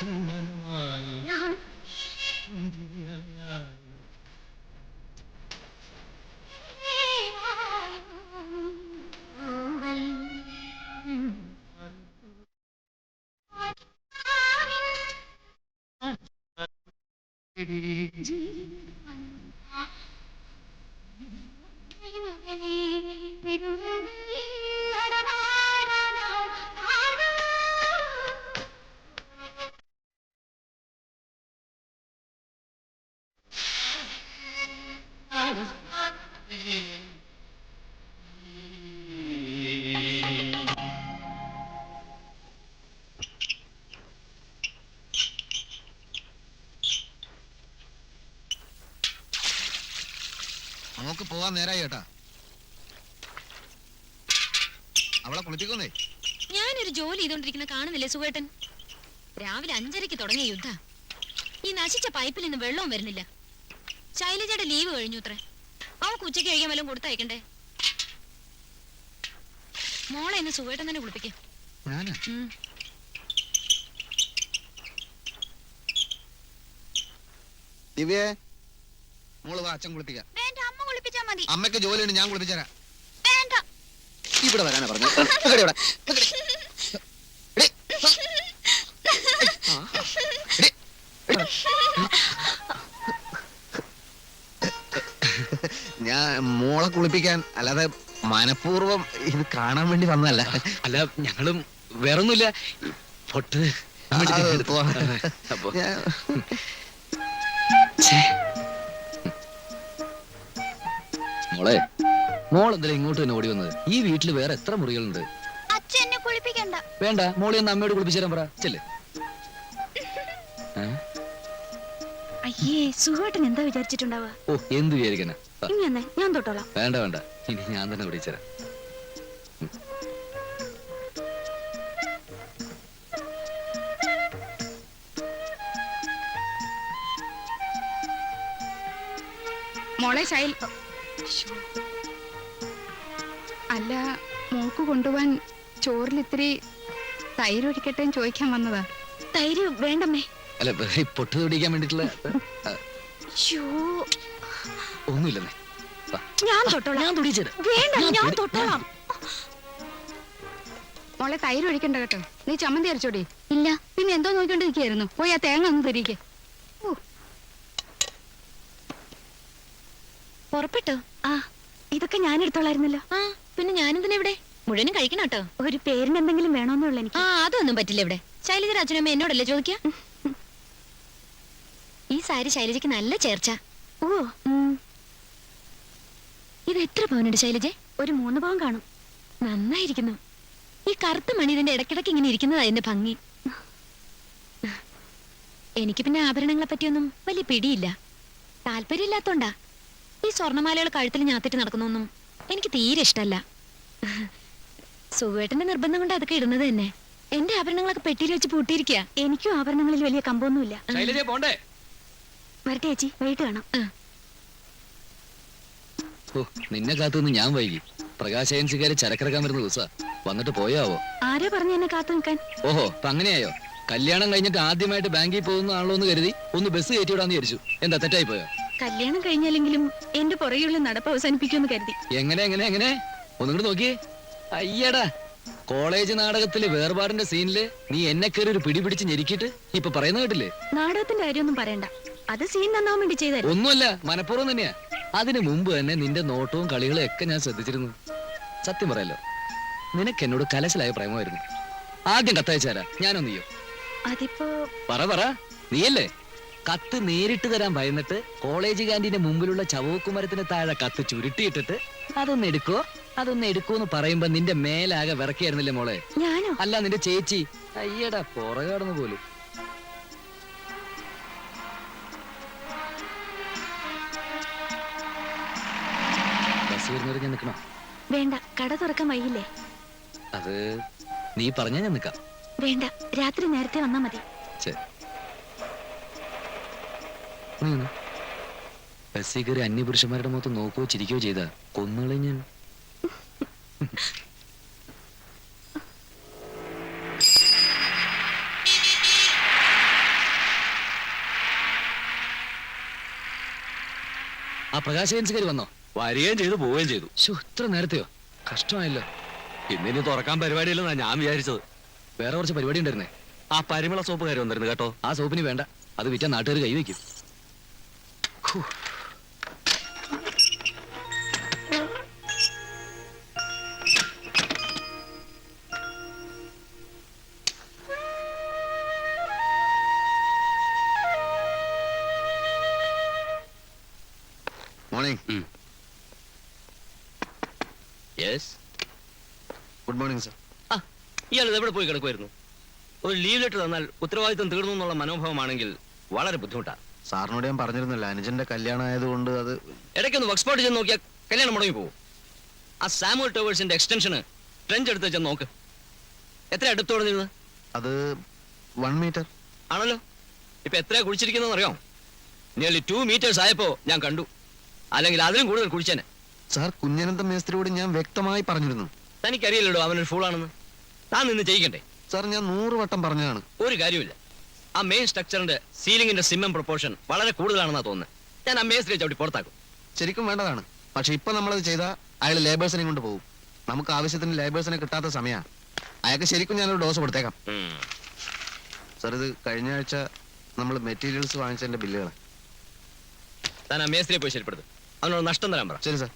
നമുക്ക് പോവാൻ നേരായി കേട്ടാ. അവളെ കുളിപ്പിക്കുന്നേ. ഞാനൊരു ജോലി ചെയ്തോണ്ടിരിക്കുന്ന കാണുന്നില്ലേ സുഖേട്ടൻ? രാവിലെ 5:30 തുടങ്ങിയ യുദ്ധ. ഈ നശിച്ച പൈപ്പിൽ നിന്ന് വെള്ളവും വരുന്നില്ല. ശൈലജയുടെ ലീവ് കഴിഞ്ഞു അത്രേ. അവൾക്ക് ഉച്ചയ്ക്ക് കഴിക്കാൻ വല്ലതും കൊടുത്തയക്കണ്ടേ? മോളെ ഇന്ന് സുഖേട്ടൻ തന്നെ കുളിപ്പിക്കും. ദിവ്യേ, മോള് വാ, അച്ഛൻ കുളിപ്പിക്കാം. മതി. അമ്മയ്ക്ക് ജോലിയുണ്ട്, ഞാൻ കുളിപ്പിച്ചേരാ. വേണ്ട. ഇവിടെ വരാനാ പറഞ്ഞു. ഞാൻ മോളെ കുളിപ്പിക്കാൻ, അല്ലാതെ മനഃപൂർവ്വം ഇത് കാണാൻ വേണ്ടി വന്നതല്ല. അല്ല, ഞങ്ങളും വേറൊന്നുമില്ല. പൊട്ട് മോളെ, മോളെന്തിനാ ഇങ്ങോട്ട് തന്നെ ഓടി വന്നത്? ഈ വീട്ടിൽ വേറെ എത്ര മുറികളുണ്ട്? അച്ഛനെ കുളിപ്പിക്കണ്ട. വേണ്ട, മോളെ ഒന്ന് അമ്മയോട് കുളിപ്പിച്ചു പറ. ചെല്ലേ. അയ്യേ, സുഖേട്ടൻ എന്താ വിചാരിച്ചിട്ടുണ്ടാവുക? ഓ, എന്ത് വിചാരിക്കാനാ? ഞാൻ തൊട്ടോളാം. വേണ്ട വേണ്ട, ഇനി ഞാൻ തന്നെ കുടിച്ചരാം. മോളെ ശൈൽ, അല്ല, മോക്ക് കൊണ്ടുപോവാൻ ചോറിൽ ഇത്തിരി തൈര് ഒഴിക്കട്ടെ ചോദിക്കാൻ വന്നതാ. തൈര് വേണ്ടമ്മേ. അല്ല, പൊട്ട് തൊടിക്കാൻ വേണ്ടിട്ടുള്ള ഒന്നുമില്ലെന്നേ. ഞാൻ തൊട്ടോളാം. ഞാൻ തൊടിച്ചേരാം. വേണ്ട, ഞാൻ തൊട്ടോളാം. മോളെ തൈര് ഒഴിക്കണ്ട കേട്ടോ. നീ ചമ്മന്തി അരച്ചോടി. ഇല്ല. പിന്നെ എന്തോ നോക്കിക്കൊണ്ടിരിക്കായിരുന്നു. പോയി ആ തേങ്ങ ഒന്ന് തിരികെ. പുറപ്പെട്ടോ? ആ, ഇതൊക്കെ ഞാൻ എടുത്തോളായിരുന്നല്ലോ. ആ, പിന്നെ ഞാനെന്തിനാ ഇവിടെ? മുഴുവനും കഴിക്കണം കേട്ടോ. ഒരു പേരിന് എന്തെങ്കിലും വേണോന്നുള്ള എനിക്ക്. ആ, അതൊന്നും പറ്റില്ല ഇവിടെ. ശൈലജ അച്ഛനമ്മ എന്നോടല്ലേ ചോദിക്ക. ഈ സാരി ശൈലജയ്ക്ക് നല്ല ചേർച്ച. ഓ, ഇത് എത്ര പവനുണ്ട് ശൈലജ? ഒരു 3 പവൻ കാണും. നന്നായിരിക്കുന്നു. ഈ കറുത്ത മണി ഇതിന്റെ ഇടയ്ക്കിടയ്ക്ക് ഇങ്ങനെ ഇരിക്കുന്നതാ എന്റെ ഭംഗി. എനിക്ക് പിന്നെ ആഭരണങ്ങളെ പറ്റിയൊന്നും വലിയ പിടിയില്ല. താല്പര്യമില്ലാത്തോണ്ടാ. ഈ സ്വർണ്ണമാലകൾ കഴുത്തിൽ ഞാത്തിട്ട് നടക്കുന്നൊന്നും എനിക്ക് തീരെ ഇഷ്ടല്ല. സുഖേട്ടന്റെ നിർബന്ധം കൊണ്ട് അതൊക്കെ ഇടുന്നത് തന്നെ. എന്റെ ആഭരണങ്ങളൊക്കെ പെട്ടിയിൽ വെച്ച് പൂട്ടിയിരിക്കുക. എനിക്കും ആഭരണങ്ങളിൽ വലിയ കമ്പൊന്നുമില്ല. വരട്ടെ ചേച്ചി, വൈകിട്ട് കാണാം. ഓ, നിന്നെ കാത്തുനിന്ന് ഞാൻ വൈകി. പ്രകാശ് ഏജൻസിക്കാര് ചരക്കിറക്കാൻ വരുന്ന ദിവസാ. വന്നിട്ട് പോയാവോ? ആരാ പറഞ്ഞു എന്നെ കാത്തു നിൽക്കാൻ? ഓഹോ, അപ്പൊ അങ്ങനെയായോ? കല്യാണം കഴിഞ്ഞിട്ട് ആദ്യമായിട്ട് ബാങ്കിൽ പോകുന്ന ആളോ എന്ന് കരുതി ഒന്ന് ബസ് കയറ്റിവിടാന്ന് വിചാരിച്ചു. എന്താ തെറ്റായി പോയോ? കല്യാണം കഴിഞ്ഞാലെങ്കിലും എന്റെ പുറകെയുള്ള നടപ്പ് അവസാനിപ്പിക്കുമെന്ന് കരുതി. എങ്ങനെ എങ്ങനെ എങ്ങനെ ഒന്നുകൂടെ നോക്കിയേ. അയ്യടാ, കോളേജ് നാടകത്തില് വേർപാടിന്റെ സീനില് നീ എന്നെ കയറി ഒരു പിടി പിടിച്ച് ഞെരുക്കിട്ട് ഇപ്പൊ പറയുന്ന കേട്ടില്ലേ? നാടകത്തിന്റെ കാര്യമൊന്നും പറയണ്ട. അത് സീൻ നന്നാവാൻ വേണ്ടി ചെയ്തായിരുന്നു. ഒന്നുമല്ല, മനഃപൂർവ്വം തന്നെയാ. അതിനു മുമ്പ് തന്നെ നിന്റെ നോട്ടവും കളികളും ഒക്കെ ഞാൻ ശ്രദ്ധിച്ചിരുന്നു. സത്യം പറയല്ലോ, നിനക്ക് എന്നോട് കലശലായ പ്രേമമായിരുന്നു. ആദ്യം കത്തയച്ചാരാ? ഞാനോ നീയോ? അതിപ്പോ പറ. നീയല്ലേ? കത്ത് നേരിട്ട് തരാൻ ഭയന്നിട്ട് കോളേജ് ക്യാന്റീന്റെ മുമ്പിലുള്ള ചവക്കുമരത്തിന് താഴെ കത്ത് ചുരുട്ടിയിട്ടിട്ട് അതൊന്ന് എടുക്കോന്ന് പറയുമ്പോ നിന്റെ മേലാകെ വിറക്കിയായിരുന്നില്ലേ മോളെ? ഞാനോ? അല്ല, നിന്റെ ചേച്ചി. അയ്യടാ, പുറകാടുന്ന പോലും. ബസ് വരുന്നവരെ ഞാൻ നിൽക്കണോ? വേണ്ട, കട തുറക്കാൻ വൈകില്ലേ? അത് നീ പറഞ്ഞാ ഞാൻ നിൽക്കാം. വേണ്ട, രാത്രി നേരത്തെ വന്നാ മതി. ബസ്സിൽ കയറി അന്യപുരുഷന്മാരുടെ മുഖത്ത് നോക്കുകയോ ചിരിക്കുകയോ ചെയ്താ കൊന്നുകളെ ഞാൻ. പ്രകാശ് ഏജൻസിക്കാർ വന്നോ? വരികയും ചെയ്തു പോവുകയും ചെയ്തു. ശോ, ഇത്ര നേരത്തെയോ? കഷ്ടമായല്ലോ. ഇന്നിനി തുറക്കാൻ പരിപാടിയില്ലെന്നാ ഞാൻ വിചാരിച്ചത്. വേറെ കുറച്ച് പരിപാടി ഉണ്ടായിരുന്നേ. ആ പരിമള സോപ്പ് കാര്യം വന്നിരുന്നു കേട്ടോ. ആ സോപ്പിന് വേണ്ട, അത് വിറ്റാ നാട്ടുകാർ കൈവയ്ക്കും. മോർണിംഗ്. Good morning sir. ഇയാൾ എവിടെ പോയി കിടക്കുമായിരുന്നു? ഒരു ലീവ് ലെറ്റർ തന്നാൽ ഉത്തരവാദിത്വം തീർന്നു എന്നുള്ള മനോഭാവമാണെങ്കിൽ വളരെ ബുദ്ധിമുട്ടാണ്. സാറിനോട് ഞാൻ പറഞ്ഞിരുന്നില്ല, അനുജന്റെ കല്യാണം ആയതുകൊണ്ട് അത്. ഇടയ്ക്കൊന്ന് വർക്ക് സ്പോട്ട് ചെന്ന് നോക്കിയാൽ കല്യാണം മുടങ്ങി പോകും. ആ സാമുവൽ ടവേഴ്സിന്റെ എക്സ്റ്റൻഷന് ട്രെഞ്ച് എടുത്ത് വെച്ചാൽ നോക്ക്. എത്ര അടുത്ത് തുടങ്ങിയിരുന്നത്? അത് 1 മീറ്റർ ആണല്ലോ. ഇപ്പൊ എത്രയാ കുഴിച്ചിരിക്കുന്നതെന്ന് അറിയാം? നിയർലി 2 മീറ്റേഴ്സ് ആയപ്പോ ഞാൻ കണ്ടു. അല്ലെങ്കിൽ അതിലും കൂടുതൽ കുഴിച്ചേനെ. സാർ, കുഞ്ഞനന്ത മേസ്ത്രിയോട് ഞാൻ വ്യക്തമായി പറഞ്ഞിരുന്നു. തനിക്കറിയില്ലല്ലോ അവനൊരു ഫൂളാണെന്ന്. താൻ നിന്ന് ചെയ്യിക്കണ്ടേ? സാർ, ഞാൻ 100 വട്ടം പറഞ്ഞതാണ്. ഒരു കാര്യമില്ല. ആ മെയിൻ സ്ട്രക്ചറിന്റെ സീലിംഗിന്റെ സിമ്മം പ്രൊപ്പോർഷൻ വളരെ കൂടുതലാണെന്നാ തോന്നുന്നത്. ഞാൻ ആ മേസ്ത്രിയെ ചവിട്ടി പുറത്താക്കും. ശരിക്കും വേണ്ടതാണ്. പക്ഷെ ഇപ്പൊ നമ്മളത് ചെയ്താൽ അയാൾ ലേബേഴ്സിനെ കൊണ്ട് പോകും. നമുക്ക് ആവശ്യത്തിന് ലേബേഴ്സിനെ കിട്ടാത്ത സമയമാണ്. അയാൾക്ക് ശരിക്കും ഞാനൊരു ഡോസ് കൊടുത്തേക്കാം. സാർ, ഇത് കഴിഞ്ഞ ആഴ്ച നമ്മൾ മെറ്റീരിയൽസ് വാങ്ങിച്ചതിന്റെ ബില്ലുകൾ. താൻ ആ മേസ്ത്രിയെ പോയി ശരിപ്പെടുത്തും. അവനോട് നഷ്ടം തരാൻ പറ. ശരി സാർ.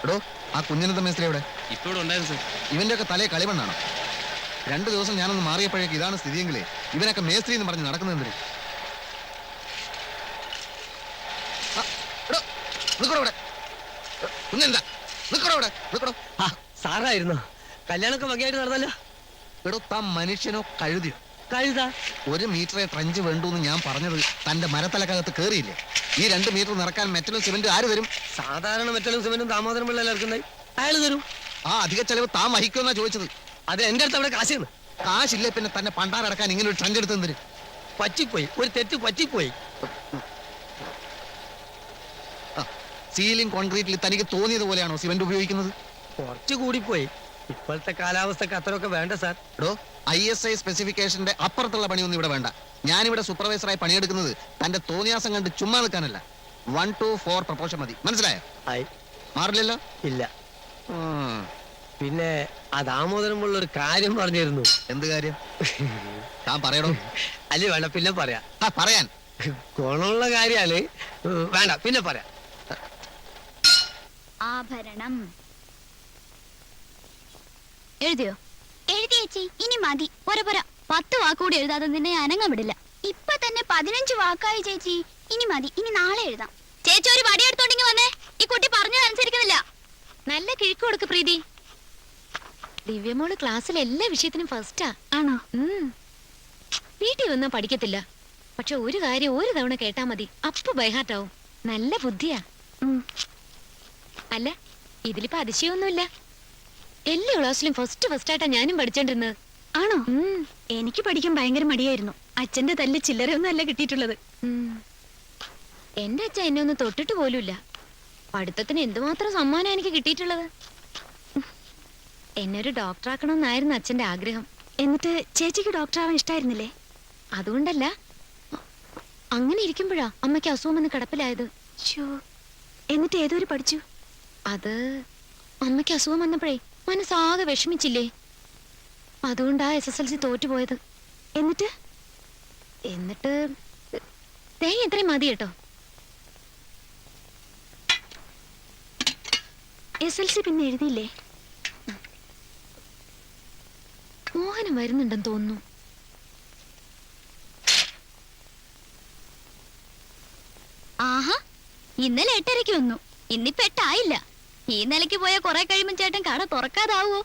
എടോ, ആ കുഞ്ഞനന്ത മേസ്ത്രി എവിടെ? ഇപ്പൊ ഇവിടെ ഉണ്ടായിരുന്നു സർ. ഇവന്റെ ഒക്കെ തലയെ കളിമണ്ണാണ്. 2 ദിവസം ഞാനൊന്ന് മാറിയപ്പോഴേക്ക് ഇതാണ് സ്ഥിതിയെങ്കിലേ ഇവനൊക്കെ മേസ്ത്രി എന്ന് പറഞ്ഞ് നടക്കുന്നതെന്തിന്? കുഞ്ഞെന്താ നിക്കടോ ഇവിടെ, നിക്കടോ. സാറായിരുന്നു. കല്യാണമൊക്കെ വകയായിട്ട് നടന്നല്ലോ. എടോ, താൻ മനുഷ്യനോ കഴുതിയോ? കഴുതാ 1 മീറ്ററെ ട്രഞ്ച് വേണ്ടൂന്ന് ഞാൻ പറഞ്ഞത് തന്റെ മരത്തലക്കകത്ത് കേറിയില്ലേ? ഈ 2 മീറ്റർ നിറക്കാൻ മെറ്റലും സിമെന്റും ആര് തരും? സാധാരണ മെറ്റലും സിമെന്റും ദാമോദരം പിള്ളേർ ഇറക്കുന്നത് അയാൾ തരും. ആ അധിക ചെലവ് താൻ വഹിക്കുമെന്നാ ചോദിച്ചത്. അത് എന്റെ അടുത്ത് അവിടെ കാശാണ്. കാശില്ലേ പിന്നെ തന്നെ പണ്ടാരടക്കാൻ ഇങ്ങനെ ഒരു ട്രഞ്ച് എടുത്തെന്തിന്? പറ്റിപ്പോയി, ഒരു തെറ്റ് പറ്റിപ്പോയി. സീലിംഗ് കോൺക്രീറ്റിൽ തനിക്ക് തോന്നിയത് പോലെയാണോ സിമെന്റ് ഉപയോഗിക്കുന്നത്? കുറച്ച് കൂടിപ്പോയി. ഇപ്പോഴത്തെ കാലാവസ്ഥക്ക് അത്രയൊക്കെ വേണ്ട സാർ. എടോ, ISI സ്പെസിഫിക്കേഷന്റെ അപ്പുറത്തുള്ള പണിയൊന്നും ഇവിടെ വേണ്ട. ഞാനിവിടെ സൂപ്പർവൈസറായി പണിയെടുക്കുന്നത് തന്റെ തോന്നിയാസം കണ്ട് ചുമ്മാ നിൽക്കാനല്ല. 1 to 4 പ്രപ്പോർഷൻ മതി. മനസ്സിലായോ? മാറില്ലല്ലോ? ഇല്ല. പിന്നെ ആ ദാമോദരമുള്ള ഒരു കാര്യം പറഞ്ഞിരുന്നു. എന്ത് കാര്യം? താൻ പറയണോ? അല്ലേ വേണ്ട, പിന്നെ പറയാം. പറയാൻ ഗുണമുള്ള കാര്യാല്. വേണ്ട, പിന്നെ പറയാം. ആഭരണം എഴുതിയോ? എഴുതി ചേച്ചി. ഇനി മതി. പോരാ പോരാ, 10 വാക്കുകൂടി എഴുതാതെ നിന്നെ അനങ്ങാൻ വിടില്ല. ഇപ്പൊ തന്നെ 15 വാക്കായി ചേച്ചി. ഇനി മതി. ഇനി നാളെ എഴുതാം. ചേച്ചി ഒരു വടി എടുത്തോണ്ടെങ്കിൽ വന്നേ. ഈ കുട്ടി പറഞ്ഞത് അനുസരിക്കുന്നില്ല. നല്ല കിഴക്ക് കൊടുക്ക് പ്രീതി. ദിവ്യമോള് ക്ലാസ്സിൽ എല്ലാ വിഷയത്തിനും ഫസ്റ്റാ. ആണോ? വീട്ടിൽ വന്നാ പഠിക്കത്തില്ല. പക്ഷെ ഒരു കാര്യം ഒരു തവണ കേട്ടാ മതി, അപ്പൊ ബൈഹാർട്ടാവും. നല്ല ബുദ്ധിയാ. അല്ല, ഇതിലിപ്പോ അതിശയൊന്നുമില്ല. എല്ലാ ക്ലാസ്സിലും ഫസ്റ്റായിട്ടാ ഞാനും പഠിച്ചോണ്ടിരുന്നത്. ആണോ? എനിക്ക് പഠിക്കാൻ ഭയങ്കര മടിയായിരുന്നു. അച്ഛന്റെ തല്ല് ചില്ലറയൊന്നും അല്ല കിട്ടിയിട്ടുള്ളത്. എന്റെ അച്ഛൻ എന്നെ ഒന്ന് തൊട്ടിട്ട് പോലുമില്ല. പഠിത്തത്തിന് എന്തുമാത്രം സമ്മാനം എനിക്ക് കിട്ടിയിട്ടുള്ളത്. എന്നെ ഒരു ഡോക്ടറാക്കണമെന്നായിരുന്നു അച്ഛന്റെ ആഗ്രഹം. എന്നിട്ട് ചേച്ചിക്ക് ഡോക്ടറാവാൻ ഇഷ്ടായിരുന്നില്ലേ? അതുകൊണ്ടല്ല, അങ്ങനെ ഇരിക്കുമ്പോഴാ അമ്മയ്ക്ക് അസുഖം വന്ന് കിടപ്പിലായത്. എന്നിട്ട് ഏതൊരു പഠിച്ചു? അത് അമ്മയ്ക്ക് അസുഖം വന്നപ്പോഴേ മനസ്സാകെ വിഷമിച്ചില്ലേ, അതുകൊണ്ടാ SSLC തോറ്റുപോയത്. എന്നിട്ട് തേങ്ങ എത്രയും മതി കേട്ടോ. SSLC പിന്നെ എഴുതിയില്ലേ? മോഹനം വരുന്നുണ്ടെന്ന് തോന്നുന്നു. ആഹാ, ഇന്നലെ 8:30 വന്നു. ഇന്നിപ്പോ 8 ആയില്ല. ഈ നിലയ്ക്ക് പോയാൽ കുറെ കഴിയുമ്പോൾ ചേട്ടൻ കട തുറക്കാതാവോ?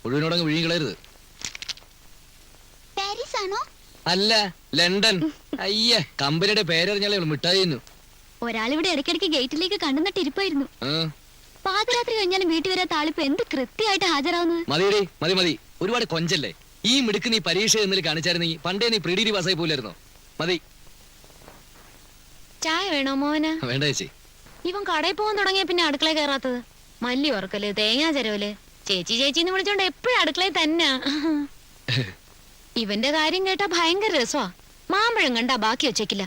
മുഴുവനോടങ്ങ് വിഴുങ്ങി കളയരുത്. പാരീസ് ആണോ? അല്ല ലണ്ടൻ. അയ്യ, കമ്പനിയുടെ പേരറിഞ്ഞാലേ മിഠായിരുന്നു. ഒരാളിവിടെ ഇടയ്ക്കിടയ്ക്ക് ഗേറ്റിലേക്ക് കണ്ടുനട്ട് ഇരിപ്പായിരുന്നു. പാതിരാത്രി കഴിഞ്ഞാലും വീട്ടിൽ വരാത്ത ആളിപ്പോ എന്ത് കൃത്യമായിട്ട് ഹാജരാവുന്നത്. മതിയടി, മതി മതി. ഒരുപാട് കൊഞ്ചല്ലേ. ഈ മിടുക്ക് നീ പരീക്ഷ എന്നിൽ കാണിച്ചായിരുന്നെങ്കിൽ പണ്ടേ നീ പ്രീഡിഗ്രി പാസ്സായി പോലായിരുന്നോ. മതി. ചായ വേണോ മോന്? വേണ്ട ചേച്ചി. ഇവൻ കടയിൽ പോകാൻ തുടങ്ങിയ പിന്നെ അടുക്കളയിൽ കയറാത്തത്. മല്ലി വറുക്കല്, തേങ്ങാ ചെരവല്, ചേച്ചി ചേച്ചിന്ന് വിളിച്ചോണ്ട് എപ്പോഴും അടുക്കളയിൽ തന്നെ. ഇവന്റെ കാര്യം കേട്ടാ ഭയങ്കര രസമാ. മാമ്പഴം കണ്ടാ ബാക്കി വെച്ചേക്കില്ല.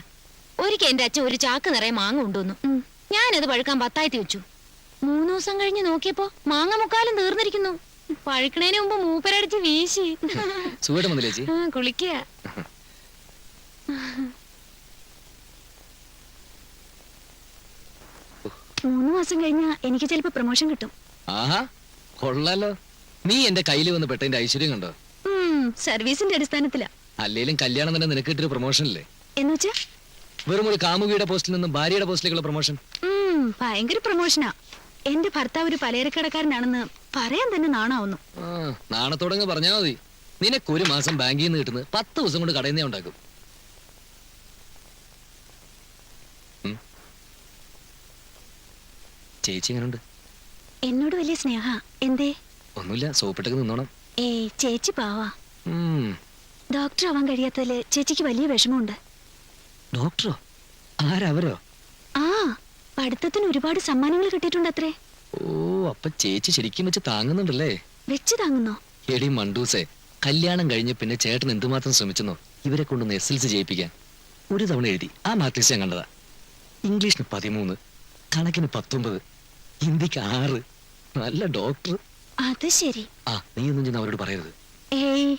ഒരിക്കൽ എന്റെ അച്ഛൻ ഒരു ചാക്ക് നിറയെ മാങ്ങ കൊണ്ടുവന്നു. ഞാനത് പഴുക്കാൻ 10 വെച്ചു. 3 ദിവസം കഴിഞ്ഞ് നോക്കിയപ്പോ മാങ്ങ മുക്കാലും തീർന്നിരിക്കുന്നു. പഴുക്കണേന് മുമ്പ് മൂപ്പരടിച്ച് വീശി. സുഖമായിട്ട് വന്നില്ലേ ചേച്ചി? കുളിക്കുക. 3 മാസം കഴിഞ്ഞാ എനിക്ക് ചിലപ്പോ പ്രൊമോഷൻ കിട്ടും. ആഹാ, കൊള്ളാലോ. നീ എന്റെ കയ്യിൽ വന്ന് പെട്ടതിന്റെ ഐശ്വര്യം കണ്ടോ? സർവീസിന്റെ അടിസ്ഥാനത്തിലാ. അല്ലേലും കല്യാണം തന്നെ നിനക്ക് കിട്ടിയൊരു പ്രൊമോഷൻ അല്ലേ? എന്നുവെച്ചാ വെറും ഒരു കാമുകിയുടെ പോസ്റ്റിൽ നിന്നും ഭാര്യയുടെ പോസ്റ്റിലേക്കുള്ള പ്രൊമോഷൻ. ഭയങ്കര പ്രൊമോഷനാ. എന്റെ ഭർത്താവ് ഒരു പലചരക്കടക്കാരനാണെന്ന് പറയാൻ തന്നെ നാണാവുന്നു. നാണത്തോടങ്ങ് പറഞ്ഞാ മതി. നിനക്കൊരു മാസം ബാങ്കിൽ നിന്ന് കിട്ടുന്നത് 10 ദിവസം കൊണ്ട് കടയിൽ നിന്നേ ഉണ്ടാക്കും. ചേച്ചി എങ്ങനുണ്ട്? എന്നോട് വലിയ സ്നേഹ. എന്തേ? ഒന്നുമില്ല, സോപ്പിട്ടൊക്കെ നിന്നോണം. ഏയ്, ചേച്ചി പാവാ. ഉം. ഡോക്ടർ ആവാൻ കഴിയാത്തതില് ചേച്ചിക്ക് വലിയ വിഷമമുണ്ട്. ഡോക്ടറോ? ആരവരോ? ആ, പഠിത്തത്തിന് ഒരുപാട് സമ്മാനങ്ങൾ കിട്ടിയിട്ടുണ്ട് അത്രേ. ഓ, അപ്പൊ ചേച്ചി ശരിക്കും വെച്ച് താങ്ങുന്നുണ്ടല്ലേ? വെച്ച് താങ്ങുന്നോ? എടി മണ്ടൂസേ, കല്യാണം കഴിഞ്ഞ് പിന്നെ ചേട്ടൻ എന്തുമാത്രം ശ്രമിച്ചെന്നോ ഇവരെ കൊണ്ടൊന്ന് SLC ജയിപ്പിക്കാൻ. ഒരു തവണ എഴുതി ആ മാർക്സ് ഞാൻ കണ്ടതാ. ഇംഗ്ലീഷിന് 13, കണക്കിന് 19, ഹിന്ദിക്ക് 6. നല്ല ഡോക്ടർ. അത് ശരി. നീ ഒന്നും ചെന്ന് അവരോട് പറയരുത്. ഏയ്,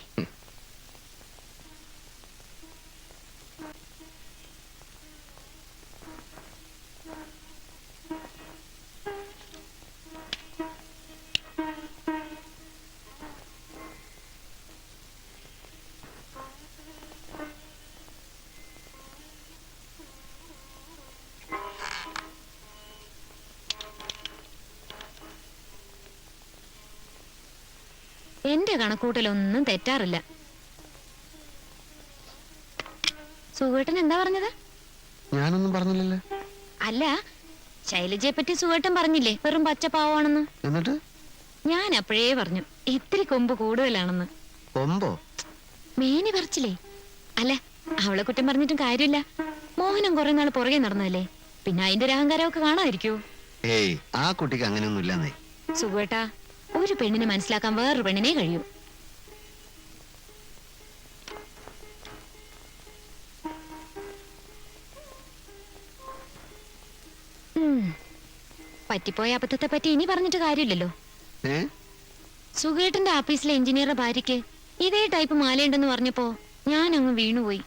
എന്റെ കണക്കൂട്ടലൊന്നും തെറ്റാറില്ല. സുഖേട്ടൻ എന്താ പറഞ്ഞത്? ഞാനൊന്നും പറഞ്ഞില്ലല്ലോ. അല്ല, ശൈലജയെ പറ്റി സുഖേട്ടൻ പറഞ്ഞില്ലേ വെറും പച്ചപ്പാവാണെന്ന്. എന്നിട്ട് ഞാൻ അപ്പോഴേ പറഞ്ഞു ഇത്തിരി കൊമ്പ് കൂടുതലാണെന്ന്. കൊമ്പോ? മേനി പറിച്ചില്ലേ? അല്ല, അവളെ കുറ്റം പറഞ്ഞിട്ടും കാര്യമില്ല. മോഹനം കുറെ നാൾ പുറകെ നടന്നതല്ലേ, പിന്നെ അതിന്റെ ഒരു അഹങ്കാരമൊക്കെ കാണാതിരിക്കൂ. ഏയ്, ആ കുട്ടിക്ക് അങ്ങനെയൊന്നും ഇല്ലെന്നേ. സുഖേട്ടാ, ഒരു പെണ്ണിനെ മനസ്സിലാക്കാൻ വേറൊരു പെണ്ണിനെ കഴിയൂ. പറ്റിപ്പോയ അബദ്ധത്തെ പറ്റി ഇനി പറഞ്ഞിട്ട് കാര്യമില്ലല്ലോ. സുഖേട്ടന്റെ ഓഫീസിലെ എഞ്ചിനീയറുടെ ഭാര്യയ്ക്ക് ഇതേ ടൈപ്പ് മാലയുണ്ടെന്ന് പറഞ്ഞപ്പോ ഞാൻ അങ്ങ് വീണുപോയി.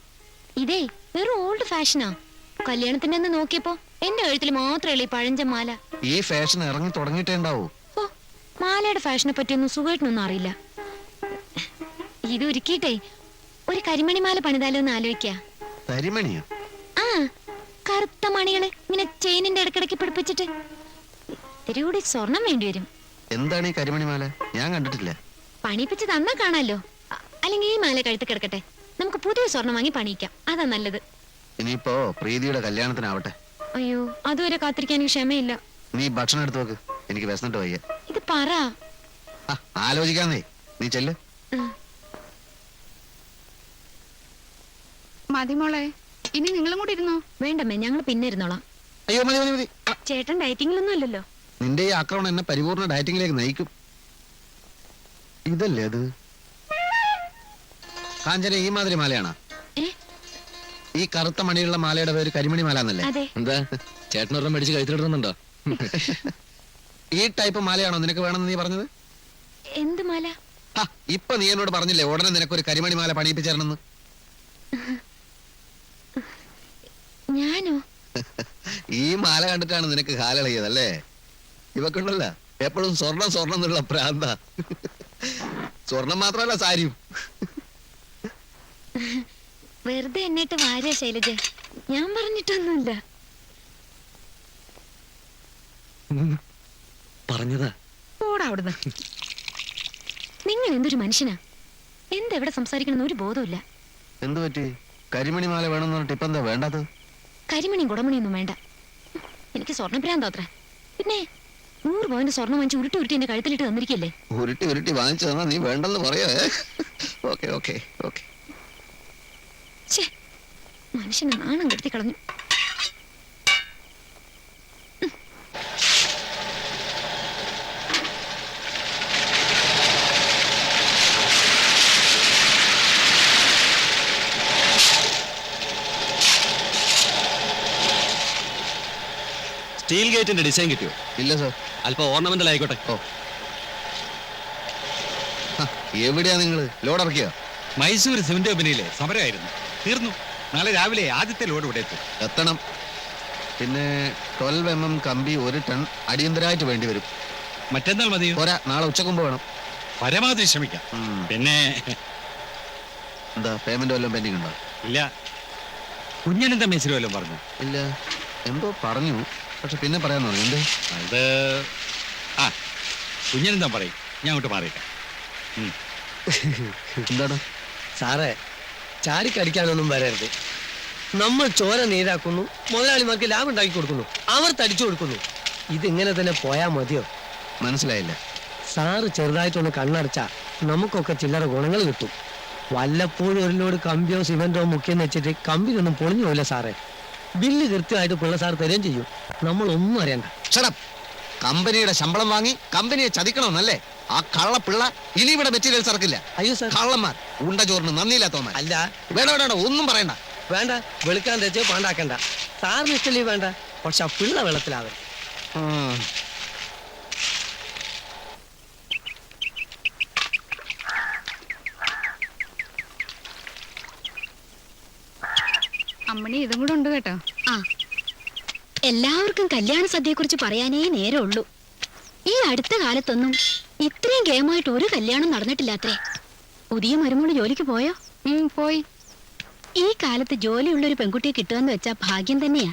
ഇതേ വെറും ഓൾഡ് ഫാഷനാ. കല്യാണത്തിന്റെ അന്ന് നോക്കിയപ്പോ എന്റെ കഴുത്തിൽ മാത്രമേ ഈ പഴഞ്ചൻ മാല. ഈ ഫാഷൻ ഇറങ്ങി തുടങ്ങിയിട്ടേ ഉണ്ടാവൂ. മാലയുടെ ഫാഷനെ പറ്റിയൊന്നും സുഖേട്ടനൊന്നും അറിയില്ല. ഇത് ഒരുക്കിയിട്ടേ ഒരു കരിമണി മാല പണിതാലോ എന്ന് ആലോചിക്ക. കരിമണിയോ? ആ, കറുത്ത മണികള് ഇങ്ങനെ ചെയിനിന്റെ ഇടക്കിടക്ക് പിടിപ്പിച്ചിട്ട്. ഇത്തിരി കൂടി സ്വർണം വേണ്ടി വരും. എന്താണ് ഈ കരിമണി മാല? ഞാൻ കണ്ടിട്ടില്ല. പണിപ്പിച്ച് തന്നാ കാണാലോ. അല്ലെങ്കിൽ ഈ മാല കഴുത്ത് കിടക്കട്ടെ, നമുക്ക് പുതിയ സ്വർണം വാങ്ങി പണിയിക്കാം. അതാ നല്ലത്. ഇനിയിപ്പോ പ്രീതിയുടെ കല്യാണത്തിനാവട്ടെ. അയ്യോ, അതുവരെ കാത്തിരിക്കാൻ എനിക്ക് ക്ഷമയില്ല. നീ ഭക്ഷണം എടുത്തു നോക്ക്, എനിക്ക് വിശന്നിട്ട് വയ്യ. ഇത് പറ. ആലോചിക്കാന്നേ, നീ ചെല്ല്. മതി മോളെ, ഇനി നിങ്ങളും കൂടി ഇരുന്നോ? വേണ്ടമ്മേ, ഞങ്ങൾ പിന്നെ ഇരുന്നോളാം. അയ്യോ, മതി മതി മതി. ചേട്ടൻ ഡയറ്റിങ്ങിലൊന്നും അല്ലല്ലോ. നിന്റെ ഈ ആക്രമണം എന്നെ പരിപൂർണ ഡയറ്റിംഗിലേക്ക് നയിക്കും. ഇതല്ലേ അത്? കാഞ്ചന, ഈ മാതിരി മാലയാണോ? ഈ കറുത്ത മണിയുള്ള മാലയുടെ പേര് കരിമണി മാല എന്നല്ലേ? അതെ. എന്താ ചേട്ടനൊരെണ്ണം മേടിച്ച് കഴുത്തിലിടുന്നുണ്ടോ? ഈ ടൈപ്പ് മാലയാണോ നിനക്ക് വേണമെന്ന് നീ പറഞ്ഞത്? എന്ത് മാല? ഇപ്പൊ നീ എന്നോട് പറഞ്ഞില്ലേ ഉടനെ നിനക്കൊരു കരിമണി മാല പണിയിപ്പിച്ചേരണമെന്ന്? ഞാനോ? ഈ മാല കണ്ടിട്ടാണ് നിനക്ക് കാലളയതല്ലേ? ഇവക്കുണ്ടല്ല എപ്പോഴും സ്വർണം സ്വർണം എന്നുള്ള പ്രാന്ത. സ്വർണം മാത്രമല്ല, സാരിയും. വെറുതെ എന്നിട്ട് വാര്യ ശൈലജ, ഞാൻ പറഞ്ഞിട്ടൊന്നുമില്ല. പറഞ്ഞതാ. ഓടാ അവിടുന്ന്. നിങ്ങൾ എന്തൊരു മനുഷ്യനാ! എന്തെവിടെ സംസാരിക്കണമെന്ന് ഒരു ബോധമില്ല. എന്തു പറ്റി? കരിമണി മാല വേണമെന്ന് പറഞ്ഞിട്ട് ഇപ്പൊ എന്താ വേണ്ടത്? കരിമണിയും കുടമണിയൊന്നും വേണ്ട. എനിക്ക് സ്വർണ്ണഭ്രാന്താത്ര. പിന്നെ 100 പവന്റെ സ്വർണ്ണം വാങ്ങിച്ച് ഉരുട്ടി ഉരുട്ടി എന്റെ കഴുത്തിലിട്ട് തന്നിരിക്കല്ലേ. ഉരുട്ടി ഉരുട്ടി വാങ്ങിച്ചു തന്നാ നീ വേണ്ടെന്ന് പറയോ? Okay okay okay. ഛേ, മനുഷ്യനെ നാണം കെടുത്തി കളഞ്ഞു. സ്റ്റീൽ ഗേറ്റിന്റെ ഡിസൈൻ കിട്ടിയോ? ഇല്ല സാർ. അല്പം ഓർണമെന്റൽ ആയിക്കോട്ടെ. ഓ, എവിടെയാ നിങ്ങള്? ലോഡ് ഇറക്കിയോ? മൈസൂർ സിമന്റ് കമ്പനിയിലെ സമരമായിരുന്നു, തീർന്നു. നാളെ രാവിലെ ആദ്യത്തെ ലോഡ് ഇവിടെ എത്തും. എത്തണം. പിന്നെ 12 mm കമ്പി 1 ടൺ അടിയന്തരമായിട്ട് വേണ്ടി വരും. മറ്റന്നാൾ മതിയോ? പോരാ, നാളെ ഉച്ചക്കുമ്പ് വേണം. പരമാവധി ശ്രമിക്കാം. പിന്നെ എന്താ പേയ്മെന്റ് വല്ലതും പെൻഡിങ് ഉണ്ടോ? ഇല്ല. കുഞ്ഞനെന്താ മേശിരി വല്ലതും പറഞ്ഞു? ഇല്ല, എന്തോ പറഞ്ഞു, പക്ഷെ പിന്നെ പറയാൻ തോന്നി. എന്ത്? അത് ആ കുഞ്ഞനെന്താ പറയും, ഞാൻ അങ്ങോട്ട് മാറിയിട്ടാ. എന്താണ് സാറേ, ചാടിക്കടിക്കാനൊന്നും വരരുത്. നമ്മൾ ചോര നീരാക്കുന്നു, മുതലാളിമാർക്ക് ലാഭം ഉണ്ടാക്കി കൊടുക്കുന്നു, അവർ തടിച്ചു കൊടുക്കുന്നു. ഇതിങ്ങനെ തന്നെ പോയാ മതിയോ? മനസ്സിലായില്ല. സാറ് ചെറുതായിട്ടൊന്ന് കണ്ണടച്ചാ നമുക്കൊക്കെ ചില്ലറ ഗുണങ്ങൾ കിട്ടും. വല്ലപ്പോഴും ഒരു ലോഡ് കമ്പിയോ സിമെന്റോ മുക്കിയെന്ന് വെച്ചിട്ട് കമ്പിയൊന്നും പൊളിഞ്ഞു പോയില്ല സാറേ. ബില്ല് കൃത്യമായിട്ട് പിള്ള സാർ തരുകയും ചെയ്യും. നമ്മളൊന്നും അറിയണ്ട. ഷടപ്പ്. കമ്പനിയുടെ ശമ്പളം വാങ്ങി കമ്പനിയെ ചതിക്കണമെന്നല്ലേ ആ കള്ളപ്പിള്ള? ഇനി ഇവിടെ മെറ്റീരിയൽസ് ഇറക്കില്ല. അയ്യോ സാർ, കള്ളന്മാർ, ഉണ്ട ചോറിന് നന്ദിയില്ലാത്തവന്മാർ. അല്ല വേണ്ട വേണ്ട, ഒന്നും പറയണ്ട. വേണ്ട, വെളുക്കാൻ തേച്ച് പാണ്ടാക്കണ്ട. സാറിന് ഇഷ്ടല്ലേ വേണ്ട, പക്ഷെ ആ പിള്ള വെള്ളത്തിലാവൻ. അമ്മണി ഇതും കൂടെ ഉണ്ട് കേട്ടോ. ആ, എല്ലാവർക്കും കല്യാണ സദ്യയെക്കുറിച്ച് പറയാനേ നേരമുള്ളൂ. ഈ അടുത്ത കാലത്തൊന്നും ഇത്രയും ഗെയിമായിട്ട് ഒരു കല്യാണം നടന്നിട്ടില്ലാത്രേ. പുതിയ മരുമോള് ജോലിക്ക് പോയോ? പോയി. ഈ കാലത്ത് ജോലിയുള്ള ഒരു പെൺകുട്ടിയെ കിട്ടുകയെന്ന് വെച്ചാ ഭാഗ്യം തന്നെയാ.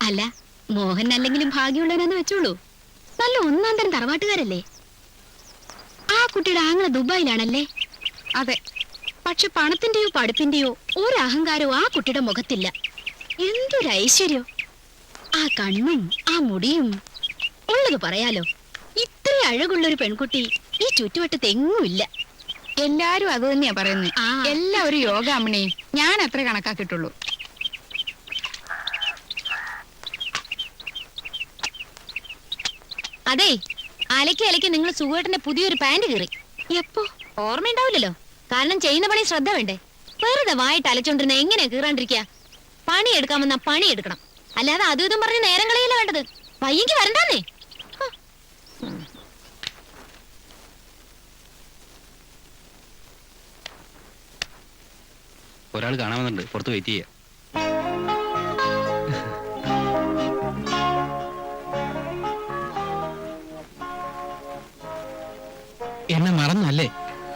അല്ല, മോഹൻ അല്ലെങ്കിലും ഭാഗ്യമുള്ളവനെന്ന് വെച്ചോളൂ. നല്ല ഒന്നാം തരം തറവാട്ടുകാരല്ലേ. ആ കുട്ടിയുടെ ആങ്ങള ദുബായിലാണല്ലേ? അതെ. പക്ഷെ പണത്തിന്റെയോ പഠിപ്പിന്റെയോ ഒരു അഹങ്കാരവും ആ കുട്ടിയുടെ മുഖത്തില്ല. എന്തൊരു ഐശ്വര്യോ! ആ കണ്ണും ആ മുടിയും. ഉള്ളത് പറയാലോ, ഇത്ര അഴകുള്ളൊരു പെൺകുട്ടി ഈ ചുറ്റുവട്ടത്ത് എങ്ങുമില്ല. എല്ലാരും അത് തന്നെയാ പറയുന്നത്. ആ. എല്ലാം ഒരു യോഗ അമ്മണി. ഞാൻ അത്ര കണക്കാക്കിട്ടുള്ളൂ. അതെ, അലക്കി അലക്കി നിങ്ങൾ സുഖേട്ടന്റെ പുതിയൊരു പാന്റ് കീറി. എപ്പോ? ഓർമ്മയുണ്ടാവില്ലല്ലോ. കാരണം ചെയ്യുന്ന പണി ശ്രദ്ധ വേണ്ടേ. വെറുതെ വായിട്ട് അലച്ചോണ്ടിരുന്ന എങ്ങനെ കീറാണ്ടിരിക്കുക? പണി എടുക്കാമെന്നാ പണി എടുക്കണം, അല്ലാതെ അതും ഇതും പറഞ്ഞ് നേരം കളയല്ല വേണ്ടത്. പയ്യെങ്കിൽ വരണ്ടാന്നേ. ഒരാൾ കാണാമെന്നുണ്ട്, പുറത്ത് വെയിറ്റ് ചെയ്യാം. എന്നെ മറന്നല്ലേ?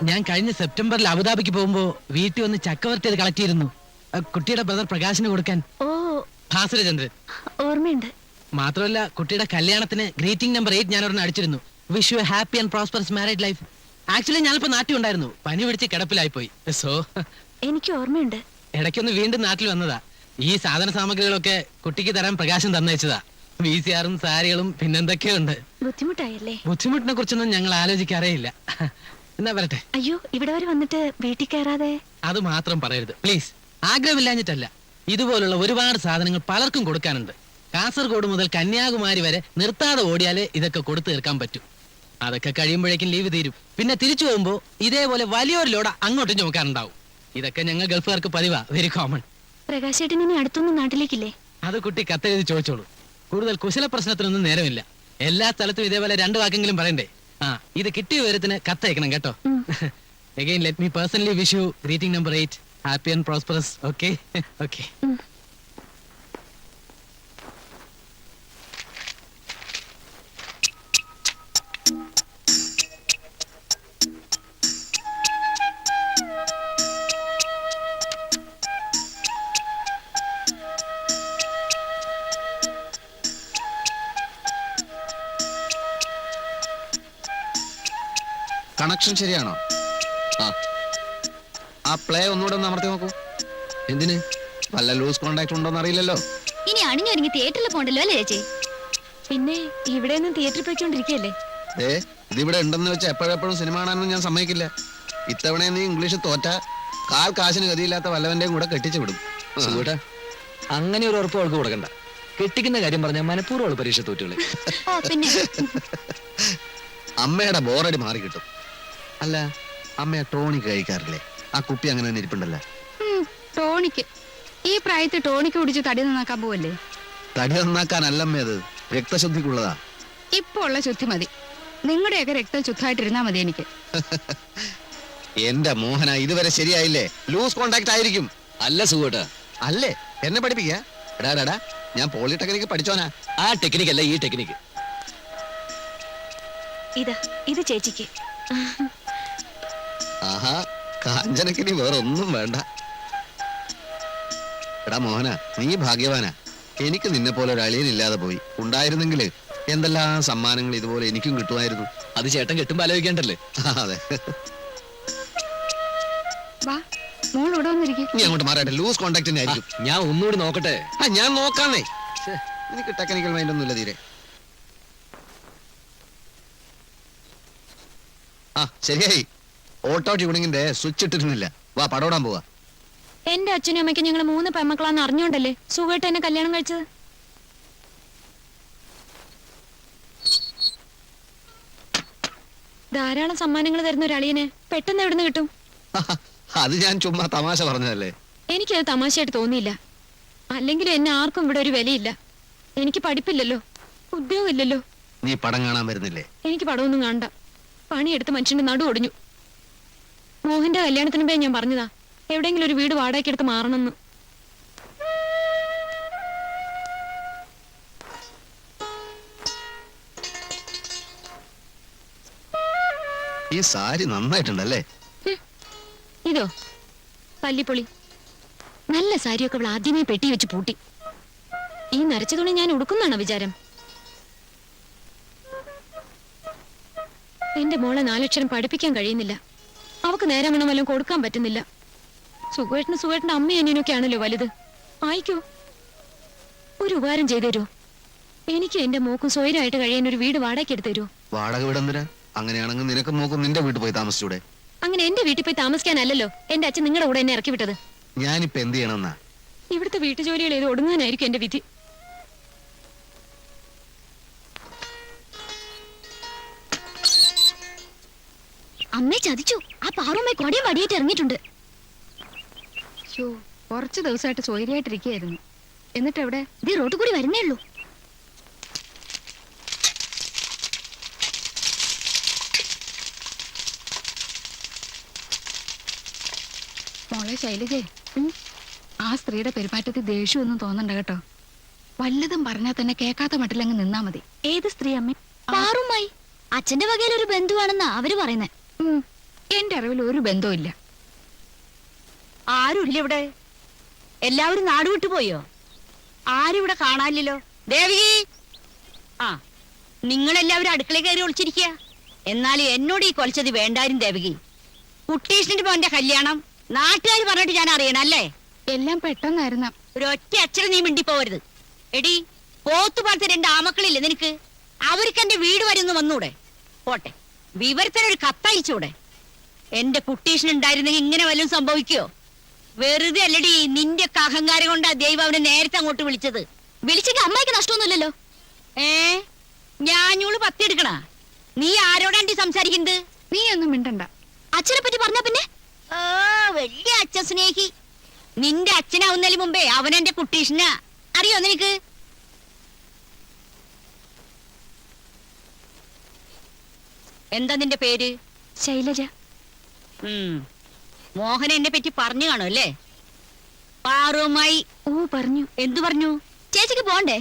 ഞാൻ കഴിഞ്ഞ സെപ്റ്റംബറിൽ അബുദാബിക്ക് പോകുമ്പോ വീട്ടിൽ വന്ന് ചക്കവരട്ടി കളക്ട് ചെയ്തിരുന്നു, കുട്ടിയുടെ ബ്രദർ പ്രകാശിന് കൊടുക്കാൻ. ഓ, ഭാസുരചന്ദ്രൻ. ഓർമ്മയുണ്ട്. മാത്രമല്ല കുട്ടിയുടെ കല്യാണത്തിന് ഗ്രീറ്റിംഗ് നമ്പർ 8 ഞാൻ ഒരെണ്ണം അടിച്ചിരുന്നു. Wish you happy and prosperous married life. Actually ഞാനിപ്പോ നാട്ടിൽ ഉണ്ടായിരുന്നു, പനി പിടിച്ച് കിടപ്പിലായി പോയി. സോ എനിക്ക് ഓർമ്മയുണ്ട്. ഇടയ്ക്കൊന്ന് വീണ്ടും നാട്ടിൽ വന്നതാ. ഈ സാധന സാമഗ്രികളൊക്കെ കുട്ടിക്ക് തരാൻ പ്രകാശം തന്നയച്ചതാ. VCR-ഉം സാരികളും പിന്നെന്തൊക്കെയുണ്ട്. ബുദ്ധിമുട്ടായല്ലേ? ബുദ്ധിമുട്ടിനെ കുറിച്ചൊന്നും ഞങ്ങൾ ആലോചിക്കാറേ ഇല്ല. എന്നാ വരട്ടെ. അയ്യോ, ഇവിടെ വരെ വന്നിട്ട് വീട്ടിൽ കയറാതെ. അത് മാത്രം പറയരുത് പ്ലീസ്. ആഗ്രഹമില്ലാഞ്ഞിട്ടല്ല, ഇതുപോലുള്ള ഒരുപാട് സാധനങ്ങൾ പലർക്കും കൊടുക്കാനുണ്ട്. കാസർഗോഡ് മുതൽ കന്യാകുമാരി വരെ നിർത്താതെ ഓടിയാലേ ഇതൊക്കെ കൊടുത്തു തീർക്കാൻ പറ്റൂ. അതൊക്കെ കഴിയുമ്പോഴേക്കും ലീവ് തീരും. പിന്നെ തിരിച്ചു പോകുമ്പോ ഇതേപോലെ വലിയൊരു ലോഡ് അങ്ങോട്ടും ചുമക്കാനുണ്ടാവും. ഇതൊക്കെ ഞങ്ങൾ ഗൾഫുകാർക്ക് പതിവാ, വെരി കോമൺ. പ്രകാശേട്ടൻ ഇനി അടുത്തൊന്നും നാട്ടിലേക്കില്ലേ? അത് കുട്ടി കത്തെഴുതി ചോദിച്ചോളൂ. കൂടുതൽ കുശല പ്രശ്നത്തിനൊന്നും നേരമില്ല. എല്ലാ സ്ഥലത്തും ഇതേപോലെ 2 വാക്കെങ്കിലും പറയണ്ടേ. ഇത് കിട്ടിയ വിവരത്തിന് കത്തയക്കണം കേട്ടോ. Again, let me personally wish you greeting number 8, happy and prosperous. Okay? Okay. Connection ശരിയാണോ? ആ പ്ലേ ഒന്നുകൂടെ ഒന്ന് അമർത്തി നോക്കൂ. എന്തിന്? വല്ല ലൂസ് കോണ്ടാക്ട് ഉണ്ടോന്ന് അറിയില്ലല്ലോ. ഇനി അണിഞ്ഞൊരുങ്ങി തിയേറ്ററിൽ പോണ്ടല്ലോ അല്ലേ ചേച്ചി? പിന്നെ ഇവിടെ ഒന്നും തിയേറ്ററിൽ പോയിക്കൊണ്ടിരിക്കുകയല്ലേ? ഇതിവിടെ ഉണ്ടെന്ന് വെച്ച് എപ്പോഴെപ്പോഴും സിനിമ കാണാനൊന്നും ഞാൻ സമ്മതിക്കില്ല. ഇത്തവണ നീ ഇംഗ്ലീഷ് തോറ്റ കാൽ കാശിന് ഗതിയില്ലാത്ത വല്ലവന്റെയും കൂടെ കെട്ടിച്ചു വിടും. സുഖേട്ടാ, അങ്ങനെ ഒരു ഉറപ്പ് അവൾക്ക് കൊടുക്കണ്ട. കെട്ടിക്കുന്ന കാര്യം പറഞ്ഞാൽ മനഃപൂർവ്വം അവള് പരീക്ഷ തോറ്റുകളെ. ഓ പിന്നെ അമ്മയുടെ ബോറടി മാറി കിട്ടും. അല്ല, അമ്മ ടോണിക് കഴിക്കാറില്ലേ? ആ കുപ്പി അങ്ങനെ തന്നെ ഇരിപ്പുണ്ടല്ലോ. ടോണിക്ക് ഈ പ്രായത്തിൽ ടോണിക്ക് കുടിച്ച് തടി നന്നാക്കാൻ പോവല്ലേ? തടി നന്നാക്കാനല്ലമ്മേ, അത് രക്തശുദ്ധിക്കുള്ളതാ. ഇപ്പൊ ഉള്ള ശുദ്ധി മതി. നിങ്ങളുടെയൊക്കെ രക്തം ശുദ്ധമായിട്ടിരുന്നാ മതി എനിക്ക്. എന്റെ മോഹന, ഇതുവരെ ശരിയായില്ലേ? ലൂസ് കോണ്ടാക്ട് ആയിരിക്കും. അല്ല സുഖേട്ടാ, അല്ലേ? എന്നെ പഠിപ്പിക്കാ? എടാ ഞാൻ പോളിടെക്നിക്ക് പഠിച്ചോനാ. ആ ടെക്നിക്ക് അല്ല ഈ ടെക്നിക്ക്. ഇതാ, ഇത് ചേച്ചിക്ക്. ആഹാ, കാഞ്ചനക്കിനി വേറെ ഒന്നും വേണ്ട. എടാ മോഹന, നീ ഭാഗ്യവാനാ. എനിക്ക് നിന്നെ പോലെ ഒരു അളിയനില്ലാതെ പോയി. ഉണ്ടായിരുന്നെങ്കിൽ എന്തെല്ലാം സമ്മാനങ്ങൾ ഇതുപോലെ എനിക്കും കിട്ടുമായിരുന്നു. അത് ചേട്ടൻ കെട്ടുമ്പോ ആലോചിക്കേണ്ടല്ലേ? അതെ. വാ, മോൾ ഇവിടെ വന്നിരിക്കും. നീ അങ്ങോട്ട് മാറട്ടെ, ലൂസ് കോണ്ടാക്ടിന്റെ ആയിരിക്കും. ഞാൻ ഒന്നുകൂടി നോക്കട്ടെ. ഞാൻ നോക്കാന്നേ. എനിക്ക് ടെക്നിക്കൽ മൈൻഡ് ഒന്നുമില്ല തീരെ. ആ ശരിയായി. ഓട്ടോ ട്യൂണിങ്ങിന്റെ സ്വിച്ച് ഇട്ടിരുന്നില്ല. വാ, പടോടാൻ പോവാ. എന്റെ അച്ഛനും അമ്മയ്ക്കും ഞങ്ങൾ 3 പെമ്മക്കളാന്ന് അറിഞ്ഞോണ്ടല്ലേ സുഖമായിട്ട് എന്നെ കല്യാണം കഴിച്ചത്. ധാരാളം സമ്മാനങ്ങൾ തരുന്ന ഒരു അളിയനെ പെട്ടെന്ന് എവിടുന്ന് കിട്ടും? അത് ഞാൻ ചുമ്മാ തമാശ പറഞ്ഞതല്ലേ. എനിക്കത് തമാശയായിട്ട് തോന്നിയില്ല. അല്ലെങ്കിൽ എന്നെ ആർക്കും ഇവിടെ ഒരു വിലയില്ല. എനിക്ക് പഠിപ്പില്ലല്ലോ, ഉദ്യോഗമില്ലല്ലോ. നീ പടം കാണാൻ വരുന്നില്ലേ? എനിക്ക് പടമൊന്നും കാണണ്ട. പണിയെടുത്ത് മനുഷ്യന്റെ നടു ഒടിഞ്ഞു. മോഹന്റെ കല്യാണത്തിന് മുമ്പേ ഞാൻ പറഞ്ഞതാ എവിടെയെങ്കിലും ഒരു വീട് വാടകയ്ക്കെടുത്ത് മാറണമെന്ന്. ഈ സാരി നന്നായിട്ടുണ്ടല്ലേ? ഇതോ തല്ലിപ്പൊളി. നല്ല സാരിയൊക്കെ അവൾ ആദ്യമേ പെട്ടി വെച്ച് പൂട്ടി. ഈ നരച്ച തുണി ഞാൻ ഉടുക്കുന്നാണോ വിചാരം? എന്റെ മോളെ 4 അക്ഷരം പഠിപ്പിക്കാൻ കഴിയുന്നില്ല. അവക്ക് നേരം വേണം വല്ലതും കൊടുക്കാൻ പറ്റുന്നില്ല. സുഖേട്ടന്റെ അമ്മയും അനിയനൊക്കെ ആണല്ലോ വലുത്. ആയിക്കോ, ഒരു ഉപകാരം ചെയ്തു തരുമോ? എനിക്ക് എന്റെ മോക്കും സ്വൈരമായിട്ട് കഴിയാൻ ഒരു വീട് വാടകയ്ക്ക് എടുത്തു തരുമോ? വാടക വീടെന്തിനാ? അങ്ങനെയാണെങ്കിൽ നിനക്ക് നോക്കും നിന്റെ വീട്ടിൽ പോയി താമസിച്ചൂടെ? അങ്ങനെ എന്റെ വീട്ടിൽ പോയി താമസിക്കാനല്ലല്ലോ എന്റെ അച്ഛൻ നിങ്ങളുടെ കൂടെ എന്നെ ഇറക്കി വിട്ടത്. ഞാനിപ്പോ എന്ത് ചെയ്യണമെന്നാ? ഇവിടുത്തെ വീട്ടുജോലികൾ ചെയ്ത് ഒടുങ്ങാനായിരിക്കും എന്റെ വിധി. അമ്മയെ ചതിച്ചു. ആ പാറുമ്മ കൊടിയും വടിയായിട്ട് ഇറങ്ങിയിട്ടുണ്ട്. കുറച്ച് ദിവസമായിട്ട് സ്വൈര്യമായിട്ടിരിക്കുകയായിരുന്നു. എന്നിട്ട് എവിടെ? ഇത് റോഡ് കൂടി വരുന്നേ ഉള്ളൂ. മോളെ ശൈലജേ, ആ സ്ത്രീയുടെ പെരുമാറ്റത്തിൽ ദേഷ്യമൊന്നും തോന്നണ്ട കേട്ടോ. വല്ലതും പറഞ്ഞാൽ തന്നെ കേൾക്കാത്ത മട്ടിലങ്ങ് നിന്നാ മതി. ഏത് സ്ത്രീ അമ്മ? പാറുമായി അച്ഛന്റെ വകയിൽ ഒരു ബന്ധുവാണെന്നാ അവര് പറയുന്നേ. എന്റെ അറിവിൽ ഒരു ബന്ധവും ഇല്ല. ആരുമില്ല ഇവിടെ. എല്ലാവരും നാട് വിട്ടുപോയോ? ആരും ഇവിടെ കാണാനില്ലല്ലോ. ദേവി, ആ നിങ്ങളെല്ലാവരും അടുക്കള കയറി ഒളിച്ചിരിക്കുക. എന്നാലും എന്നോട് ഈ കൊലച്ചത് വേണ്ടായിരുന്നു ദേവകി. കുട്ടീഷിന്റെ മോന്റെ കല്യാണം നാട്ടുകാർ പറഞ്ഞിട്ട് ഞാൻ അറിയണം അല്ലേ? എല്ലാം പെട്ടെന്നായിരുന്ന. ഒരൊറ്റ അച്ഛനെ നീ മിണ്ടിപ്പോവരുത്. എടി, പോത്തുപാലത്തെ 2 ആമക്കളില്ലേ നിനക്ക്? അവർക്ക് എന്റെ വീട് വരുന്നു വന്നൂടെ? പോട്ടെ, വിവരത്തിനൊരു കത്തയച്ചൂടെ? എന്റെ കുട്ടീഷനുണ്ടായിരുന്നെങ്കിൽ ഇങ്ങനെ വല്ലതും സംഭവിക്കോ? വെറുതെ അല്ലടി, നിന്റെ അഹങ്കാരം കൊണ്ടാ ദൈവം അവനെ നേരത്തെ അങ്ങോട്ട് വിളിച്ചത്. വിളിച്ചെങ്കിൽ അമ്മയ്ക്ക് നഷ്ടമൊന്നുമില്ലല്ലോ. ഞാനൂള് പത്തിയെടുക്കണ. നീ ആരോടാണ്ടി സംസാരിക്കുന്നത്? നീ ഒന്നും മിണ്ടണ്ട. അച്ഛനെ പറ്റി പറഞ്ഞ പിന്നെ വലിയ അച്ഛൻ സ്നേഹി. നിന്റെ അച്ഛനാവുന്നതിന് മുമ്പേ അവനെന്റെ കുട്ടീഷനാ. അറിയോ നിനക്ക്? എന്താ നിന്റെ പേര്? ശൈലജ. മോഹൻ എന്നെ പറ്റി പറഞ്ഞു കാണും അല്ലേ? പാറുമായി. ഓ പറഞ്ഞു. എന്തു പറഞ്ഞു? ചേച്ചിക്ക് പോണ്ടേ?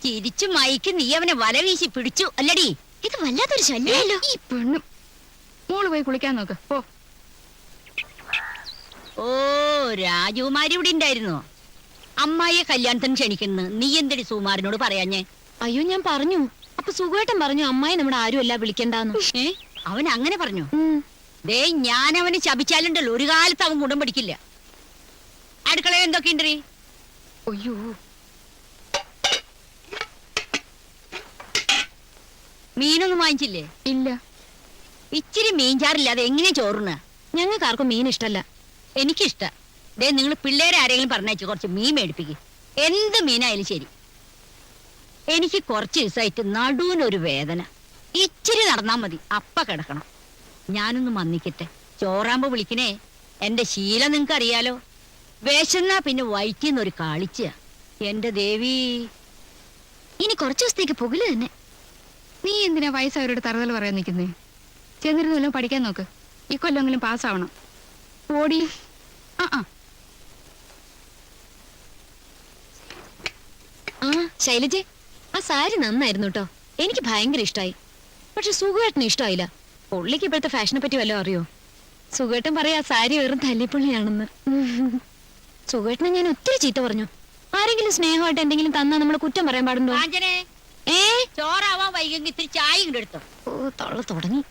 ചിരിച്ചു മൈക്ക് നീ അവനെ വല വീശി പിടിച്ചു അല്ലടി? ഇത് വല്ലാത്തൊരു ശല്യമല്ലോ. ഈ പെണ്ണും. മോള് പോയി കുളിക്കാൻ നോക്ക്. ഓ, രാജകുമാരി ഇവിടെ ഉണ്ടായിരുന്നോ? അമ്മായിയെ കല്യാണത്തിന് ക്ഷണിക്കുന്നു. നീ എന്തെടി സുമാരനോട് പറയാഞ്ഞേ? അയ്യോ, ഞാൻ പറഞ്ഞു. അപ്പൊ സുഖേട്ടൻ പറഞ്ഞു അമ്മായി നമ്മുടെ ആരും അല്ല വിളിക്കണ്ടെന്ന്. അവൻ അങ്ങനെ പറഞ്ഞു? ദേ ഞാൻ അവന് ശപിച്ചാലുണ്ടല്ലോ ഒരു കാലത്ത് അവൻ ഗുണം പിടിക്കില്ല. അടുക്കളയിൽ എന്തൊക്കെയുണ്ട്? അയ്യോ, മീനൊന്നും വാങ്ങിച്ചില്ലേ? ഇല്ല. ഇച്ചിരി മീൻചാറില്ലാതെ എങ്ങനെ ചോറുന്ന? ഞങ്ങൾക്ക് ആർക്കും മീൻ ഇഷ്ടല്ല. എനിക്കിഷ്ട. ദേ നിങ്ങൾ പിള്ളേരെ ആരെങ്കിലും പറഞ്ഞയച്ച് കുറച്ച് മീൻ മേടിപ്പിക്കും. എന്ത് മീനായാലും ശരി. എനിക്ക് കുറച്ച് ദിവസമായിട്ട് നടുവിനൊരു വേദന. ഇച്ചിരി നടന്നാ മതി, അപ്പ കിടക്കണം. ഞാനൊന്ന് മന്നിക്കട്ടെ. ചോറാകുമ്പോ വിളിക്കണേ. എന്റെ ശീലം നിങ്ങക്ക് അറിയാലോ. വിശന്നാ പിന്നെ വയറ്റിന്നൊരു കാളിച്ച. എന്റെ ദേവി, ഇനി കുറച്ചു ദിവസത്തേക്ക് പുകല് തന്നെ. നീ എന്തിനാ വയസ്സവരോട് തറുതൽ പറയാൻ നിൽക്കുന്നേ? ചെന്നിരുന്നല്ലോ പഠിക്കാൻ നോക്ക്. ഈ കൊല്ലെങ്കിലും പാസ്സാവണം. ഓടി. ആ ആ ആ ശൈലജെ, ആ സാരി നന്നായിരുന്നു കേട്ടോ. എനിക്ക് ഭയങ്കര ഇഷ്ടമായി. പക്ഷെ സുഖേട്ടന് ഇഷ്ടമായില്ല. പുള്ളിക്ക് ഇപ്പോഴത്തെ ഫാഷനെ പറ്റി വല്ലതും അറിയോ? സുഖേട്ടൻ പറയാ സാരി വെറും തല്ലിപ്പുള്ളിയാണെന്ന്. സുഖേട്ടനെ ഞാൻ ഒത്തിരി ചീത്ത പറഞ്ഞു. ആരെങ്കിലും സ്നേഹമായിട്ട് എന്തെങ്കിലും തന്നാ നമ്മൾ കുറ്റം പറയാൻ പാടുണ്ടോ? കാഞ്ചനെ, ചോറാവാൻ വൈകെങ്കിൽ ഇത്തിരി ചായ ഇങ്ങോട്ട് എടുത്തോ. ഓ, തള്ള തുടങ്ങി.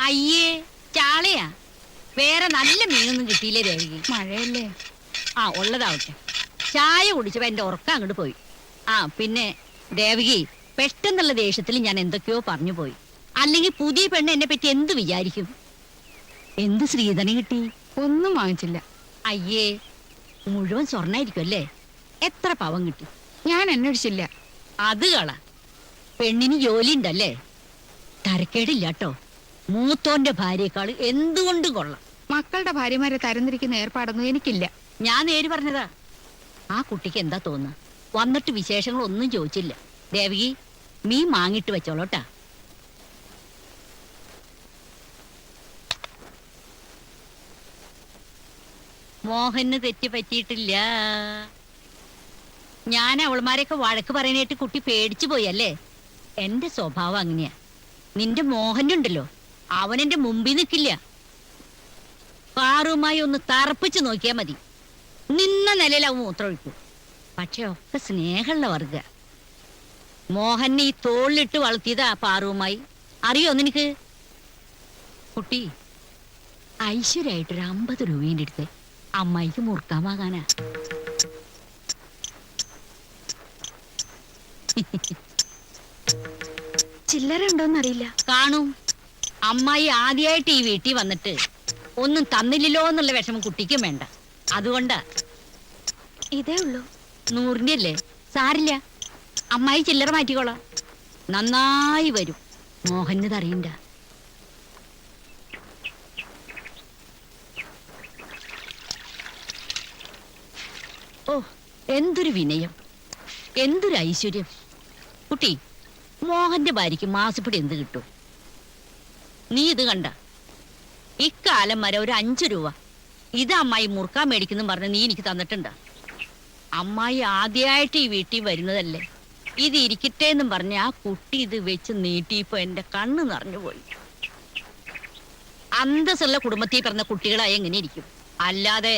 അയ്യേ, ചാളയാ. വേറെ നല്ല മീനൊന്നും കിട്ടിയില്ലേ ദേവിക്ക്? മഴയല്ലേ? ആ, ഉള്ളതാവട്ടെ. ചായ കുടിച്ചപ്പോ എന്റെ ഉറക്കം അങ്ങോട്ട് പോയി. ആ പിന്നെ ദേവകി, പെട്ടെന്നുള്ള ദേഷ്യത്തിൽ ഞാൻ എന്തൊക്കെയോ പറഞ്ഞു പോയി. അല്ലെങ്കിൽ പുതിയ പെണ്ണ് എന്നെ പറ്റി എന്ത് വിചാരിക്കും? എന്ത് ശ്രീധനം കിട്ടി? ഒന്നും വാങ്ങിച്ചില്ല. അയ്യേ, മുഴുവൻ സ്വർണ്ണായിരിക്കും അല്ലേ? എത്ര പവൻ കിട്ടി? ഞാൻ അന്വേഷിച്ചില്ല. അത് കള. പെണ്ണിന് ജോലി ഉണ്ടല്ലേ? തരക്കേടില്ല കേട്ടോ. മൂത്തോന്റെ ഭാര്യയെക്കാൾ എന്തുകൊണ്ടും കൊള്ളാം. മക്കളുടെ ഭാര്യമാരെ തരംതിരിക്കുന്ന ഏർപ്പാടൊന്നും എനിക്കില്ല. ഞാൻ നേര് പറഞ്ഞതാ. ആ കുട്ടിക്ക് എന്താ തോന്നുക? വന്നിട്ട് വിശേഷങ്ങളൊന്നും ചോദിച്ചില്ല. ദേവകി, മീൻ വാങ്ങിട്ട് വെച്ചോളൂട്ടാ. മോഹന് തെറ്റ് പറ്റിയിട്ടില്ല. ഞാൻ അവൾമാരെയൊക്കെ വഴക്ക് പറയാനായിട്ട് കുട്ടി പേടിച്ചു പോയി അല്ലേ? എന്റെ സ്വഭാവം അങ്ങനെയാ. നിന്റെ മോഹനുണ്ടല്ലോ, അവൻ എന്റെ മുമ്പിൽ നിൽക്കില്ല. കാറുമായി ഒന്ന് തറപ്പിച്ച് നോക്കിയാ മതി. നിന്ന നിലയിൽ അവൻ മൂത്രമൊഴിക്കും. പക്ഷെ ഒക്കെ സ്നേഹമുള്ള വർഗ. മോഹനെ ഈ തോളിലിട്ട് വളർത്തിയതാ പാറുവുമായി. അറിയോ നിനക്ക്? കുട്ടി, ഐശ്വര്യായിട്ടൊരു 50 രൂപേന്റെ അടുത്ത് അമ്മായിക്ക് മുറുക്കാൻ വാങ്ങാനാ. ചില്ലറ ഉണ്ടോന്നറിയില്ല. കാണും. അമ്മായി ആദ്യമായിട്ട് ഈ വീട്ടിൽ വന്നിട്ട് ഒന്നും തന്നില്ലല്ലോ എന്നുള്ള വിഷമം കുട്ടിക്കും വേണ്ട. അതുകൊണ്ടാ. ഇതേ ഉള്ളൂ. 100ന്റെ അല്ലേ? സാരില്ല, അമ്മായി ചില്ലറ മാറ്റിക്കോളാം. നന്നായി വരും. മോഹന് അറിയണ്ട. ഓ, എന്തൊരു വിനയം, എന്തൊരു ഐശ്വര്യം. കുട്ടി, മോഹന്റെ ഭാര്യയ്ക്ക് മാസപ്പടി എന്ത് കിട്ടും? നീ ഇത് കണ്ട? ഇക്കാലം വരെ ഒരു 5 രൂപ ഇത് അമ്മായി മുറുക്കാൻ മേടിക്കുന്നു പറഞ്ഞ് നീ എനിക്ക് തന്നിട്ടുണ്ടാ? അമ്മായി ആദ്യമായിട്ട് ഈ വീട്ടിൽ വരുന്നതല്ലേ? ഇത് ഇരിക്കട്ടെ എന്നും പറഞ്ഞ ആ കുട്ടി ഇത് വെച്ച് നീട്ടിയപ്പോ എന്റെ കണ്ണ് നിറഞ്ഞുപോയി. അന്തസ്സുള്ള കുടുംബത്തിൽ പിറന്ന കുട്ടികളായി എങ്ങനെ ഇരിക്കും? അല്ലാതെ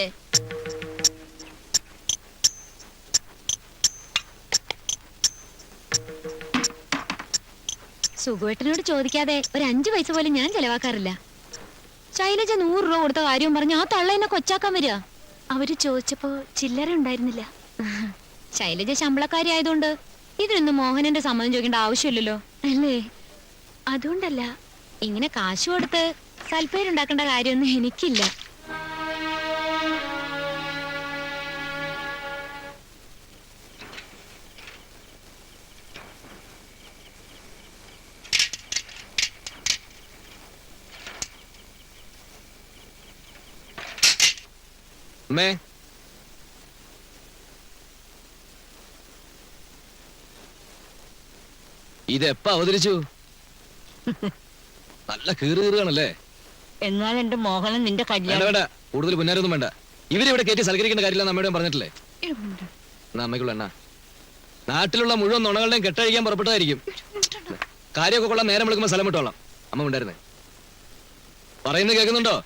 സുഖേട്ടനോട് ചോദിക്കാതെ ഒരു 5 പൈസ പോലും ഞാൻ ചെലവാക്കാറില്ല. ശൈലജ 100 രൂപ കൊടുത്ത കാര്യവും പറഞ്ഞ് ആ തള്ള എന്നെ കൊച്ചാക്കാൻ വരിക. അവര് ചോദിച്ചപ്പോ ചില്ലറ ഉണ്ടായിരുന്നില്ല. ശൈലജ ശമ്പളക്കാരി ആയതുകൊണ്ട് ഇതിനൊന്നും മോഹനന്റെ സമ്മതം ചോദിക്കേണ്ട ആവശ്യമില്ലല്ലോ അല്ലേ? അതുകൊണ്ടല്ല, ഇങ്ങനെ കാശ് കൊടുത്ത് സൽപ്പേരുണ്ടാക്കേണ്ട കാര്യമൊന്നും എനിക്കില്ല. അമ്മേ, ഇതെപ്പ അവതരിച്ചു? നല്ല കീറുകീറുകയാണല്ലേ? എന്നാൽ എന്റെ മോഹനൻ നിന്റെ വേണ്ട കല്യാണം. വേണ്ട, കൂടുതൽ പുന്നാരൊന്നും വേണ്ട. ഇവരിവിടെ കയറ്റി സൽക്കരിക്കേണ്ട കാര്യമില്ല അമ്മയോടും പറഞ്ഞിട്ടില്ലേ? എന്നാ അമ്മയ്ക്കുള്ള എണ്ണ. നാട്ടിലുള്ള മുഴുവൻ നുണകളുടെയും കെട്ടഴിക്കാൻ പുറപ്പെട്ടതായിരിക്കും. കാര്യമൊക്കെ കൊള്ളാൻ നേരം വിളിക്കുമ്പോൾ സ്ഥലം വിട്ടോളാം. അമ്മ ഉണ്ടായിരുന്നേ പറയുന്നത് കേൾക്കുന്നുണ്ടോ?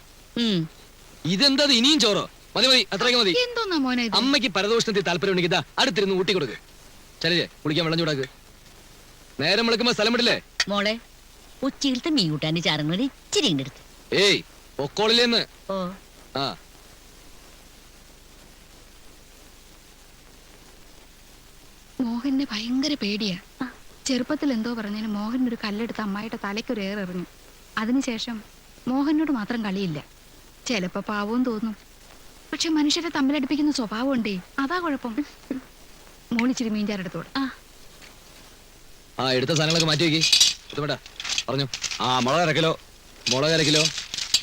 ഇതെന്താ ഇനിയും ചോറോ? മതി മതി, അത്രയ്ക്ക് മതി. എന്തോന്നാ മോനെ ഇത്? അമ്മയ്ക്ക് പരദോഷണത്തിൽ താല്പര്യം ഉണ്ടെങ്കിൽ ഇതാ അടുത്തിരുന്ന് ഊട്ടി കൊടുക്ക്. ശരിയേ, കുളിക്കാൻ വെള്ളം ചൂടാക്ക്. നേരം വിളിക്കുമ്പോ സ്ഥലം വിടില്ലേ? മോളെ ഉച്ചയിലത്തെ മീൻ കൂട്ടാൻ്റെ ചാറുങ്ങൾ ഇച്ചിരി എടുത്ത്. ഏയ് പൊക്കോളില്ലെന്ന്. ഓ ആ മോഹന് ഭയങ്കര പേടിയാ. ചെറുപ്പത്തിൽ എന്തോ പറഞ്ഞതിന് മോഹൻ ഒരു കല്ലെടുത്ത് അമ്മായിയുടെ തലയ്ക്കൊരു ഏറെറിഞ്ഞു. അതിനുശേഷം മോഹനോട് മാത്രം കളിയില്ല. ചിലപ്പോ പാവവും തോന്നും, പക്ഷെ മനുഷ്യരെ തമ്മിലടുപ്പിക്കുന്ന സ്വഭാവം ഉണ്ടേ, അതാ കുഴപ്പം. മോളിച്ചിരി മീൻചാരെടുത്തോട്. ആ എടുത്ത സാധനങ്ങളൊക്കെ മാറ്റി വെക്കി. വേണ്ട പറഞ്ഞു. ആ മുളക് 1 കിലോ, മുളക് 1 കിലോ,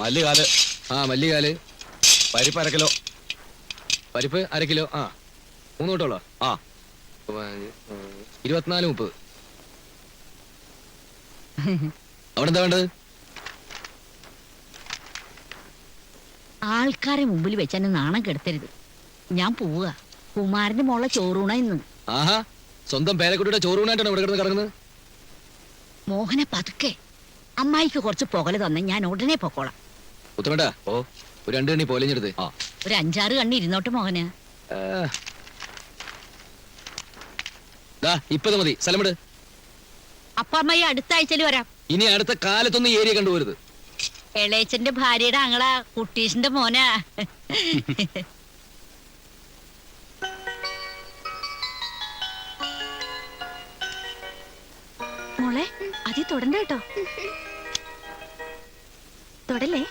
മല്ലികാല്. ആ മല്ലികാല്. പരിപ്പ് 1 കിലോ, പരിപ്പ് 1 കിലോ. ആ 3 കൂട്ടോളോ? ആ 24 30. അവിടെ എന്താ വേണ്ടത്? ആൾക്കാരെ മുമ്പിൽ വെച്ച് എന്നെ നാണം കെടുത്തരുത്. ഞാൻ പോവുക. കുമാരന്റെ മോളെ ചോറൂണ ഇന്ന്. ആഹാ, സ്വന്തം പേരക്കുട്ടിയുടെ ചോറൂണായിട്ടാണ് ഇവിടെ കിടന്ന് കിടക്കുന്നത്. മോഹനെ പതുക്കെ. അമ്മായിക്ക് കുറച്ച് പുകല് തന്നെ, ഞാൻ ഉടനെ പൊക്കോളാം. ഉത്തമേട്ടാ, ഓ ഒരു 2 കണ്ണി പോലെഞ്ഞെടുത്ത്. ആ ഒരു 5-6 കണ്ണി ഇരുന്നോട്ട് മോഹന്. ഇപ്പത് മതി. സ്ഥലമിട്. അപ്പ അമ്മായി അടുത്ത ആഴ്ചയിൽ വരാം. ഇനി അടുത്ത കാലത്തൊന്നും ഏരിയ കണ്ടുപോരുത്. എളേച്ചന്റെ ഭാര്യയുടെ ആങ്ങളാ കുട്ടീഷിന്റെ മോനാ. മോളെ അതി തൊടണ്ട കേട്ടോ. തൊടല്ലേ?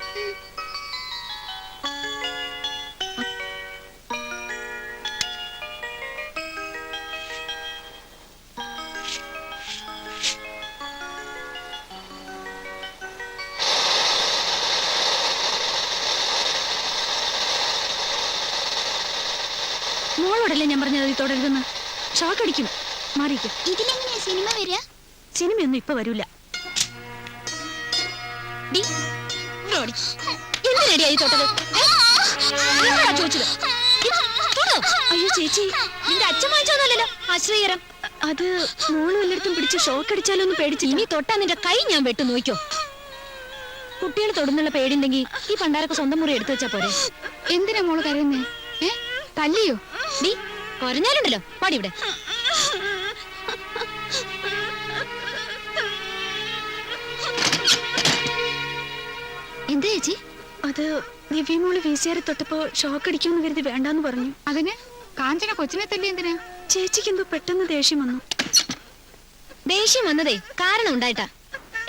മോളോടല്ലേ ഞാൻ പറഞ്ഞത് അത് തുടരുതെന്ന്. ഷോക്ക് അടിക്കും. മാറിയിരിക്കും. ഇതിലെങ്ങനെയാ സിനിമ വരിക? സിനിമയൊന്നും ഇപ്പൊ വരൂല. എന്തിനടിയായി തൊട്ടത്? ചോദിച്ചത്. അയ്യോ ചേച്ചി, നിന്റെ അച്ഛൻ വാങ്ങിച്ചോന്നല്ലോ ആശ്രയരം. അത് മോളും എല്ലായിടത്തും പിടിച്ച് ഷോക്ക് അടിച്ചാലോ ഒന്ന് പേടിച്ചു. ഇനി തൊട്ടാ നിന്റെ കൈ ഞാൻ വെട്ടു നോക്കിക്കോ. കുട്ടികൾ തൊടുന്നുള്ള പേടിണ്ടെങ്കിൽ ഈ പണ്ടാരൊക്കെ സ്വന്തം മുറി എടുത്തു വെച്ചാ പോരെ. എന്തിനാ മോള് കരയുന്നേ? തല്ലിയോ? ഡീ കുറഞ്ഞാലുണ്ടല്ലോ പാടി ഇവിടെ. എന്താ ചേച്ചി? അത് ദിവ്യമോള് VCR തൊട്ടപ്പോ ഷോക്ക് അടിക്കുമെന്ന് കരുതി വേണ്ടാന്ന് പറഞ്ഞു. അതിന് കാഞ്ചന കൊച്ചിനെ തല്ലി എന്തിനാ? ചേച്ചിക്ക് എന്തോ പെട്ടെന്ന് ദേഷ്യം വന്നു. ദേഷ്യം വന്നതേ കാരണം ഉണ്ടായിട്ടാ.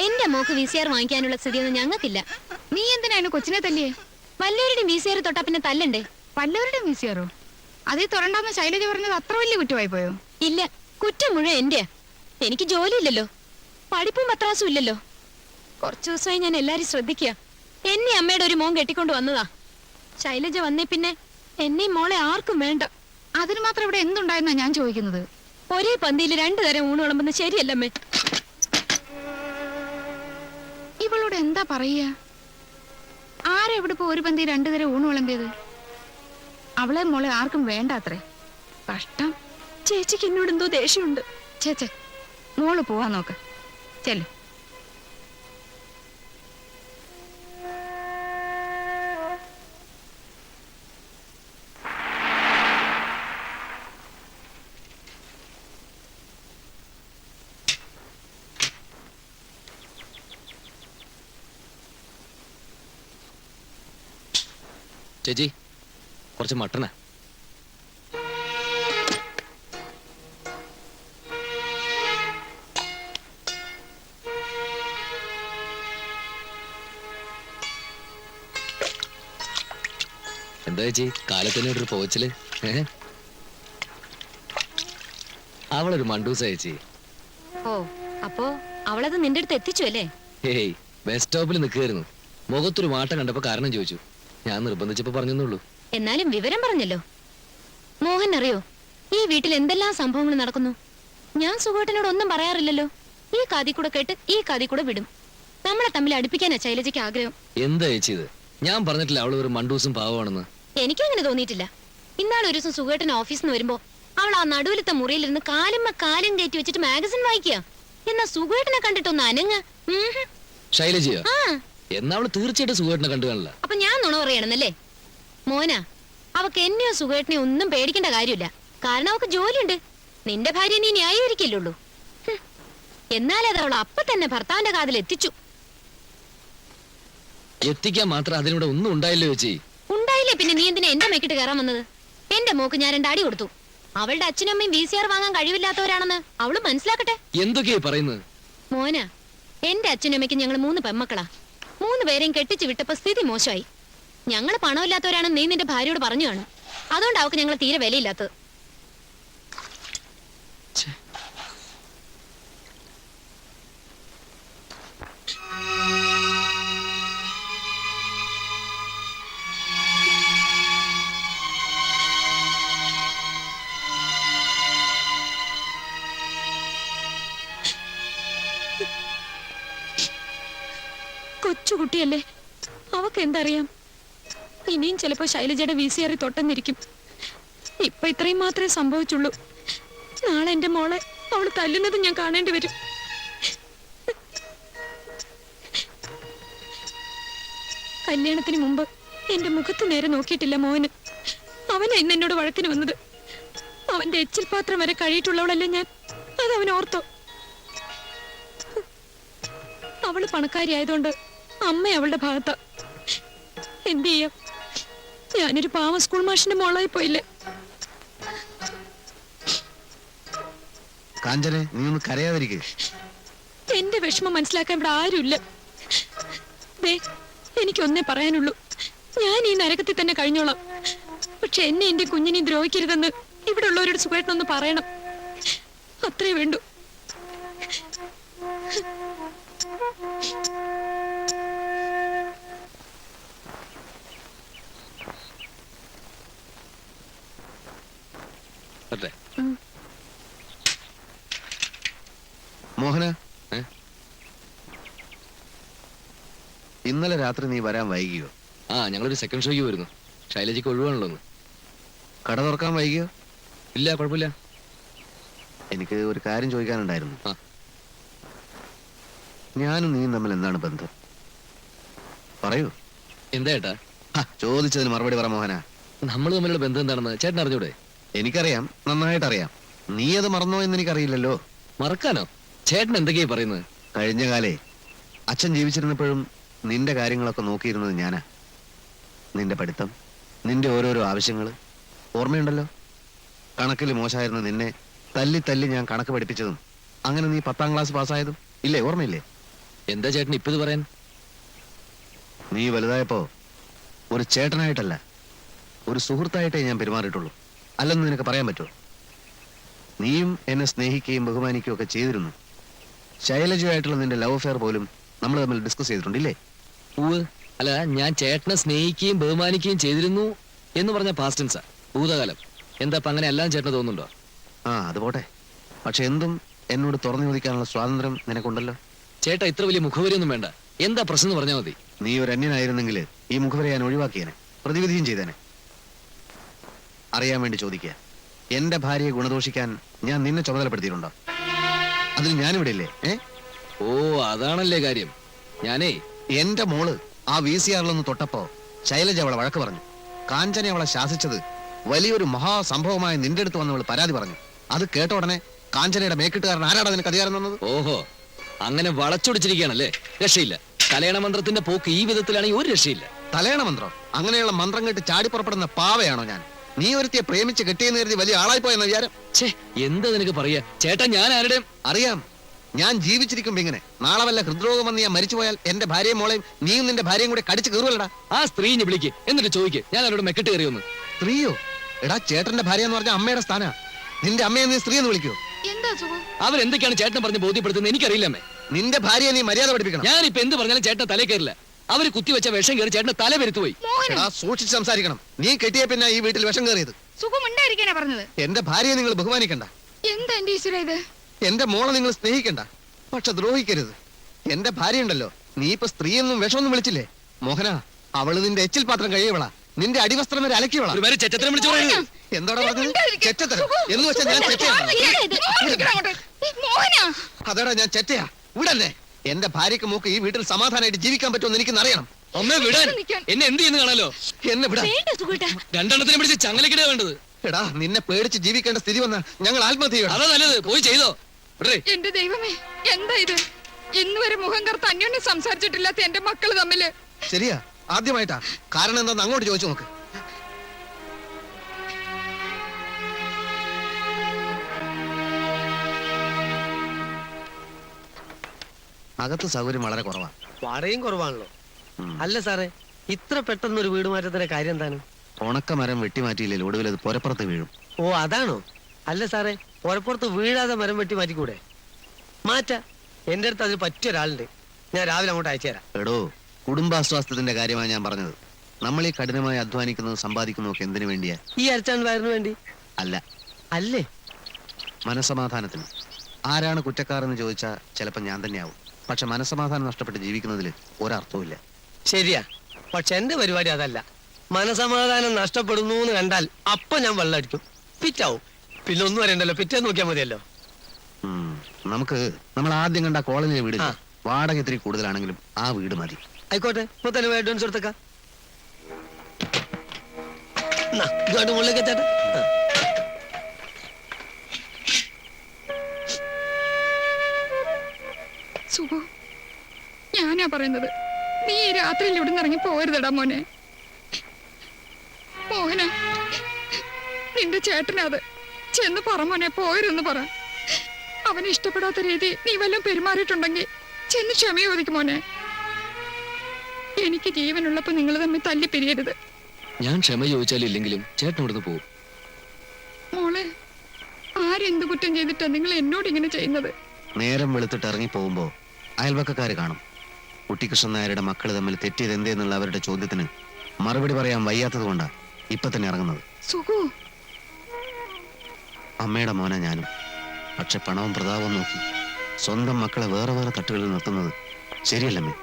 എന്റെ മോക്ക് VCR വാങ്ങിക്കാനുള്ള സ്ഥിതിയൊന്നും ഞങ്ങൾക്കില്ല. നീ എന്തിനാണ് കൊച്ചിനെ തല്ലിയേ? വല്ലവരുടെയും VCR തൊട്ടാ പിന്നെ തല്ലണ്ടേ? വല്ലവരുടെയും വീസിയാറോ? അതേ തുറണ്ടാന്ന് ശൈലജ പറഞ്ഞത് അത്ര വലിയ കുറ്റമായി പോയോ? ഇല്ല, കുറ്റം മുഴുവൻ എന്റെയാ. എനിക്ക് ജോലിയില്ലല്ലോ, പഠിപ്പും പത്രാസും ഇല്ലല്ലോ. കുറച്ചു ദിവസമായി ഞാൻ എല്ലാരും ശ്രദ്ധിക്കുക. എന്നെ അമ്മയുടെ ഒരു മോൻ കെട്ടിക്കൊണ്ട് വന്നതാ. ശൈലജ വന്നേ പിന്നെ എന്നെയും മോളെ ആർക്കും വേണ്ട. അതിന് മാത്രം ഇവിടെ എന്തുണ്ടായെന്നാ ഞാൻ ചോദിക്കുന്നത്. ഒരേ പന്തിയിൽ 2 തരം ഊണ് വിളമ്പുന്നത് ശരിയല്ലമ്മേ. ഇവളോട് എന്താ പറയാ? ആരെവിടെ ഇപ്പൊ ഒരു പന്തി 2 തരം ഊണ് വിളമ്പിയത്? അവളെ മോളെ ആർക്കും വേണ്ട അത്രേ. കഷ്ടം. ചേച്ചിക്ക് എന്നോട് എന്തോ ദേഷ്യമുണ്ട്. ചേച്ചേ, മോള് പോവാൻ നോക്ക്. ചെല്ല്. ചേച്ചി കുറച്ച് മട്ടനാ. എന്താ ചേച്ചി കാലത്തിന് ഒരു പോച്ചില്? അവളൊരു മണ്ടൂസ ചേച്ചി. ഓ, അപ്പോ അവളത് നിന്റെ അടുത്ത് എത്തിച്ചു അല്ലേ? ഹേയ്, ബസ് സ്റ്റോപ്പിൽ നിൽക്കുകയായിരുന്നു. മുഖത്തൊരു മാട്ടം കണ്ടപ്പോ കാരണം ചോദിച്ചു. ഞാൻ നിർബന്ധിച്ചപ്പോ പറഞ്ഞെന്നുള്ളൂ. എന്നാലും വിവരം പറഞ്ഞല്ലോ. മോഹൻ അറിയോ ഈ വീട്ടിൽ എന്തെല്ലാം സംഭവങ്ങൾ നടക്കുന്നു? ഞാൻ സുഖേട്ടനോട് ഒന്നും പറയാറില്ലല്ലോ. ഈ കാതി കൂടെ കേട്ട് ഈ കാതി കൂടെ വിടും. നമ്മളെ തമ്മിൽ അടുപ്പിക്കാനാ ശൈലജയ്ക്ക് ആഗ്രഹം. എന്താ ചേച്ചി ഇത്? ഞാൻ പറഞ്ഞിട്ടില്ല അവള് ഒരു മണ്ടൂസും പാവമാണെന്ന്. എനിക്കങ്ങനെ തോന്നിയിട്ടില്ല. ഇന്നാളെ ഒരു ദിവസം സുഖേട്ടൻ ഓഫീസിൽ നിന്ന് വരുമ്പോ അവൾ ആ നടുവിലത്തെ മുറിയിലിരുന്ന് കാലും കയറ്റി വെച്ചിട്ട് മാഗസിൻ വായിക്കുക. എന്നാ സുഖേട്ടനെ കണ്ടിട്ടൊന്ന് അനങ്ങ. ശൈലജയോ? ആ, എന്നാ അവള് തീർച്ചയായിട്ടും സുഖേട്ടനെ കണ്ടു കാണില്ല. അപ്പൊ ഞാൻ നുണ പറയണമെന്നല്ലേ? മോന, അവക്ക് എന്നെയോ സുഖേട്ടനെയോ ഒന്നും പേടിക്കേണ്ട കാര്യമില്ല. കാരണം അവക്ക് ജോലിയുണ്ട്. നിന്റെ ഭാര്യ നീ ന്യായീകരിക്കില്ലുള്ളൂ. എന്നാലത് അവൾ അപ്പൊ തന്നെ ഭർത്താവിന്റെ കാതിൽ എത്തിച്ചു. എത്തിക്കാൻ മാത്രം അതിനൂടെ ഒന്നും ഉണ്ടായില്ലോ ചേച്ചി. ഉണ്ടായില്ലേ പിന്നെ നീ എന്തിനാ എന്റെ മെക്കിട്ട് കയറാൻ വന്നത്? എന്റെ മോക്ക് ഞാൻ 2 അടി കൊടുത്തു. അവളുടെ അച്ഛനും അമ്മയും VCR വാങ്ങാൻ കഴിവില്ലാത്തവരാണെന്ന് അവള് മനസ്സിലാക്കട്ടെ. എന്തൊക്കെയാ പറയുന്നത്? മോന, എന്റെ അച്ഛനും അമ്മയ്ക്കും ഞങ്ങൾ 3 പെമ്മക്കളാ. 3 പേരെയും കെട്ടിച്ചു വിട്ടപ്പോ സ്ഥിതി മോശമായി. ഞങ്ങള് പണമില്ലാത്തവരാണെന്ന് നീ നിന്റെ ഭാര്യയോട് പറഞ്ഞു കാണും. അതുകൊണ്ട് അവക്ക് ഞങ്ങൾ തീരെ വിലയില്ലാത്തത്. കൊച്ചുകുട്ടിയല്ലേ, അവക്ക് എന്തറിയാം? ഇനിയും ചിലപ്പോ ശൈലജയുടെ VCR തൊട്ടെന്നിരിക്കും. ഇപ്പൊ ഇത്രയും മാത്രമേ സംഭവിച്ചുള്ളൂ. നാളെ എന്റെ മോളെ അവള് തല്ലുന്നത് ഞാൻ കാണേണ്ടി വരും. കല്യാണത്തിന് മുമ്പ് എന്റെ മുഖത്ത് നേരെ നോക്കിയിട്ടില്ല മോന്. അവനാ ഇന്ന് എന്നോട് വഴക്കിന് വന്നത്. അവന്റെ എച്ചിൽ പാത്രം വരെ കഴിയിട്ടുള്ളവളല്ലേ ഞാൻ, അത് അവൻ ഓർത്തോ? അവള് പണക്കാരി ആയതുകൊണ്ട് അമ്മ അവളുടെ ഭാഗത്താ. എന്ത് ചെയ്യാം, ഞാനൊരു പാവ സ്കൂൾ മാഷിന്റെ മോളായി പോയില്ലേ. കാഞ്ചനെ, നീ ഒന്ന് കരയാതിരിക്കേ. എന്റെ വിഷമം മനസ്സിലാക്കാൻ ഇവിടെ ആരുമില്ല. ദേ, എനിക്കൊന്നേ പറയാനുള്ളൂ, ഞാൻ ഈ നരകത്തിൽ തന്നെ കഴിഞ്ഞോളാം. പക്ഷെ എന്നെ എന്റെ കുഞ്ഞിനെ ദ്രോഹിക്കരുതെന്ന് ഇവിടെ ഉള്ളവരോട് സുഖമായിട്ടൊന്ന് പറയണം. അത്രേ വേണ്ടു. അതെ. മോഹന, ഏ? ഇന്നലെ രാത്രി നീ വരാൻ വൈകിയോ? ആ, ഞങ്ങളൊരു സെക്കൻഡ് ഷോയ്ക്ക് വരുന്നു. ശൈലജയ്ക്ക് ഒഴിവാണല്ലോ ഒന്ന്. കട തുറക്കാൻ വൈകിയോ? ഇല്ല, കുഴപ്പമില്ല. എനിക്ക് ഒരു കാര്യം ചോദിക്കാനുണ്ടായിരുന്നു. ആ. ഞാനും നീയും തമ്മിൽ എന്താണ് ബന്ധം? പറയൂ. എന്താ ഏട്ടാ? ചോദിച്ചതിന് മറുപടി പറ മോഹന. നമ്മൾ തമ്മിലുള്ള ബന്ധം എന്താണെന്ന് ചേട്ടൻ അറിഞ്ഞൂടെ? എനിക്കറിയാം, നന്നായിട്ടറിയാം. നീ അത് മറന്നോ എന്ന് എനിക്കറിയില്ലല്ലോ. മറക്കാനോ? ചേട്ടൻ എന്തൊക്കെയാ പറയുന്നത്? കഴിഞ്ഞ കാലേ അച്ഛൻ ജീവിച്ചിരുന്നപ്പോഴും നിന്റെ കാര്യങ്ങളൊക്കെ നോക്കിയിരുന്നത് ഞാനാ. നിന്റെ പഠിത്തം, നിന്റെ ഓരോരോ ആവശ്യങ്ങള് ഓർമ്മയുണ്ടല്ലോ. കണക്കിൽ മോശമായിരുന്ന നിന്നെ തല്ലി തല്ലി ഞാൻ കണക്ക് പഠിപ്പിച്ചതും അങ്ങനെ നീ 10ാം ക്ലാസ് പാസ്സായതും ഇല്ലേ? ഓർമ്മയില്ലേ? എന്താ ചേട്ടൻ ഇപ്പൊ ഇത് പറയാൻ? നീ വലുതായപ്പോ ഒരു ചേട്ടനായിട്ടല്ല, ഒരു സുഹൃത്തായിട്ടേ ഞാൻ പെരുമാറിയിട്ടുള്ളൂ. അല്ലെന്ന് നിനക്ക് പറയാൻ പറ്റുമോ? നീയും എന്നെ സ്നേഹിക്കുകയും ബഹുമാനിക്കുകയും ഒക്കെ ചെയ്തിരുന്നു. ശൈലജയായിട്ടുള്ള നിന്റെ ലവ് അഫെയർ പോലും നമ്മൾ തമ്മിൽ ഡിസ്കസ് ചെയ്തിട്ടുണ്ടില്ലേ? പൂവ് അല്ല, ഞാൻ ചേട്ടനെ സ്നേഹിക്കുകയും ബഹുമാനിക്കുകയും ചെയ്തിരുന്നു എന്ന് പറഞ്ഞ പാസ്റ്റ് ടെൻസാ, ഭൂതകാലം. എന്താ ഇപ്പൊ അങ്ങനെ എല്ലാം ചേട്ടന് തോന്നുന്നുണ്ടോ? അത് പോട്ടെ. പക്ഷെ എന്തും എന്നോട് തുറന്നു ചോദിക്കാനുള്ള സ്വാതന്ത്ര്യം നിനക്കുണ്ടല്ലോ. ചേട്ടാ, ഇത്ര വലിയ മുഖവരിയൊന്നും വേണ്ട. എന്താ പ്രശ്നം എന്ന് പറഞ്ഞാൽ മതി. നീ ഒരു അന്യനായിരുന്നെങ്കിൽ ഈ മുഖവരെ ഞാൻ ഒഴിവാക്കിയേനെ, പ്രതിവിധിയും ചെയ്തേനെ. അറിയാൻ വേണ്ടി ചോദിക്കുക, എന്റെ ഭാര്യയെ ഗുണദോഷിക്കാൻ ഞാൻ നിന്നെ ചുമതലപ്പെടുത്തിയിട്ടുണ്ടോ? അതിൽ ഞാനിവിടെ ഇല്ലേ? ഓ, അതാണല്ലേ കാര്യം. ഞാനേ, എന്റെ മോള് ആ VCR-ലൊന്ന് തൊട്ടപ്പോ ശൈലജ അവളെ വഴക്ക് പറഞ്ഞു. കാഞ്ചനെ അവളെ ശാസിച്ചത് വലിയൊരു മഹാസംഭവമായി നിന്റെ അടുത്ത് വന്നവൾ പരാതി പറഞ്ഞു. അത് കേട്ട ഉടനെ കാഞ്ചനയുടെ മേക്കിട്ടുകാരൻ ആരാടാ നിനക്ക് അധികാരം തന്നത്? ഓഹോ, അങ്ങനെ വളച്ചൊടിച്ചിരിക്കുകയാണല്ലേ? രക്ഷയില്ല. കല്യാണ മന്ത്രത്തിന്റെ പോക്ക് ഈ വിധത്തിലാണെങ്കിൽ ഒരു രക്ഷയില്ല. തലയണ മന്ത്രം? അങ്ങനെയുള്ള മന്ത്രം കേട്ട് ചാടി പുറപ്പെടുന്ന പാവയാണോ ഞാൻ? നീ ഒരുത്തിയെ പ്രേമിച്ച് കെട്ടിയെന്ന് കരുതി വലിയ ആളായി പോയെന്ന വിചാരം? ഛേ, എന്താ നിനക്ക് പറയാ? ചേട്ടാ, ഞാൻ ആരുടെയും അറിയാം. ഞാൻ ജീവിച്ചിരിക്കുമ്പോ ഇങ്ങനെ. നാളെ വല്ല ഹൃദ്രോഗം വന്ന് ഞാൻ മരിച്ചുപോയാൽ എന്റെ ഭാര്യയും മോളെയും നീയും നിന്റെ ഭാര്യയും കൂടെ കടിച്ചു കീറുവല്ലടാ. ആ സ്ത്രീനെ വിളിക്ക്, എന്നിട്ട് ചോദിക്ക് ഞാൻ അവരോട് മെക്കിട്ട് കയറിയൊന്ന്. സ്ത്രീയോ? എടാ, ചേട്ടന്റെ ഭാര്യ എന്ന് പറഞ്ഞ അമ്മയുടെ സ്ഥാനാ. നിന്റെ അമ്മയെ നീ സ്ത്രീ എന്ന് വിളിക്കോ? എന്താ സുഖം? അവരെന്തൊക്കെയാണ് ചേട്ടനെ പറഞ്ഞ് ബോധ്യപ്പെടുത്തുന്നത് എനിക്കറിയില്ലമ്മേ. നിന്റെ ഭാര്യയെ നീ മര്യാദ പഠിപ്പിക്കണം. ഞാനിപ്പോ എന്ത് പറഞ്ഞാലും ചേട്ടനെ തലേ കയറില്ല. അവര് കുത്തിവെച്ച വിഷം കയറി ചേട്ടനെ തല വരുത്തുപോയി. എടാ, സൂക്ഷിച്ച് സംസാരിക്കണം. നീ കെട്ടിയ പിന്നെ ഈ വീട്ടിൽ വിഷം കയറിയത്. സുഖം ഉണ്ടായിരിക്കാനാ പറഞ്ഞത്. എന്റെ ഭാര്യയെ നിങ്ങൾ ബഹുമാനിക്കണ്ട. എന്താ എന്റെ ഈശ്വര ഇത്? എന്റെ മോളെ നിങ്ങൾ സ്നേഹിക്കണ്ട, പക്ഷെ ദ്രോഹിക്കരുത്. എന്റെ ഭാര്യ ഉണ്ടല്ലോ, നീ ഇപ്പൊ സ്ത്രീയെന്നും വിഷമൊന്നും വിളിച്ചില്ലേ? മോഹന, അവള് നിന്റെ എച്ചിൽ പാത്രം കഴിയവളാ, നിന്റെ അടിവസ്ത്രം വരെ അലക്കിയവളാ. ഒരു ചെറ്റത്തരം വിളിച്ചു പറയുന്നത് എന്താടാ പറഞ്ഞത്? ചെറ്റത്തരം എന്ന് വെച്ചാൽ ഞാൻ ചെറ്റയാ? അതേടാ, ഞാൻ ചെറ്റയാ. വിടല്ലേ? എന്റെ ഭാര്യക്ക് മൂക്ക് ഈ വീട്ടിൽ സമാധാനമായിട്ട് ജീവിക്കാൻ പറ്റുമെന്ന് എനിക്കൊന്ന് അറിയണം. അമ്മേ, വിടാൻ. എന്നെ എന്ത് ചെയ്യുന്നു കാണാലോ? എന്നെ വിടാ. രണ്ടെണ്ണത്തിനെ പിടിച്ച് ചങ്ങലക്കിടേ വേണ്ടത്. എടാ, നിന്നെ പേടിച്ച് ജീവിക്കേണ്ട സ്ഥിതി വന്നാൽ ഞങ്ങൾ ആത്മഹത്യ ചെയ്യണം. അതാ നല്ലത്. പോയി ചെയ്തോ. എന്റെ ദൈവമേ, എന്താ ഇത്? ഇന്ന് വരെ മുഖം കറുത്ത് അന്യോന്യം സംസാരിച്ചിട്ടില്ലാത്ത എന്റെ മക്കള് തമ്മില്. ശരിയാ, ആദ്യമായിട്ടാ. കാരണം എന്താന്ന് അങ്ങോട്ട് ചോദിച്ചു നോക്ക്. അകത്ത് സൗകര്യം വളരെ കുറവാണ്. വാടകയും കുറവാണല്ലോ. അല്ല സാറേ, ഇത്ര പെട്ടെന്ന് ഒരു വീട് മാറ്റത്തിന്റെ കാര്യം എന്താണ്? ഉണക്കമരം വെട്ടിമാറ്റിയില്ലേ ഒടുവിൽ അത് പുരപ്പുറത്ത് വീഴും. ഓ അതാണോ? അല്ല സാറേ, പുറപ്പുറത്ത് വീഴാതെ മരം വെട്ടി മാറ്റിക്കൂടെ? മാറ്റ. എന്റെ അടുത്ത് അതിന് പറ്റിയ ഒരാളുണ്ട്, ഞാൻ രാവിലെ അങ്ങോട്ട് അയച്ചു തരാം. എടോ, കുടുംബാസ്വാസ്ഥ്യത്തിന്റെ കാര്യമാണ് ഞാൻ പറഞ്ഞത്. നമ്മൾ ഈ കഠിനമായി അധ്വാനിക്കുന്നതും സമ്പാദിക്കുന്നതും ഒക്കെ എന്തിനു വേണ്ടിയാ? ഈ അരച്ചാണ്ട് വയറിന് വേണ്ടി അല്ല, അല്ലേ? മനസ്സമാധാനത്തിന്. ആരാണ് കുറ്റക്കാരെന്ന് ചോദിച്ചാൽ ചിലപ്പോൾ ഞാൻ തന്നെയാവും. പക്ഷെ മനസ്സമാധാനം നഷ്ടപ്പെട്ട് ജീവിക്കുന്നതിൽ ഒരർത്ഥവുമില്ല. ശരിയാ, പക്ഷെ എന്റെ പരിപാടി അതല്ല. മനസമാധാനം നഷ്ടപ്പെടുന്നു എന്ന് കണ്ടാൽ അപ്പൊ ഞാൻ വെള്ളം അടിക്കും, ഫിറ്റാവും. പിന്നെ ഒന്നും അറിയണ്ടല്ലോ, പിറ്റേ നോക്കിയാൽ മതിയല്ലോ. നമ്മൾ ആദ്യം കണ്ട കോളനിയിലെ വീട് ആ. വാടക ഇത്തിരി കൂടുതലാണെങ്കിലും ആ വീട് മതി. ആയിക്കോട്ടെ, ഇപ്പൊ തന്നെ അഡ്വാൻസ് കൊടുത്തേക്കാം. ഇങ്ങോട്ട് മുകളിലേക്ക് ചേട്ടാ. സുഖു, ഞാനാ പറയുന്നത്, നീ ഈ രാത്രിയിൽ ഇവിടെ നിന്ന് ഇറങ്ങി പോരുതടാ മോനെ. മോഹന, നിന്റെ ചേട്ടനത് ചെന്ന് പറ മോനെ, പോരുന്ന് പറ. അവന് ഇഷ്ടപ്പെടാത്ത രീതി നീ വല്ലതും പെരുമാറിയിട്ടുണ്ടെങ്കിൽ ചെന്ന് ക്ഷമ ചോദിക്കും മോനെ. എനിക്ക് ജീവനുള്ളപ്പോ നിങ്ങൾ തമ്മിൽ തല്ലി പിരിയരുത്. ഞാൻ ക്ഷമ ചോദിച്ചാലും ഇല്ലെങ്കിലും ചേട്ടൻ ഇവിടുന്ന് പോകും. മോളെ, ആരെന്ത് കുറ്റം ചെയ്തിട്ടാ നിങ്ങൾ എന്നോട് ഇങ്ങനെ ചെയ്യുന്നത്? നേരം വെളുത്തിട്ട് ഇറങ്ങി പോകുമ്പോ അയൽവക്കക്കാര് കാണും. കുട്ടിക്കൃഷ്ണൻ നായരുടെ മക്കള് തമ്മിൽ തെറ്റിയത് എന്തേന്നുള്ള അവരുടെ ചോദ്യത്തിന് മറുപടി പറയാൻ വയ്യാത്തത് കൊണ്ടാ ഇപ്പൊ തന്നെ ഇറങ്ങുന്നത്. സുഖു, അമ്മയുടെ മോനെ ഞാനും. പക്ഷെ പണവും പ്രതാപവും നോക്കി സ്വന്തം മക്കളെ വേറെ വേറെ തട്ടുകളിൽ നിർത്തുന്നത് ശരിയല്ലമ്മേ.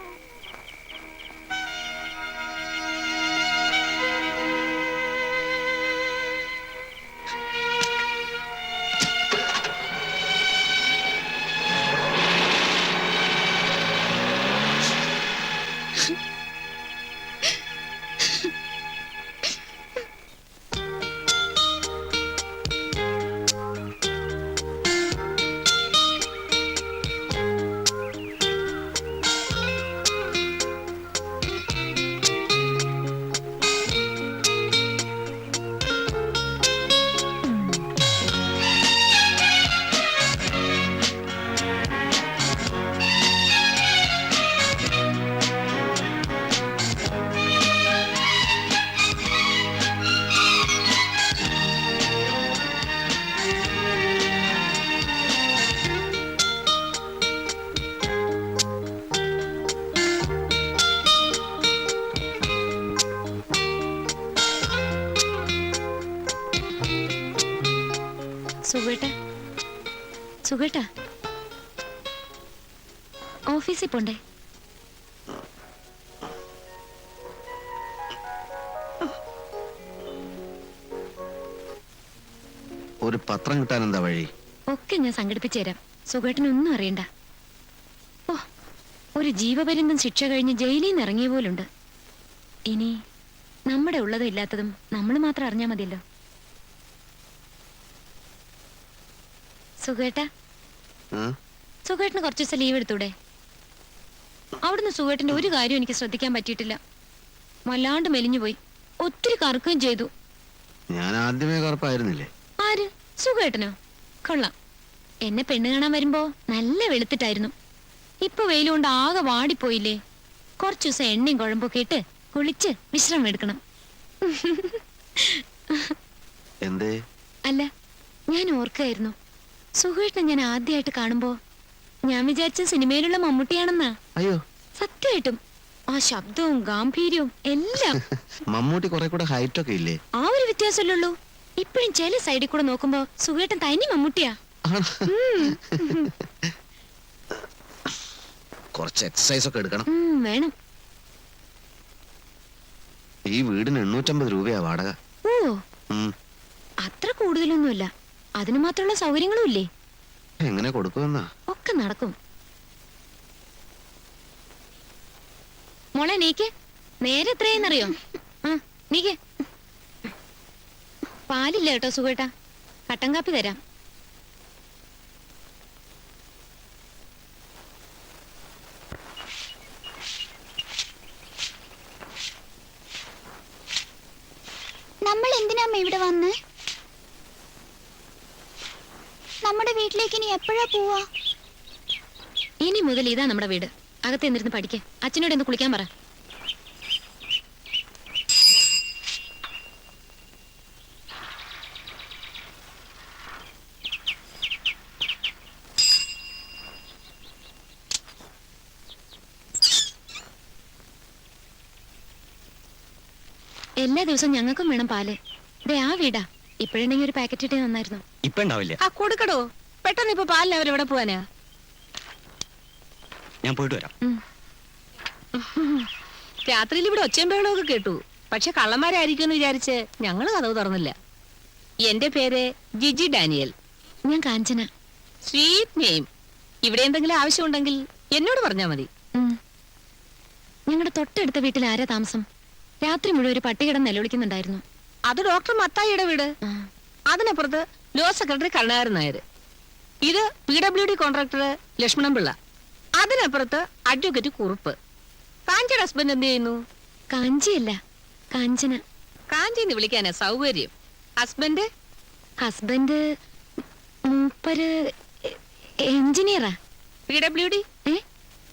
സുഖേട്ടാ, സുഖേട്ടാ, ഓഫീസിൽ പോണ്ടേ? ഒരു പത്രം കിട്ടാൻ എന്താ വഴി? ഒക്കെ ഞാൻ സംഘടിപ്പിച്ചു തരാം. സുഖേട്ടനൊന്നും അറിയണ്ട. ഓ, ഒരു ജീവപര്യന്തം ശിക്ഷ കഴിഞ്ഞ് ജയിലിൽ നിന്ന് ഇറങ്ങിയ പോലുണ്ട്. ഇനി നമ്മുടെ ഉള്ളതും ഇല്ലാത്തതും നമ്മൾ മാത്രം അറിഞ്ഞാൽ മതിയല്ലോ. സുഖേട്ടാ, സുഖേട്ടന് കുറച്ച് ദിവസം ലീവ് എടുത്തൂടെ? അവിടുന്ന് സുഖേട്ടന്റെ ഒരു കാര്യം എനിക്ക് ശ്രദ്ധിക്കാൻ പറ്റിയിട്ടില്ല. വല്ലാണ്ട് മെലിഞ്ഞുപോയി, ഒത്തിരി കറക്കുകയും ചെയ്തു. ഞാൻ ആദ്യമേ കറുപ്പായിരുന്നില്ലേ? ആര്? സുഖേട്ടനോ? കൊള്ളാം. എന്നെ പെണ്ണ് കാണാൻ വരുമ്പോ നല്ല വെളുത്തിട്ടായിരുന്നു. ഇപ്പൊ വെയിലുകൊണ്ട് ആകെ വാടിപ്പോയില്ലേ. കുറച്ചു ദിവസം എണ്ണയും കുഴമ്പൊക്കെ ഇട്ട് കുളിച്ച് വിശ്രമം എടുക്കണം. എന്തേ? അല്ല, ഞാൻ ഓർക്കായിരുന്നു, സുഖേട്ടനെ ഞാൻ ആദ്യമായിട്ട് കാണുമ്പോ ഞാൻ വിചാരിച്ച സിനിമയിലുള്ള മമ്മൂട്ടിയാണെന്നാ. അയ്യോ, സത്യമായിട്ടും ആ ശബ്ദവും ഗാംഭീര്യവും എല്ലാം. മമ്മൂട്ടി കുറെ കൂടെ ഹൈറ്റ് ഒക്കെ ഇല്ലേ? ആ ഒരു വ്യത്യാസമല്ലുള്ളൂ. ഇപ്പഴും ചില സൈഡിൽ കൂടെ നോക്കുമ്പോ സുഖേട്ടൻ തനി മമ്മൂട്ടിയാ. കുറച്ച് എക്സസൈസ് ഒക്കെ എടുക്കണം. വേണം. ഈ വീടിന് 850 രൂപയാ വാടക. ഓ, അത്ര കൂടുതലൊന്നുമില്ല. അതിന് മാത്രമുള്ള സൗകര്യങ്ങളും ഇല്ലേ? എങ്ങനെ കൊടുക്കുമെന്നാ? ഒക്കെ നടക്കും. മോളെ നീക്ക്. നേരെ എത്രയെന്നറിയോ? നീക്ക്. പാലില്ല കേട്ടോ സുഖേട്ടാ, കട്ടൻ കാപ്പി തരാം. നമ്മുടെ വീട്ടിലേക്ക് ഇനി എപ്പോഴാ പോവാ? ഇനി മുതൽ ഇതാ നമ്മുടെ വീട്. അകത്ത് എന്നിരുന്ന് പഠിക്കേ. അച്ഛനോട് ഒന്ന് കുളിക്കാൻ പറ. എല്ലാ ദിവസവും ഞങ്ങൾക്കും വേണം പാല്. ദേ ആ വീടാ. ഇപ്പോഴുണ്ടെങ്കിൽ ഒരു പാക്കറ്റ് ഇട്ടേ നന്നായിരുന്നു. ഇപ്പൊ ഉണ്ടാവില്ല. ആ കൊടുക്കടോ. പെട്ടെന്ന് ഇപ്പൊ പാലിന് അവരെവിടെ പോവാനാ? ഞാൻ പോയിട്ട് വരാം. രാത്രിയിൽ ഇവിടെ ഒച്ചയും ബഹളമൊക്കെ കേട്ടു. പക്ഷെ കള്ളന്മാരായിരിക്കുമെന്ന് വിചാരിച്ച് ഞങ്ങള് കഥവ് തുറന്നില്ല. എന്റെ പേര് ജിജി ഡാനിയൽ. ഞാൻ കാഞ്ചന. Sweet name. ഇവിടെ എന്തെങ്കിലും ആവശ്യമുണ്ടെങ്കിൽ എന്നോട് പറഞ്ഞാ മതി. ഞങ്ങളുടെ തൊട്ടടുത്ത വീട്ടിൽ ആരാ താമസം? രാത്രി മുഴുവൻ ഒരു പട്ടി കിടന്ന് നിലവിളിക്കുന്നുണ്ടായിരുന്നു. അത് ഡോക്ടർ മത്തായിയുടെ വീട്. ആ. അതിനപ്പുറത്ത് ലോ സെക്രട്ടറി കരുണാകരൻ നായർ. ഇത് PWD കോൺട്രാക്ടർ ലക്ഷ്മണൻ പിള്ള. അതിനപ്പുറത്ത് അഡ്വക്കേറ്റ് കുറുപ്പ്. കാഞ്ചിയുടെ ഹസ്ബൻഡ് എന്ത് ചെയ്യുന്നു? കാഞ്ചിയല്ല, കാഞ്ചന. കാഞ്ചിന്ന് വിളിക്കാനാ സൗകര്യം. ഹസ്ബൻഡ് ഹസ്ബൻഡ് മൂപ്പര് എഞ്ചിനീയറാ. PWD? ഏ?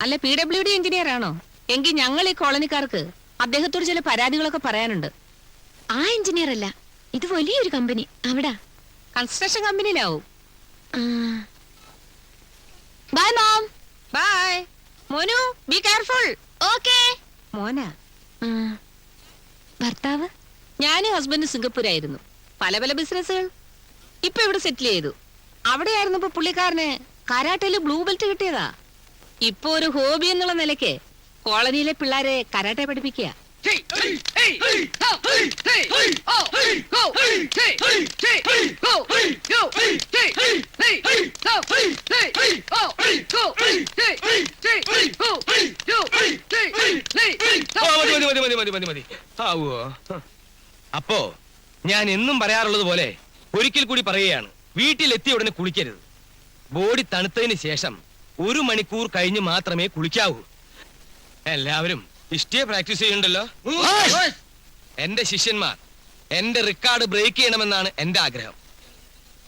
അല്ല, PWD എഞ്ചിനീയർ ആണോ? എങ്കിൽ ഞങ്ങൾ ഈ കോളനിക്കാർക്ക് അദ്ദേഹത്തോട് ചില പരാതികളൊക്കെ പറയാനുണ്ട്. ആ എഞ്ചിനീയർ അല്ല, ഇത് വലിയൊരു കമ്പനി അവിടാ. കൺസ്ട്രക്ഷൻ കമ്പനിയിലാവും. Bye mom. ബൈ മോനു, ബി കെയർഫുൾ. ഓക്കേ. മോനാ. ആ. ഭർത്താവ്? ഞാനും ഹസ്ബൻഡ് സിംഗപ്പൂരായിരുന്നു. പല പല ബിസിനസ്സുകൾ. ഇപ്പൊ ഇവിടെ സെറ്റിൽ ചെയ്തു. അവിടെയായിരുന്നപ്പോ പുള്ളിക്കാരന് കരാട്ടയില് ബ്ലൂ ബെൽറ്റ് കിട്ടിയതാ. ഇപ്പൊ ഒരു ഹോബി എന്നുള്ള നിലയ്ക്ക് കോളനിയിലെ പിള്ളേരെ കരാട്ടെ പഠിപ്പിക്കുക. അപ്പോ ഞാൻ എന്നും പറയാറുള്ളത് പോലെ ഒരിക്കൽ കൂടി പറയുകയാണ്, വീട്ടിലെത്തിയ ഉടനെ കുളിക്കരുത്. ബോഡി തണുത്തതിന് ശേഷം 1 മണിക്കൂർ കഴിഞ്ഞ് മാത്രമേ കുളിക്കാവൂ. എല്ലാവരും ഇഷ്ടേ പ്രാക്ടീസ് ചെയ്യുന്നുണ്ടല്ലോ. എന്റെ ശിഷ്യന്മാർ എന്റെ റെക്കോർഡ് ബ്രേക്ക് ചെയ്യണമെന്നാണ് എന്റെ ആഗ്രഹം.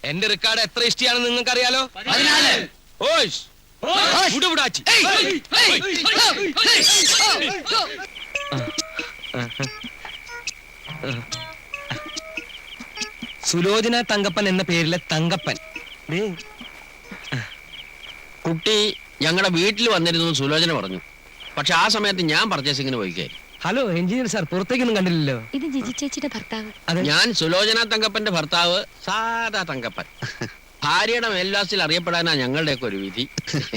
എന്റെ റെക്കോർഡ് എത്ര ഇഷ്ടിയാണെന്ന് നിങ്ങൾക്ക് അറിയാലോ? സുലോചന തങ്കപ്പൻ എന്ന പേരിലെ തങ്കപ്പൻ. കുട്ടി ഞങ്ങളുടെ വീട്ടിൽ വന്നിരുന്നു സുലോചന പറഞ്ഞു. പക്ഷെ ആ സമയത്ത് ഞാൻ പർച്ചേസിങ്ങിന് പോയിക്കേ. ഹലോ എഞ്ചിനീയർ സാർ, പുറത്തേക്കൊന്നും കണ്ടില്ലല്ലോ. ഇത് ജിജി ചേച്ചിയുടെ ഭർത്താവ്. ഞാൻ സുലോചന തങ്കപ്പന്റെ ഭർത്താവ്, സാധാ തങ്കപ്പൻ. ഭാര്യയുടെ മേൽവാസിൽ അറിയപ്പെടാനാ ഞങ്ങളുടെയൊക്കെ ഒരു വിധി.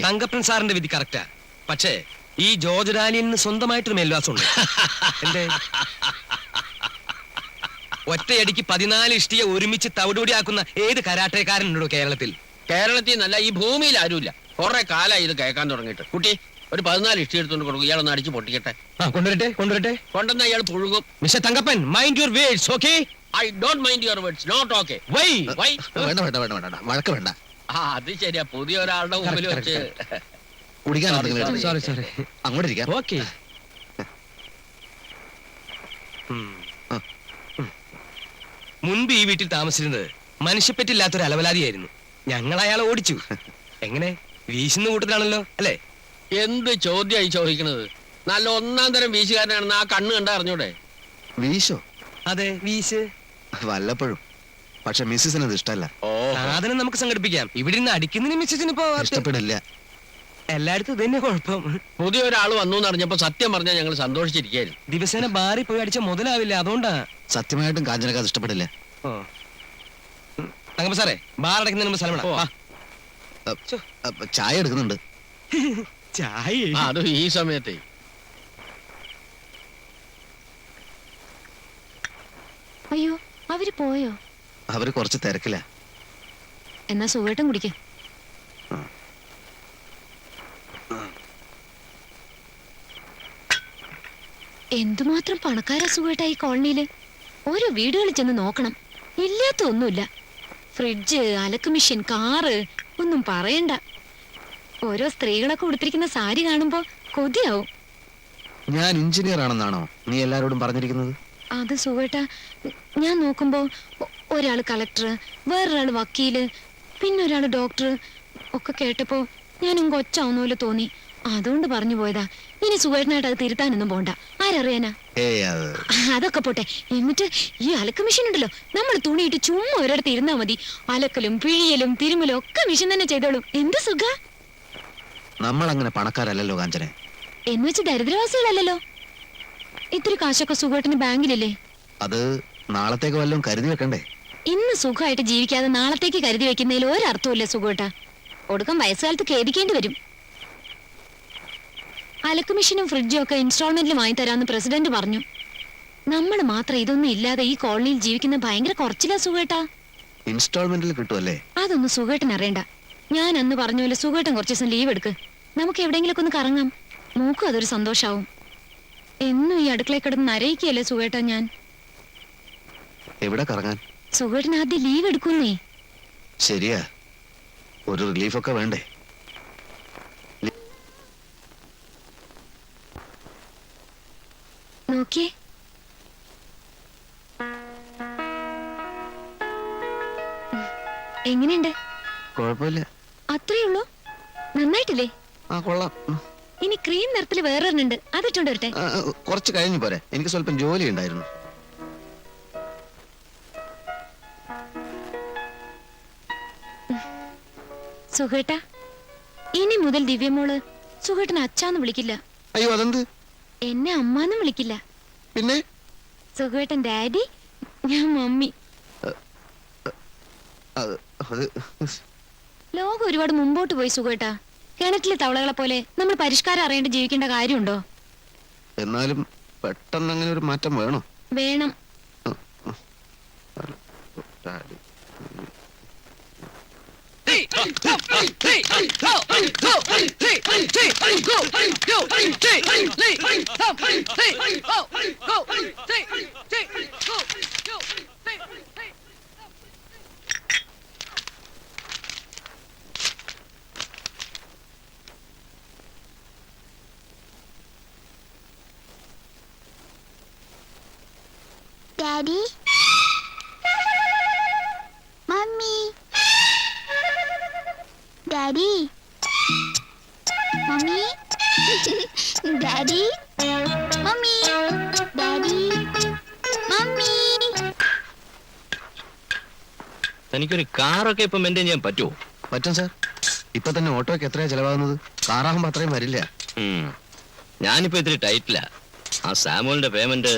തങ്കപ്പൻ സാറിന്റെ വിധി കറക്റ്റാ. പക്ഷേ ഈ ജോർജ് ഡാനിയലിന് സ്വന്തമായിട്ടൊരു മേൽവാസം ഉണ്ട്. എന്തേ? ഒറ്റയടിക്ക് 14 ഇഷ്ടിയെ ഒരുമിച്ച് തവിടുപൊടിയാക്കുന്ന ഏത് കരാട്ടേക്കാരനുണ്ടോ കേരളത്തിൽ? കേരളത്തിൽ നല്ല ഈ ഭൂമിയിൽ ആരുമില്ല. കുറെ കാലമായി ഇത് കേൾക്കാൻ തുടങ്ങിയിട്ട്. കുട്ടി ഒരു 14 ഇഷ്ടി എടുത്തോണ്ട് കൊടുക്കും. ഇയാളൊന്ന് അടിച്ച് പൊട്ടിക്കട്ടെ. കൊണ്ടുവരട്ടെ. കൊണ്ടുവന്ന ഇയാൾ പുഴുകും. Mister Thankappan, mind your words, okay? I don't mind your words, not okay. Why? വേണ്ട വേണ്ട വേണ്ട വേണ്ട, വഴക്ക് വേണ്ട. അത് ശരിയാ, പുതിയ ഒരാളുടെ മുമ്പിൽ വെച്ച് കുടിക്കാൻ എന്തെങ്കിലും എടുത്ത് സോറി. അങ്ങോട്ട് ഇരിക്കാം. ഓക്കേ. മുൻപ് ഈ വീട്ടിൽ താമസിച്ചിരുന്നത് മനുഷ്യപ്പറ്റില്ലാത്തൊരു അലവലാതിയായിരുന്നു. ഞങ്ങൾ അയാളെ ഓടിച്ചു. എങ്ങനെ? വീശുന്ന കൂട്ടത്തിലാണല്ലോ അല്ലേ? എന്ത് ചോദ്യമായി ചോദിക്കണത്? നല്ല 1-ാം തരം വീശുകാരനാണെന്ന് ആ കണ്ണ് കണ്ട അറിഞ്ഞൂടെ? വീശോ? അതെ, വീശ്. വല്ലപ്പോഴും. പക്ഷെ മിസ്സിന് അത് ഇഷ്ടമല്ല. സാധനം നമുക്ക് സംഘടിപ്പിക്കാം. ഇവിടെ നിന്ന് അടിക്കുന്നതിന് മിസ്സിന് ഇപ്പോ ഇഷ്ടപ്പെടില്ല. എല്ലായിടത്തും ഇതന്നെ കുഴപ്പം. പുതിയ ഒരാൾ വന്നു എന്ന് അറിഞ്ഞപ്പോ സത്യം പറഞ്ഞാൽ ഞങ്ങൾ സന്തോഷിച്ചിരിക്കായിരുന്നു. ദിവസേന ബാറിൽ പോയി അടിച്ച മുതലാവില്ല, അതുകൊണ്ടാ. സത്യമായിട്ടും കാഞ്ചനക്ക് അത് ഇഷ്ടപ്പെടില്ല. തങ്കപ്പ സാറേ, ബാർ അടയ്ക്കുന്നതിന് മുമ്പ് സ്ഥലം വിടാം. വാ. ചായ എടുക്കുന്നുണ്ട്. ചായ? അത് ഈ സമയത്തെ. അയ്യോ, അവര് പോയോ? അവര് കുറച്ച് തിരക്കില്ല. എന്നാ സുഖമായിട്ടും കുടിക്കേ. എന്തുമാത്രം പണക്കാരാ സുഖമായിട്ടാ ഈ കോളനിയില്. ഓരോ വീടുകളിൽ ചെന്ന് നോക്കണം, ഇല്ലാത്ത ഒന്നുമില്ല. ഫ്രിഡ്ജ്, അലക്ക് മെഷീൻ, കാറ്, ഒന്നും പറയണ്ട. ഓരോ സ്ത്രീകളൊക്കെ ഉടുത്തിരിക്കുന്ന സാരി കാണുമ്പോ കൊതിയാവും. ഞാൻ എഞ്ചിനീയർ ആണെന്നാണോ നീ എല്ലാരോടും പറഞ്ഞിരിക്കുന്നത്? അത് സുഖേട്ടാ, ഞാൻ നോക്കുമ്പോ ഒരാള് കളക്ടർ, വേറൊരാള് വക്കീല്, പിന്നെ ഒരാള് ഡോക്ടർ ഒക്കെ കേട്ടപ്പോ ഞാനും കൊച്ചാവുന്ന പോലെ തോന്നി. അതുകൊണ്ട് പറഞ്ഞു പോയതാ. ഇനി സുഖമായിട്ട് അത് തിരുത്താനൊന്നും പോണ്ട. ആരറിയാനാ? അതൊക്കെ പോട്ടെ. എന്നിട്ട് ഈ അലക്ക് മെഷീൻ ഉണ്ടല്ലോ, നമ്മൾ തുണിയിട്ട് ചുമ്മാ ഒരിടത്ത് ഇരുന്നാ മതി. അലക്കലും പിഴിയലും തിരുമലും ഒക്കെ മെഷീൻ തന്നെ ചെയ്തോളും. എന്ത് സുഖ. നമ്മൾ അങ്ങനെ പണക്കാരല്ലല്ലോ കാഞ്ചനെ. എന്ന് വെച്ച് ദരിദ്രവാസികളല്ലല്ലോ. ഇത്തിരി കാശൊക്കെ സുഖമായിട്ടിന് ബാങ്കിലല്ലേ. അത് നാളത്തേക്ക് വല്ലതും കരുതി വെക്കണ്ടേ? ഇന്ന് സുഖമായിട്ട് ജീവിക്കാതെ നാളത്തേക്ക് കരുതി വെക്കുന്നതിൽ ഒരർത്ഥമില്ല സുഖേട്ടാ. ഒടുക്കം വയസ്സുകാലത്ത് ഖേദിക്കേണ്ടി വരും. അലക്ക് മെഷീനും ഫ്രിഡ്ജും ഒക്കെ ഇൻസ്റ്റാൾമെന്റിൽ വാങ്ങിത്തരാന്ന് പ്രസിഡന്റ് പറഞ്ഞു. നമ്മൾ മാത്രം ഇതൊന്നും ഇല്ലാതെ ഈ കോളനിയിൽ ജീവിക്കുന്ന ഭയങ്കര കുറച്ചില്ല സുഖേട്ടാ. ഇൻസ്റ്റാൾമെന്റിൽ കിട്ടുമല്ലേ? അതൊന്നും സുഖേട്ടൻ അറിയണ്ട. ഞാൻ അന്ന് പറഞ്ഞ പോലെ സുഖേട്ടൻ കുറച്ച് ദിവസം ലീവ് എടുക്ക്. നമുക്ക് എവിടെയെങ്കിലൊക്കെ ഒന്ന് കറങ്ങാം. മൂക്കും അതൊരു സന്തോഷാവും. എന്നും ഈ അടുക്കളയിൽ കിടന്ന് നരയിക്കല്ലേ സുഖേട്ടാ ഞാൻ. എവിടെ കറങ്ങാൻ? സുഖേട്ടൻ ആദ്യം ലീവ് എടുക്കുന്നേ. ശരിയാ, ഒരു റിലീഫൊക്കെ വേണ്ടേ? നോക്കിയേ, എങ്ങനെയുണ്ട്? കുഴപ്പമില്ല. അത്രേ ഉള്ളൂ? നന്നായിട്ടില്ലേ? ആ കൊള്ളാം. ഇനി ക്രീം നിറത്തിൽ വേറൊരെണ്ണുണ്ട്, അതിട്ടോണ്ട് വരട്ടെ? കുറച്ച് കഴിഞ്ഞു പോരെ, എനിക്ക് സ്വല്പം ജോലി ഉണ്ടായിരുന്നു. സുഖേട്ടാ, ഇനി മുതൽ ദിവ്യമോള് സുഖേട്ടന് അച്ഛാന്ന് വിളിക്കില്ല. അയ്യോ, അതെന്ത്? എന്നെ അമ്മാന്നും വിളിക്കില്ല. പിന്നെ സുഖേട്ടൻ ഡാഡി, ഞാൻ മമ്മി. ലോകം ഒരുപാട് മുമ്പോട്ട് പോയി സുഖേട്ടാ. കിണറ്റിലെ തവളകളെ പോലെ നമ്മൾ പരിഷ്കാരം അറിയേണ്ട ജീവിക്കേണ്ട കാര്യമുണ്ടോ? എന്നാലും പെട്ടെന്ന് അങ്ങനെ ഒരു മാറ്റം വേണോ? വേണം. Daddy? Mommy? Daddy? Mommy? Daddy? Mommy? Daddy? Mommy? തനിക്കൊരു കാറൊക്കെ ഇപ്പൊ മെയിൻറ്റെയിൻ ചെയ്യാൻ പറ്റുമോ? പറ്റും സാർ. ഇപ്പൊ തന്നെ ഓട്ടോയ്ക്ക് എത്രയാ ചെലവാകുന്നത്? കാറാകുമ്പോ അത്രയും വരില്ല. ഞാനിപ്പോ ഇത്തിരി ടൈറ്റില്ല. ആ സാമുവലിന്റെ പേയ്മെന്റ്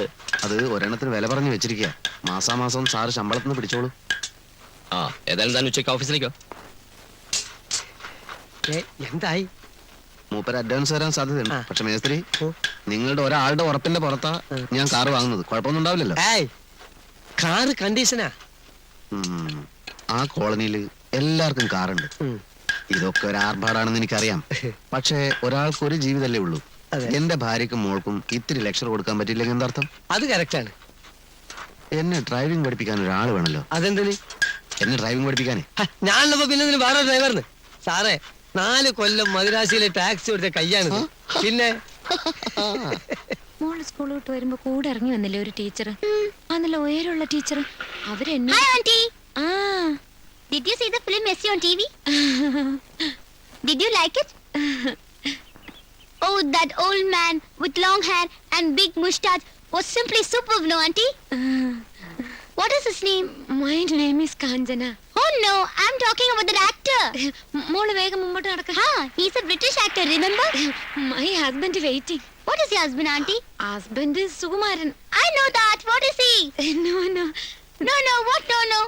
അത് ഒരെണ്ണത്തിന് വില പറഞ്ഞു വെച്ചിരിക്കുക. മാസാമാസം സാറ് ശമ്പളത്തിന് പിടിച്ചോളൂ. ആ ഏതായാലും താൻ ഉച്ചയ്ക്ക് ഓഫീസിലേക്കോ? എന്തായി? മൂപ്പര് അഡ്വാൻസ് തരാൻ സാധ്യതയുണ്ട്. ആ. പക്ഷെ മേസ്ത്രി, നിങ്ങളുടെ ഒരാളുടെ ഉറപ്പിന്റെ പുറത്താ ഞാൻ കാറ് വാങ്ങുന്നത്. കുഴപ്പമൊന്നും ഉണ്ടാവില്ലല്ലോ? കാറ് കണ്ടീഷനാ. ആ കോളനിയിൽ എല്ലാവർക്കും കാറുണ്ട്. ഇതൊക്കെ ഒരു ആർഭാടാണെന്ന് എനിക്കറിയാം. പക്ഷേ ഒരാൾക്ക് ഒരു ജീവിതമല്ലേ ഉള്ളൂ. എന്റെ ഭാര്യക്കും മോൾക്കും ഇത്തിരി ലെക്ചർ കൊടുക്കാൻ പറ്റില്ലെങ്കിൽ എന്താർത്ഥം? അത് കറക്റ്റാണ്. എന്നെ ഡ്രൈവിംഗ് പഠിപ്പിക്കാൻ ഒരാൾ വേണല്ലോ. അതെന്തിന്? എന്നെ ഡ്രൈവിംഗ് പഠിപ്പിക്കാനേ. ഞാനുള്ളപ്പോ പിന്നെ വേറെ ഡ്രൈവറിന്. സാറേ, 4 കൊല്ലം മദിരാശിയിലെ ടാക്സി എടുത്ത കയ്യാണിത്. പിന്നെ മോള് സ്കൂൾ വിട്ട് വരുമ്പോ കൂടെ ഇറങ്ങി വന്നില്ലേ ഒരു ടീച്ചർ? നല്ല ഉയരമുള്ള ടീച്ചർ. അവരെന്നെ Hi, Auntie. ആ Did you see the film Messi on TV? Did you like it? Oh, that old man with long hair and big mustache was simply superb, no, Auntie? What is his name? My name is Kanjana. Oh no, I'm talking about that actor. മോള് വേഗം മുമ്പോട്ട് നടക്ക. He's a British actor, remember? My husband waiting. What is your husband, Auntie? Husband is Sukumaran. I know that. What is he? No, no. No, what no?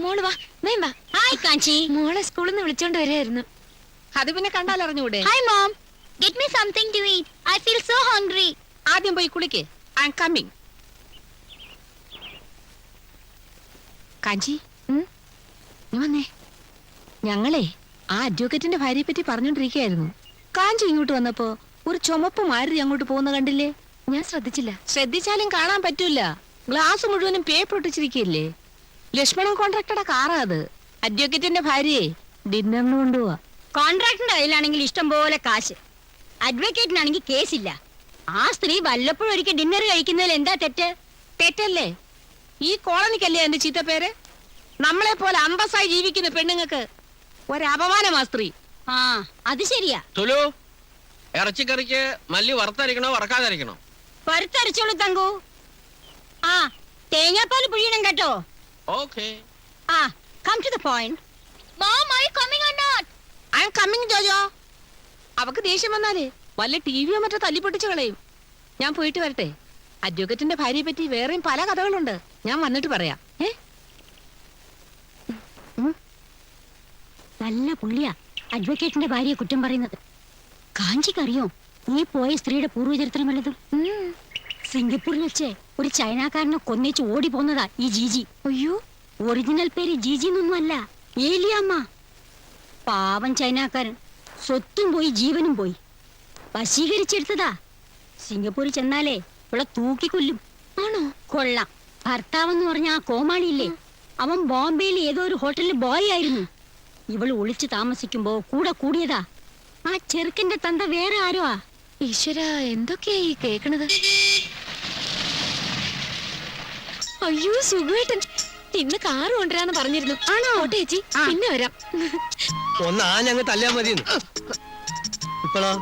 മോള് വാ, വേം വാ. Hi, Kanchi. മോളെ സ്കൂളിൽ നിന്ന് വിളിച്ചോണ്ട് വരികയായിരുന്നു. അത് പിന്നെ കണ്ടാലറിഞ്ഞൂടെ? Hi, Mom. Get me something to eat. I feel so hungry. ആദ്യം പോയി കുളിക്ക്. I am coming. കാഞ്ചി, നീ വന്നേ. ഞങ്ങളെ ആ അഡ്വക്കേറ്റിന്റെ ഭാര്യയെ പറ്റി പറഞ്ഞോണ്ടിരിക്കുകയായിരുന്നു. കാഞ്ചി ഇങ്ങോട്ട് വന്നപ്പോ ഒരു ചുമപ്പ് മാരുതി അങ്ങോട്ട് പോകുന്ന കണ്ടില്ലേ? ഞാൻ ശ്രദ്ധിച്ചില്ല. ശ്രദ്ധിച്ചാലും കാണാൻ പറ്റൂല. ഗ്ലാസ് മുഴുവനും പേപ്പർ ഒട്ടിച്ചിരിക്കല്ലേ. ലക്ഷ്മണൻ കോൺട്രാക്ടറുടെ കാറാ അത്. അഡ്വക്കേറ്റിന്റെ ഭാര്യയെ ഡിന്നറിന് കൊണ്ടുപോവാ. കോൺട്രാക്ടറിന്റെ കയ്യിലാണെങ്കിൽ ഇഷ്ടം പോലെ കാശ്, അഡ്വക്കേറ്റിനാണെങ്കിൽ കേസില്ല. ആ സ്ത്രീ വല്ലപ്പോഴും ഒരിക്കൽ ഡിന്നർ കഴിക്കുന്നതിൽ എന്താ തെറ്റ്? തെറ്റല്ലേ? ഈ കോളനിക്കല്ലേ എന്റെ ചീത്ത പേര്? നമ്മളെ പോലെ അന്തസ്സായി ജീവിക്കുന്ന പെണ്ണുങ്ങൾക്ക് ഒരപമാനമാ സ്ത്രീ. ആ അത് ശരിയാ. തുലു ഇറച്ചിക്കറിക്ക് മല്ലി വറുത്തരക്കണോ വറക്കാതിരിക്കണോ? പരുത്തരച്ചോളൂ തങ്കു. ആ തേങ്ങാപ്പാൽ പുഴിയണം കേട്ടോ. ഓക്കേ. ആ come to the point. Mom, are you coming or not? I am coming Jojo. അവക്ക് ദേഷ്യം വന്നാലേ വല്ല ടിവിയോ മറ്റോ തല്ലിപ്പൊട്ടിച്ച് കളയും. ഞാൻ പോയിട്ട് വരട്ടെ. അഡ്വക്കറ്റിന്റെ ഭാര്യയെ പറ്റി വേറെയും പല കഥകളുണ്ട്. ഞാൻ വന്നിട്ട് പറയാം. നല്ല പുള്ളിയാ അഡ്വക്കേറ്റിന്റെ ഭാര്യയെ കുറ്റം പറയുന്നത്. കാഞ്ചിക്കറിയോ നീ പോയ സ്ത്രീയുടെ പൂർവ്വചരിത്രം വല്ലതും? സിംഗപ്പൂരിൽ വെച്ച് ഒരു ചൈനക്കാരനെ കൊന്നേച്ച് ഓടി പോന്നതാ ഈ ജീജി. അയ്യോ, ഒറിജിനൽ പേര് ജീജി എന്നൊന്നും അല്ല, ഏലിയമ്മ. പാവം ചൈനക്കാരൻ സ്വത്തും പോയി ജീവനും പോയി. വശീകരിച്ചെടുത്തതാ. സിംഗപ്പൂരിൽ ചെന്നാലേ ഇവിടെ തൂക്കിക്കൊല്ലും. ആണോ? കൊള്ളാം. ഭർത്താവെന്ന് പറഞ്ഞ ആ കോമാളിയില്ലേ, അവൻ ബോംബെയിൽ ഏതോ ഒരു ഹോട്ടലിൽ ബോയ് ആയിരുന്നു. ഇവള് ഒളിച്ചു താമസിക്കുമ്പോ കൂടെ കൂടിയതാ. ആ ചെറുക്കന്റെ തന്ത വേറെ ആരോ. ഈശ്വര, എന്തൊക്കെയാ ഈ കേക്കണത്? അയ്യോ സുഖേട്ടൻ, ഇന്ന് കാറ് കൊണ്ടുവരാന്ന് പറഞ്ഞിരുന്നു. ആണോ? ഓട്ടെ ചേച്ചി, പിന്നെ വരാം. ഒന്ന് ഞങ്ങൾ തല്ലാൻ മതിയെന്ന്. ഇപ്പോഴോ?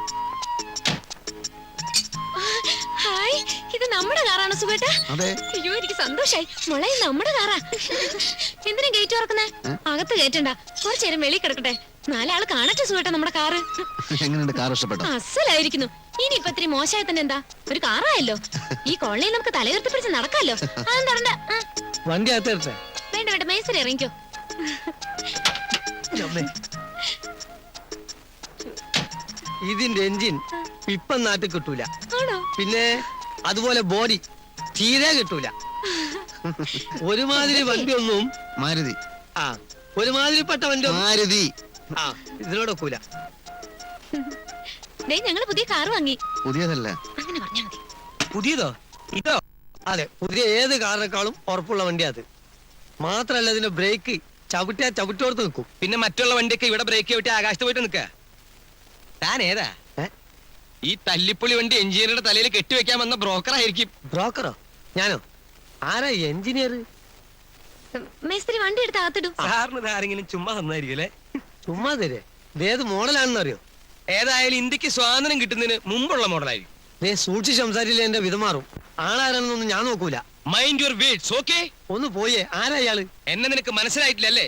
ഹായ്, ഇത് നമ്മുടെ കാറാണ് സുഖേട്ടാ? അതെ. അയ്യോ എനിക്ക് സന്തോഷായി. മോളെ നമ്മുടെ കാറാ. എന്തിനാ ഗേറ്റ് തുറക്കുന്നേ? അകത്ത് കേറ്റണ്ട, കുറച്ചേരം വെളിയിൽ കിടക്കട്ടെ. നാലാള് കാണട്ടെ സുഖേട്ടാ നമ്മുടെ കാറ്. എങ്ങനെയുണ്ട്? കാർ ഇഷ്ടപ്പെട്ടോ? അസലായിരിക്കുന്നു. ഇനി ഇപ്പൊ ഇത്തിരി മോശമായി തന്നെ എന്താ, ഒരു കാറായല്ലോ. ഈ കോളനിയിൽ നമുക്ക് തലയുയർത്തി പിടിച്ച് നടക്കാമല്ലോ. അതൊന്നും തരണ്ട. വണ്ടി അകത്ത് വേണ്ട വേണ്ട, മേസരി ഇറങ്ങിക്കോ. ഇതിന്റെ എഞ്ചിൻ ഇപ്പം നാട്ടിൽ കിട്ടൂല. ആണോ? പിന്നെ അതുപോലെ ബോഡി തീരെ കിട്ടൂല. ഒരുമാതിരി വണ്ടിയൊന്നും മാരുതി. ആ ഒരുമാതിരിപ്പെട്ട വണ്ടി മാരുതി ആ ഇതിനോടൊക്കൂല. ഞങ്ങള് പുതിയ കാറ് വാങ്ങി. പുതിയതല്ല. അങ്ങനെ പറഞ്ഞാ മതി. പുതിയതോ? ഇതോ? അതെ, പുതിയ ഏത് കാറിനേക്കാളും ഉറപ്പുള്ള വണ്ടിയാ അത്. മാത്രല്ല ഇതിന്റെ ബ്രേക്ക് ചവിട്ടിയാ ചവിട്ടോർത്ത് നിൽക്കും. പിന്നെ മറ്റുള്ള വണ്ടിയൊക്കെ ഇവിടെ ബ്രേക്ക് ചവിട്ടി ആകാശത്ത് പോയിട്ട് നിൽക്ക. താൻ ഏതാ? ഈ തല്ലിപ്പൊളി വണ്ടി എഞ്ചിനീയറുടെ തലയിൽ കെട്ടിവെക്കാൻ വന്ന ബ്രോക്കർ ആയിരിക്കും. ബ്രോക്കറോ? ഞാനോ? ആരാ എഞ്ചിനീയർ? മേസ്ത്രി വണ്ടി എടുത്ത് അകത്തിടും. സാറിന് ആരെങ്കിലും ചുമ്മാ തന്നായിരിക്കും അല്ലേ? ചുമ്മാ തരേ. ഇതേത് മോഡലാണെന്ന് അറിയോ? ഏതായാലും ഇന്ത്യക്ക് സ്വാതന്ത്ര്യം കിട്ടുന്നതിന് മുമ്പുള്ള മോഡലായിരിക്കും. ദേ സൂക്ഷിച്ച് സംസാരിച്ചില്ല എന്റെ വിധമാറും. ആളാരാണെന്നൊന്നും ഞാൻ നോക്കൂല. Mind your words, okay? ഒന്ന് പോയേ. ആരാ ഇയാള്? എന്നെ നിനക്ക് മനസ്സിലായിട്ടില്ലല്ലേ?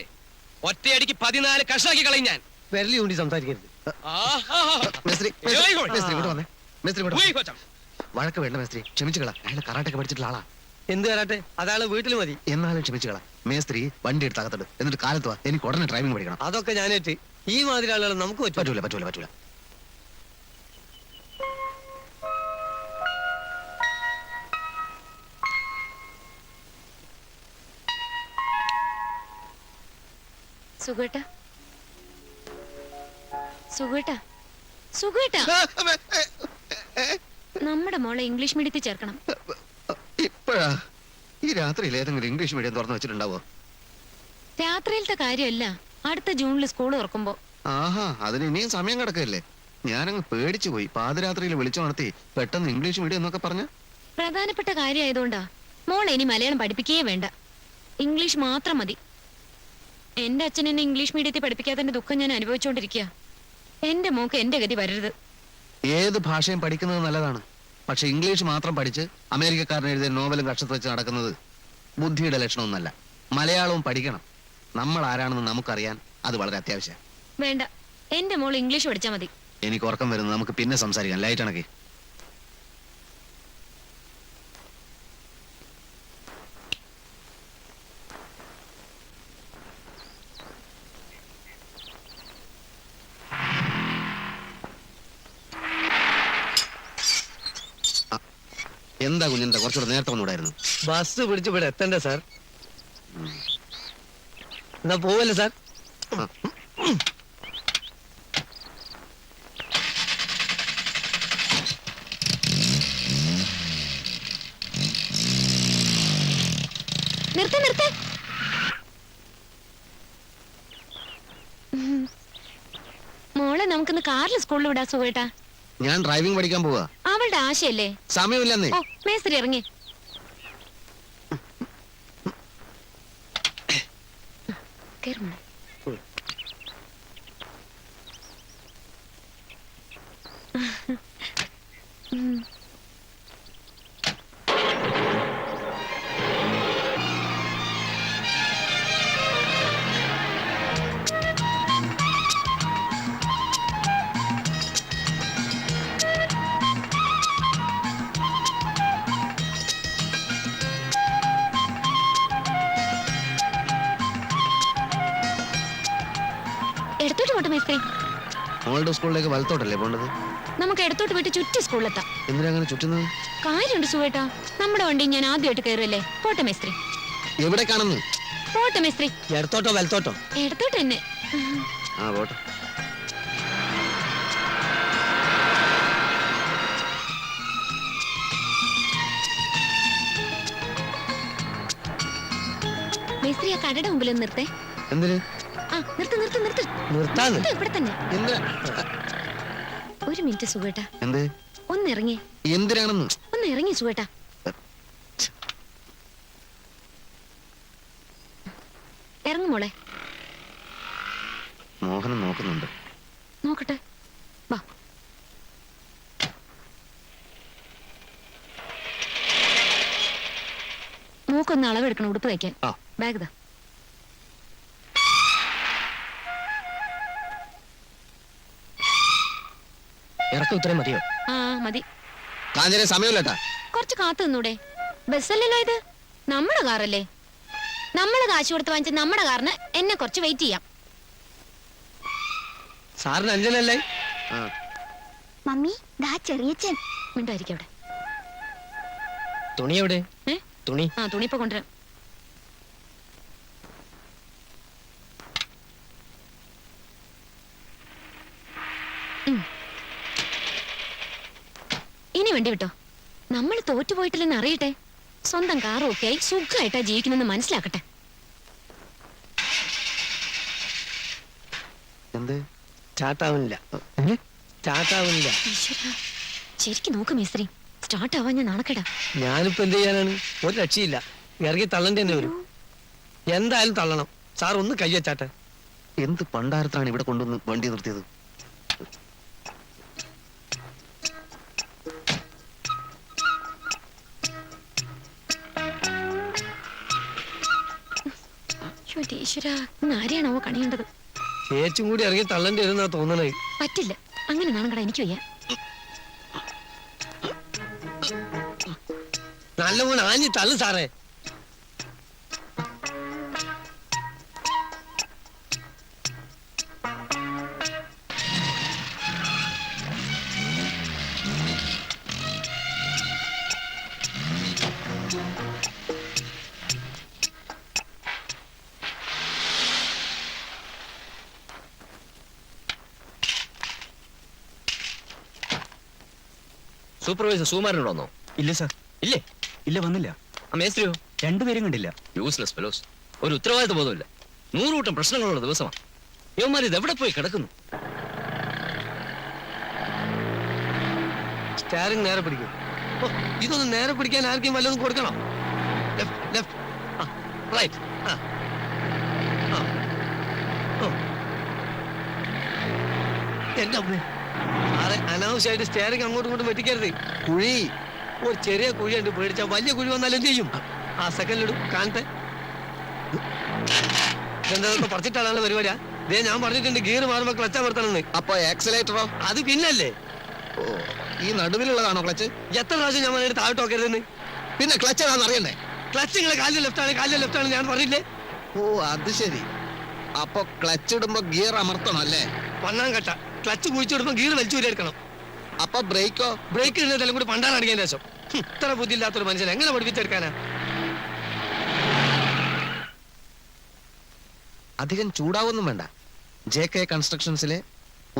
ഒറ്റയടിക്ക് 14 കഷ്ണാക്കി കളയും ഞാൻ. വിരലി കൊണ്ട് സംസാരിക്കരുത്. മേസ്ത്രി, ജോയ് ഗോഡ്. മേസ്ത്രി ഇങ്ങോട്ട് വന്നേ. മേസ്ത്രി ഇങ്ങോട്ട് ഉയ് വന്നേ. കൊച്ചം. വഴക്ക് വേണ്ട മേസ്ത്രി, ക്ഷമിച്ചുകളാ. അയാൾ കറാട്ടൊക്കെ പഠിച്ചിട്ടുള്ള ആളാ. എന്ത് വരാട്ടെ, അതാള് വീട്ടിൽ മതി. എന്നാലും ക്ഷമിച്ചുകളാ. മേസ്ത്രി വണ്ടി എടുത്ത് അകത്തിട്. എന്നിട്ട് കാലത്ത് വാ, എനിക്ക് ഉടനെ ഡ്രൈവിംഗ് പഠിക്കണം. അതൊക്കെ ഞാനേറ്റ്. ഈ മാതിരി ആളുകൾ നമുക്ക് പറ്റും. പറ്റൂല പറ്റൂല പറ്റൂല. സുഖേട്ടാ, സുഖേട്ടാ, സുഖേട്ടാ, നമ്മുടെ മോളെ ഇംഗ്ലീഷ് മീഡിയത്തിൽ ചേർക്കണം. ഇപ്പഴാ? ഈ രാത്രിയിൽ ഏതെങ്കിലും ഇംഗ്ലീഷ് മീഡിയം തുറന്നു വെച്ചിട്ടുണ്ടാവോ? രാത്രിയിലത്തെ കാര്യമല്ല, അടുത്ത ജൂണിൽ സ്കൂൾ തുറക്കുമ്പോ. ആഹാ, അതിന് ഇനിയും സമയം കിടക്കല്ലേ. ഞാനങ്ങ് പേടിച്ചു പോയി. പാതിരാത്രിയിൽ വിളിച്ചു നടത്തി പെട്ടെന്ന് ഇംഗ്ലീഷ് മീഡിയം എന്നൊക്കെ പറഞ്ഞ. പ്രധാനപ്പെട്ട കാര്യമായതുകൊണ്ടാ. മോളെ ഇനി മലയാളം പഠിപ്പിക്കുകയേ വേണ്ട, ഇംഗ്ലീഷ് മാത്രം മതി. എന്റെ അച്ഛൻ എന്നെ ഇംഗ്ലീഷ് മീഡിയത്തിൽ പഠിപ്പിക്കാത്തതിന്റെ ദുഃഖം ഞാൻ അനുഭവിച്ചുകൊണ്ടിരിക്കുക. എന്റെ മോക്ക് എന്റെ ഗതി വരരുത്. ഏത് ഭാഷയും പഠിക്കുന്നത് നല്ലതാണ്. പക്ഷെ ഇംഗ്ലീഷ് മാത്രം പഠിച്ച് അമേരിക്കക്കാരൻ എഴുതിയ നോവലും കക്ഷത്ത് വെച്ച് നടക്കുന്നത് ബുദ്ധിയുടെ ലക്ഷണമൊന്നല്ല. മലയാളവും പഠിക്കണം. നമ്മൾ ആരാണെന്ന് നമുക്കറിയാൻ അത് വളരെ അത്യാവശ്യം. വേണ്ട, എന്റെ മോൾ ഇംഗ്ലീഷ് പഠിച്ചാൽ മതി. എനിക്ക് ഉറക്കം വരുന്നത്, നമുക്ക് പിന്നെ സംസാരിക്കാം. ലൈറ്റ് അണക്കി. എന്താ കുഞ്ഞെന്താ കുറച്ചുകൂടെ നേരത്തെ വന്നൂടായിരുന്നു? ബസ് പിടിച്ച് ഇവിടെ എത്തണ്ടേ സാർ? എന്നാ പോവല്ലേ സാർ? നിർത്ത നിർത്ത. മോളെ നമുക്കിന്ന് കാറിൽ സ്കൂളിൽ വിടാ സുഖേട്ടാ. ഞാൻ ഡ്രൈവിംഗ് പഠിക്കാൻ പോവാ. അവളുടെ ആശയല്ലേ? സമയമില്ലെന്നേ. ഓ മേസ്ത്രി ഇറങ്ങി. എടുത്തോട്ട് പോട്ടെ മേസ്ത്രി. മോളുടെ സ്കൂളിലേക്ക് വലത്തോട്ടല്ലേ പോണ്ടത്? നമുക്ക് എടുത്തോട്ട് പോയിട്ട് ചുറ്റി സ്കൂളിലെത്താം. എന്തിനാ അങ്ങനെ ചുറ്റുന്നത്? കാര്യമുണ്ട് സുഖേട്ടാ, നമ്മുടെ വണ്ടി ഞാൻ ആദ്യമായിട്ട് കയറുമല്ലേ. പോട്ടെ മേസ്ത്രി. എവിടെ കാണുന്നു? പോട്ടെ മേസ്ത്രി. എടുത്തോട്ടോ വലത്തോട്ടോ? എടുത്തോട്ട് തന്നെ. ആ പോട്ടെ. മേസ്ത്രി ആ കടയുടെ മുമ്പിൽ ഒന്ന് നിർത്തേ. എന്തിന്? ആ നിർത്ത് നിർത്ത് നിർത്ത് നിർത്താന്ന്? നിർത്ത്, ഇവിടെ തന്നെ. എന്തിനാ? ഒരു മിനിറ്റ് സുഖേട്ടാ, എന്ത്? ഒന്ന് ഇറങ്ങി. എന്തിനാണെന്ന്? ഒന്ന് ഇറങ്ങി സുഖേട്ടാ. ഇറങ്ങു മോളെ. മോഹനം നോക്കുന്നുണ്ട്. നോക്കട്ടെ, വാ. മൂക്കൊന്ന് അളവെടുക്കണം ഉടുപ്പ് തയ്ക്കാൻ. ആ. ബാഗ് ദാ. ഇറക്കം ഇത്രയും മതിയോ? ആ മതി. കാഞ്ഞിരെ സമയമില്ലട്ടാ. കുറച്ച് കാത്തു നിന്നൂടെ? ബസ്സല്ലല്ലോ ഇത്, നമ്മുടെ കാറല്ലേ. നമ്മള് കാശ് കൊടുത്ത് വാങ്ങിച്ച നമ്മുടെ കാറിന് എന്നെ കുറച്ച് വെയിറ്റ് ചെയ്യാം. സാറിന് അഞ്ചനല്ലേ? ആ. മമ്മി ദാ ചെറിയച്ഛൻ. മിണ്ടായിരിക്കും അവിടെ. തുണി എവിടെ? ഏ? തുണി ആ തുണി ഇപ്പൊ കൊണ്ടുവരാം. ഇനി വേണ്ടി വിട്ടോ. നമ്മൾ തോറ്റുപോയിട്ടില്ലെന്ന് അറിയട്ടെ. സ്വന്തം കാറും ഒക്കെ ആയി സുഖമായിട്ടാ ജീവിക്കുന്നെന്ന് മനസ്സിലാക്കട്ടെ. എന്ത്? ചാട്ടാവുന്നില്ല. ചാട്ടാവുന്നില്ല. ഈശ്വരാ, ശരിക്കും നോക്ക് മേസ്ത്രി, സ്റ്റാർട്ട് ആവാൻ ഞാൻ നാണക്കേടാ. ഞാനിപ്പോ എന്ത് ചെയ്യാനാണ്? ഒരു രക്ഷയില്ല. ഇറങ്ങി തള്ളേണ്ടി തന്നെ വരും. എന്തായാലും തള്ളണം. സാർ ഒന്ന് കയ്യച്ചാട്ടെ. എന്ത് പണ്ടാരത്താണ് ഇവിടെ കൊണ്ടുവന്ന് വണ്ടി നിർത്തിയത്? ഈശ്വരാ, ഇന്ന് ആരെയാണോ കണിയേണ്ടത്? ചേച്ചും കൂടി ഇറങ്ങി തള്ളേണ്ടി വരുന്നാ തോന്നണേ. പറ്റില്ല, അങ്ങനെ നാണക്കട എനിക്ക് വയ്യ. നല്ലപോലെ ആഞ്ഞി തള്ളു സാറേ. സൂപ്പർവൈസർ സുകുമാരനോട് വന്നോ? ഇല്ല സാർ. ഇല്ലേ? ഇല്ല, വന്നില്ല. ആ മേസ്ത്രിയോ? രണ്ടുപേരും കണ്ടില്ല. Useless fellows. ഒരു ഉത്തരവാദിത്വ ബോധമില്ല. 100 കൂട്ടം പ്രശ്നങ്ങളുള്ള ദിവസമാണ്. യവന്മാർ ഇത് എവിടെ പോയി കിടക്കുന്നു? സ്റ്റാരിങ് നേരെ പിടിക്കും. ഓ, ഇതൊന്ന് നേരെ പിടിക്കാൻ ആർക്കും വല്ലതും കൊടുക്കണം. Left, left, right. എന്റെ അമ്മേ, സാറേ അനാവശ്യമായിട്ട് സ്റ്റാരിങ് അങ്ങോട്ടും ഇങ്ങോട്ടും വെട്ടിക്കരുത്. കുഴി, ഒരു ചെറിയ കുഴി ഉണ്ട്, പേടിച്ചാ വലിയ കുഴി വന്നാലും എന്ത് ചെയ്യും? ആ സെക്കൻഡിലിടും കാണട്ടെ. എന്താ പറിച്ചിട്ടാണ് പരിപാടിയാ? ഇതേ ഞാൻ പറഞ്ഞിട്ടുണ്ട് ഗിയർ മാറുമ്പോ ക്ലച്ച് അമർത്തണമെന്ന്. അപ്പൊ ആക്സിലേറ്ററോ? അത് പിന്നല്ലേ. ഓ, ഈ നടുവിലുള്ളതാണോ ക്ലച്ച്? എത്ര പ്രാവശ്യം ഞാൻ പറഞ്ഞിട്ട് താഴോട്ട് നോക്കരുതെന്ന്? പിന്നെ ക്ലച്ച് ഏതാണെന്ന് അറിയണ്ടേ? ക്ലച്ച് നിങ്ങളെ കാലിന്റെ ലെഫ്റ്റ് ആണ് ഞാൻ പറഞ്ഞില്ലേ? ഓ അത് ശരി. അപ്പൊ ക്ലച്ച് ഇടുമ്പോ ഗിയർ അമർത്തണം അല്ലേ? പണ്ണാൻ കട്ട. ക്ലച്ച് കുഴിച്ചിടുമ്പോ ഗിയർ വലിച്ചു എടുക്കണം. അപ്പൊ ബ്രേക്കോ? ബ്രേക്ക് ഇടുന്നതെല്ലാം കൂടി പണ്ടാൻ അടിക്കാൻ ശേഷം. ഇത്ര ബുദ്ധിയില്ലാത്തൊരു മനുഷ്യൻ എങ്ങനെ പഠിപ്പിച്ചെടുക്കാനാ? അധികം ചൂടാവൊന്നും വേണ്ട. JK കൺസ്ട്രക്ഷൻസിലെ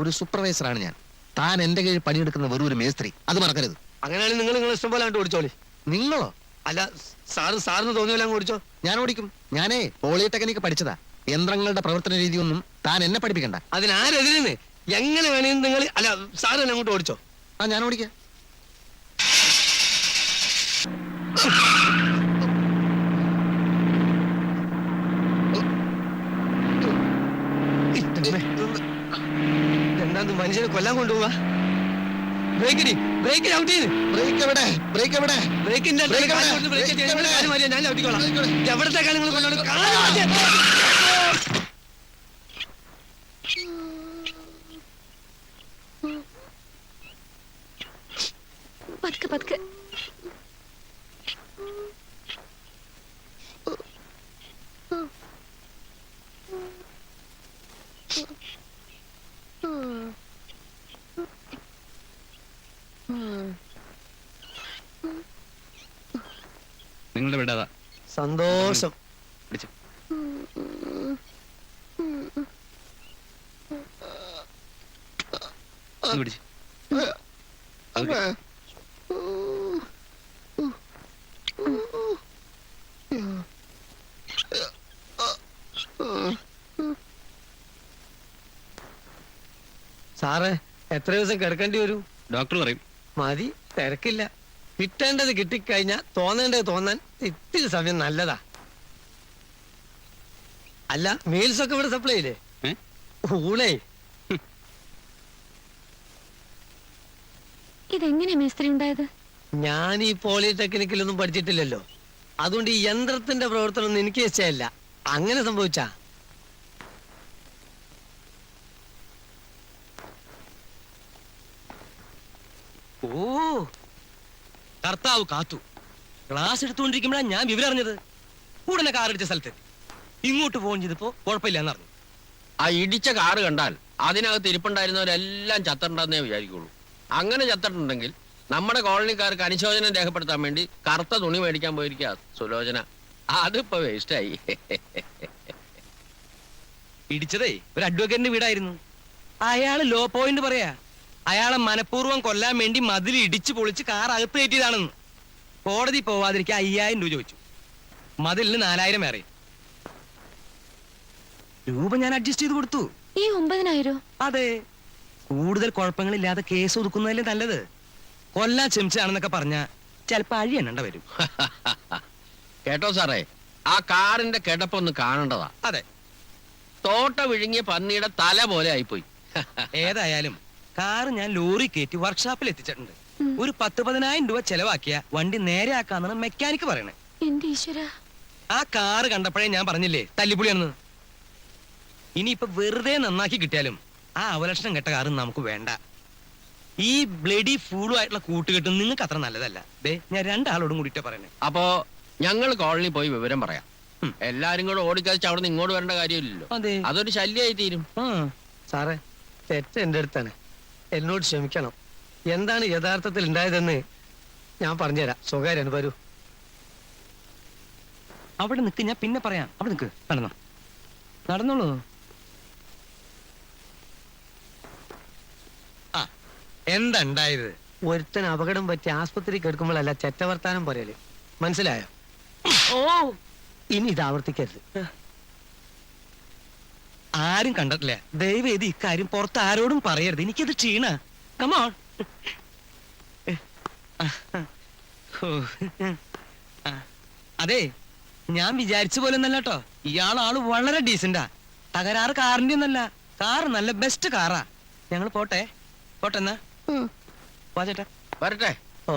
ഒരു സൂപ്പർവൈസറാണ് ഞാൻ. താൻ എന്റെ കീഴിൽ പണിയെടുക്കുന്ന വെറും ഒരു മേസ്ത്രി, അത് മറക്കരുത്. അങ്ങനെയാണെങ്കിൽ നിങ്ങൾ ഇഷ്ടം പോലെ അങ്ങോട്ട് ഓടിച്ചോളി. നിങ്ങളോ? അല്ല, സാറിന് തോന്നിയല്ല അങ്ങ് ഓടിച്ചോ. ഞാൻ ഓടിക്കും. ഞാനേ പോളിടെക്നിക്ക് പഠിച്ചതാ. യന്ത്രങ്ങളുടെ പ്രവർത്തന രീതിയൊന്നും താൻ എന്നെ പഠിപ്പിക്കണ്ട. അതിനാരെതിരെന്ന് എങ്ങനെ വേണമെന്ന് നിങ്ങൾ അല്ല സാറ് തന്നെ അങ്ങോട്ട് ഓടിച്ചോ. ആ ഞാൻ ഓടിക്കാം. എന്താ മനുഷ്യനെ കൊല്ലാൻ കൊണ്ടുപോവാ? ബ്രേക്ക് ബ്രേക്ക് ഔട്ട് ചെയ്ത് ബ്രേക്ക് എവിടെ ബ്രേക്ക് എവിടെ ബ്രേക്കിന്റെ ബ്രേക്ക് എവിടെ? ഞാൻ ഔട്ടിക്കോളാം. എവിടത്തെ കാര്യങ്ങൾ കൊണ്ടാണ് പതുക്കെ പതുക്കെ. നിങ്ങളുടെ വിടാതാ സന്തോഷം. പിടിച്ചു. ഒന്ന് പിടിച്ച്. അമ്മേ. സാറേ എത്ര ദിവസം കിടക്കേണ്ടി വരും? ഡോക്ടർ പറയും. മതി, തിരക്കില്ല. കിട്ടേണ്ടത് കിട്ടിക്കഴിഞ്ഞാൽ തോന്നേണ്ടത് തോന്നാൻ ഇത്തിരി സമയം നല്ലതാ. അല്ല, മീൽസ് ഒക്കെ ഇവിടെ സപ്ലൈ ഇല്ലേ? ഏ? ഊണേ. ഇതെങ്ങനെയാ മേസ്ത്രി ഉണ്ടായത്? ഞാൻ ഈ പോളിടെക്നിക്കിലൊന്നും പഠിച്ചിട്ടില്ലല്ലോ, അതുകൊണ്ട് ഈ യന്ത്രത്തിന്റെ പ്രവർത്തനം ഒന്നും എനിക്ക് ഇഷ്ടമല്ല. അങ്ങനെ സംഭവിച്ചാ ഓ, കർത്താവ് കാത്തു. ക്ലാസ് എടുത്തുകൊണ്ടിരിക്കുമ്പോഴാണ് ഞാൻ വിവരം അറിഞ്ഞത്. ഉടനെ കാർ അടിച്ച സ്ഥലത്ത് ഇങ്ങോട്ട് ഫോൺ ചെയ്തപ്പോ കുഴപ്പമില്ലെന്ന് അറിഞ്ഞു. ആ ഇടിച്ച കാറ് കണ്ടാൽ അതിനകത്ത് ഇരിപ്പുണ്ടായിരുന്നവരെല്ലാം ചത്തിട്ടുണ്ടെന്നേ വിചാരിക്കുള്ളൂ. അങ്ങനെ ചത്തിട്ടുണ്ടെങ്കിൽ നമ്മുടെ കോളനിക്കാർക്ക് അനുശോചനം രേഖപ്പെടുത്താൻ വേണ്ടി കറുത്ത തുണി മേടിക്കാൻ പോയിരിക്കുക സുലോചന. അതിപ്പോ വേസ്റ്റായി. ഇടിച്ചതേ ഒരു അഡ്വക്കേറ്റിന്റെ വീടായിരുന്നു. അയാള് ലോ പോയിന്റ് പറയാ. അയാളെ മനഃപൂർവ്വം കൊല്ലാൻ വേണ്ടി മതിൽ ഇടിച്ചു പൊളിച്ച് കാർ അകത്ത് കയറ്റിയതാണെന്ന്. കോടതി പോവാതിരിക്കാൻ 5000 രൂപ ചോദിച്ചു. മതിലിന് 4000 വേറെ രൂപ ഞാൻ അഡ്ജസ്റ്റ് ചെയ്ത് കൊടുത്തു. ഈ 9000? അതെ, കൂടുതൽ കുഴപ്പങ്ങളില്ലാതെ കേസ് ഒതുക്കുന്നതല്ലേ നല്ലത്. കൊല്ലാൻ ശ്രമിച്ചാണെന്നൊക്കെ പറഞ്ഞ ചിലപ്പോ അഴി എണ്ണണ്ട വരും. കേട്ടോ സാറേ, ആ കാറിന്റെ കിടപ്പൊന്ന് കാണേണ്ടതാ. അതെ, തോട്ട വിഴുങ്ങിയ പന്നിയുടെ തല പോലെ ആയിപ്പോയി. ഏതായാലും കാറ് ഞാൻ ലോറി കയറ്റി വർക്ക്ഷോപ്പിൽ എത്തിച്ചിട്ടുണ്ട്. ഒരു 10-10000 രൂപ ചെലവാക്കിയ വണ്ടി നേരെ ആക്കാന്നാണ് മെക്കാനിക്ക് പറയണേ. എന്റെ ഈശ്വര, ആ കാറ് കണ്ടപ്പോഴേ ഞാൻ പറഞ്ഞില്ലേ തല്ലിപ്പുളിയാണെന്ന്. ഇനിയിപ്പൊ വെറുതെ നന്നാക്കി കിട്ടിയാലും ആ അവലക്ഷണം കെട്ട കാറ് നമുക്ക് വേണ്ട. ഈ ബ്ലഡി ഫൂളും ആയിട്ടുള്ള കൂട്ടുകെട്ടും നിങ്ങൾക്ക് അത്ര നല്ലതല്ല. ദേ, ഞാൻ 2 ആളോടും കൂടിയിട്ടാ പറയണേ. അപ്പോ ഞങ്ങൾ കോളനി പോയി വിവരം പറയാം. എല്ലാരും കൂടെ ഓടിക്കഴിച്ച് അവിടെ നിന്ന് ഇങ്ങോട്ട് വരേണ്ട കാര്യമില്ലല്ലോ. അതെ, അതൊരു ശല്യമായി തീരും. സാറേ, തെറ്റ് എന്റെ അടുത്താണ്. എന്നോട് ക്ഷമിക്കണം. എന്താണ് യഥാർത്ഥത്തിൽ ഉണ്ടായതെന്ന് ഞാൻ പറഞ്ഞുതരാം. സ്വകാര്യ അനുഭവം. അവിടെ നിൽക്ക്, ഞാൻ പിന്നെ പറയാം. അവിടെ നിൽക്ക്, നടന്നോ, നടന്നോളൂ. ആ, എന്താ ഉണ്ടായത്? ഒരുത്തൻ അപകടം പറ്റി ആസ്പത്രി കിടക്കുമ്പോഴല്ല ചെറ്റവർത്താനം പറയല്. മനസ്സിലായോ? ഓ, ഇനി ഇത് ആവർത്തിക്കരുത്. ആരും കണ്ടിട്ടില്ല. ദയവേദി ഇക്കാര്യം പുറത്ത് ആരോടും പറയരുത്. എനിക്കത് ക്ഷീണ. കമോൺ. അതെ, ഞാൻ വിചാരിച്ച പോലെ ഒന്നല്ല കേട്ടോ. ഇയാളാള് വളരെ ഡീസന്റാ. തകരാറ് കാറിന്റെ ഒന്നല്ല. കാറ് നല്ല ബെസ്റ്റ് കാറാ. ഞങ്ങൾ പോട്ടെ. പോട്ടെ എന്നാ. വാ ചേട്ടാ. വരട്ടെ. ഓ,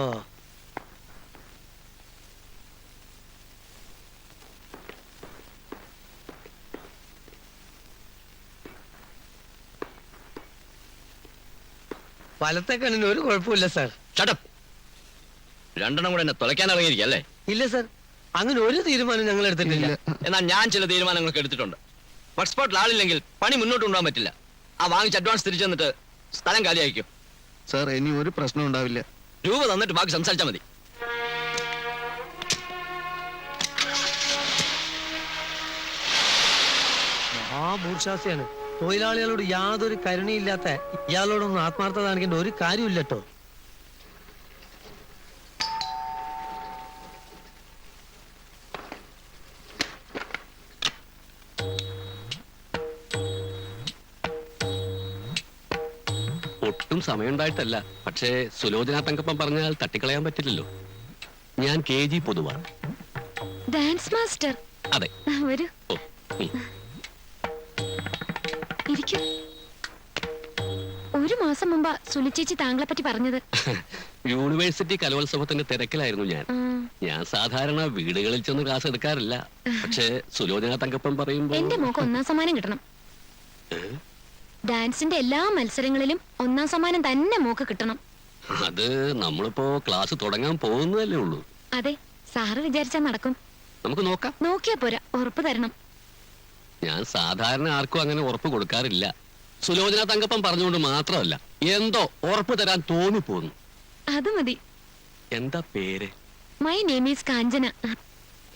വലത്തെ കണ്ണിന് ഒരു കുഴപ്പമില്ല സാർ. ചടപ്പ്. 2 എണ്ണം കൂടെ എന്നെ തുലയ്ക്കാൻ ഇറങ്ങിയിരിക്കല്ലേ? ഇല്ല സാർ, അങ്ങനെ ഒരു തീരുമാനം ഞങ്ങൾ എടുത്തിട്ടില്ല. എന്നാൽ ഞാൻ ചില തീരുമാനങ്ങളൊക്കെ എടുത്തിട്ടുണ്ട്. വർക്ക് സ്പോട്ടിൽ ആളില്ലെങ്കിൽ പണി മുന്നോട്ട് കൊണ്ടുപോകാൻ പറ്റില്ല. ആ വാങ്ങിച്ച അഡ്വാൻസ് തിരിച്ചു തന്നിട്ട് സ്ഥലം കാലിയായിരിക്കും. സാർ, ഇനി ഒരു പ്രശ്നം ഉണ്ടാവില്ല. രൂപ തന്നിട്ട് ബാക്കി സംസാരിച്ചാൽ മതി. മഹാഭൂർഷാസിയാണ്. തൊഴിലാളികളോട് യാതൊരു കരുണയില്ലാത്ത ഇയാളോടൊന്നും ആത്മാർത്ഥത കാണിക്കേണ്ട ഒരു കാര്യമില്ല കേട്ടോ. ഒട്ടും സമയമുണ്ടായിട്ടല്ല. പക്ഷേ സുലോചന തങ്കപ്പൻ പറഞ്ഞാൽ തട്ടിക്കളയാൻ പറ്റില്ലല്ലോ. ഞാൻ KG പൊതുവാ. Dance master. അതെ. വരൂ, ഓ, ഇരിക്കൂ. 1 മാസം മുമ്പാ സുലിച്ചേച്ചി താങ്കളെ പറ്റി പറഞ്ഞത്. യൂണിവേഴ്സിറ്റി കലോത്സവത്തിന്റെ തിരക്കിലായിരുന്നു ഞാൻ. ആ, ഞാൻ സാധാരണ വീടുകളിൽ ചെന്ന് ക്ലാസ് എടുക്കാറില്ല. പക്ഷേ സുലോചന തങ്കപ്പൻ പറയുമ്പോ എന്റെ മോക്ക് 1ാം സമ്മാനം കിട്ടണം. ഡാൻസിന്റെ എല്ലാ മത്സരങ്ങളിലും 1ാം സമ്മാനം തന്നെ മോക്ക് കിട്ടണം. അത് നമ്മളിപ്പോ ക്ലാസ് തുടങ്ങാൻ പോകുന്നതല്ലേ ഉള്ളൂ. അതെ, സാറ് വിചാരിച്ചാ നടക്കും. നമുക്ക് നോക്കാം. നോക്കിയാ പോരാ, ഉറപ്പ് തരണം. ഞാൻ സാധാരണ ആർക്കും അങ്ങനെ ഉറപ്പ് കൊടുക്കാറില്ല. സുലോചന തങ്കപ്പൻ പറഞ്ഞുകൊണ്ട് മാത്രമല്ല, എന്തോ ഉറപ്പ് തരാൻ തോന്നിപ്പോന്നു. അത് മതി. എന്താ പേര്? മൈ നെയിം ഈസ് കാഞ്ചന.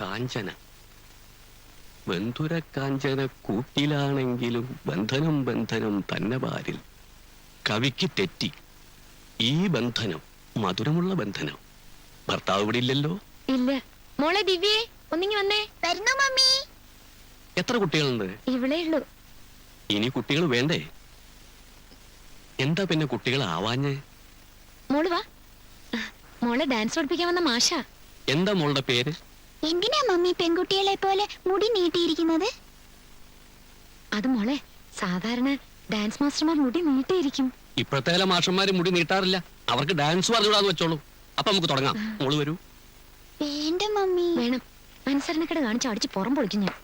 കാഞ്ചന. ബന്ധുര കാഞ്ചന കൂട്ടിലാണെങ്കിലും ബന്ധനം ബന്ധനം തന്നെ പാരിൽ. കവിക്ക് തെറ്റി. ഈ ബന്ധനം മധുരമുള്ള ബന്ധനം. ഭർത്താവ് ഇവിടെ ഇല്ലല്ലോ? ഇല്ല. മോളെ ദിവ്യേ, ഒന്നിങ്ങി വന്നേ. വരുന്നു മമ്മി. എത്ര കുട്ടികളുണ്ട്? ഇവളേ ഉള്ളൂ. ഇനി കുട്ടികൾ വേണ്ടേ? എന്താ പിന്നെ കുട്ടികൾ ആവാഞ്ഞ്? മോള് വാ. മോളെ ഡാൻസ് പഠിപ്പിക്കാൻ വന്ന മാഷ. എന്താ മോളുടെ പേര്? എന്തിനാ മമ്മി പെൺകുട്ടികളെ പോലെ മുടി നീട്ടിയിരിക്കുന്നത്? അത് മോളെ, സാധാരണ ഡാൻസ് മാസ്റ്റർമാർ മുടി നീട്ടിയിരിക്കും. ഇപ്പോഴത്തെ ചില മാഷന്മാര് മുടി നീട്ടാറില്ല. അവർക്ക് ഡാൻസ് പറഞ്ഞുകൂടാന്ന് വെച്ചോളൂ. അപ്പൊ നമുക്ക് തുടങ്ങാം. മോള് വരൂ. വേണ്ട മമ്മി. വേണം. അനുസരണക്കേട് കാണിച്ച് അടിച്ച് പുറം പൊളിക്കും ഞാൻ.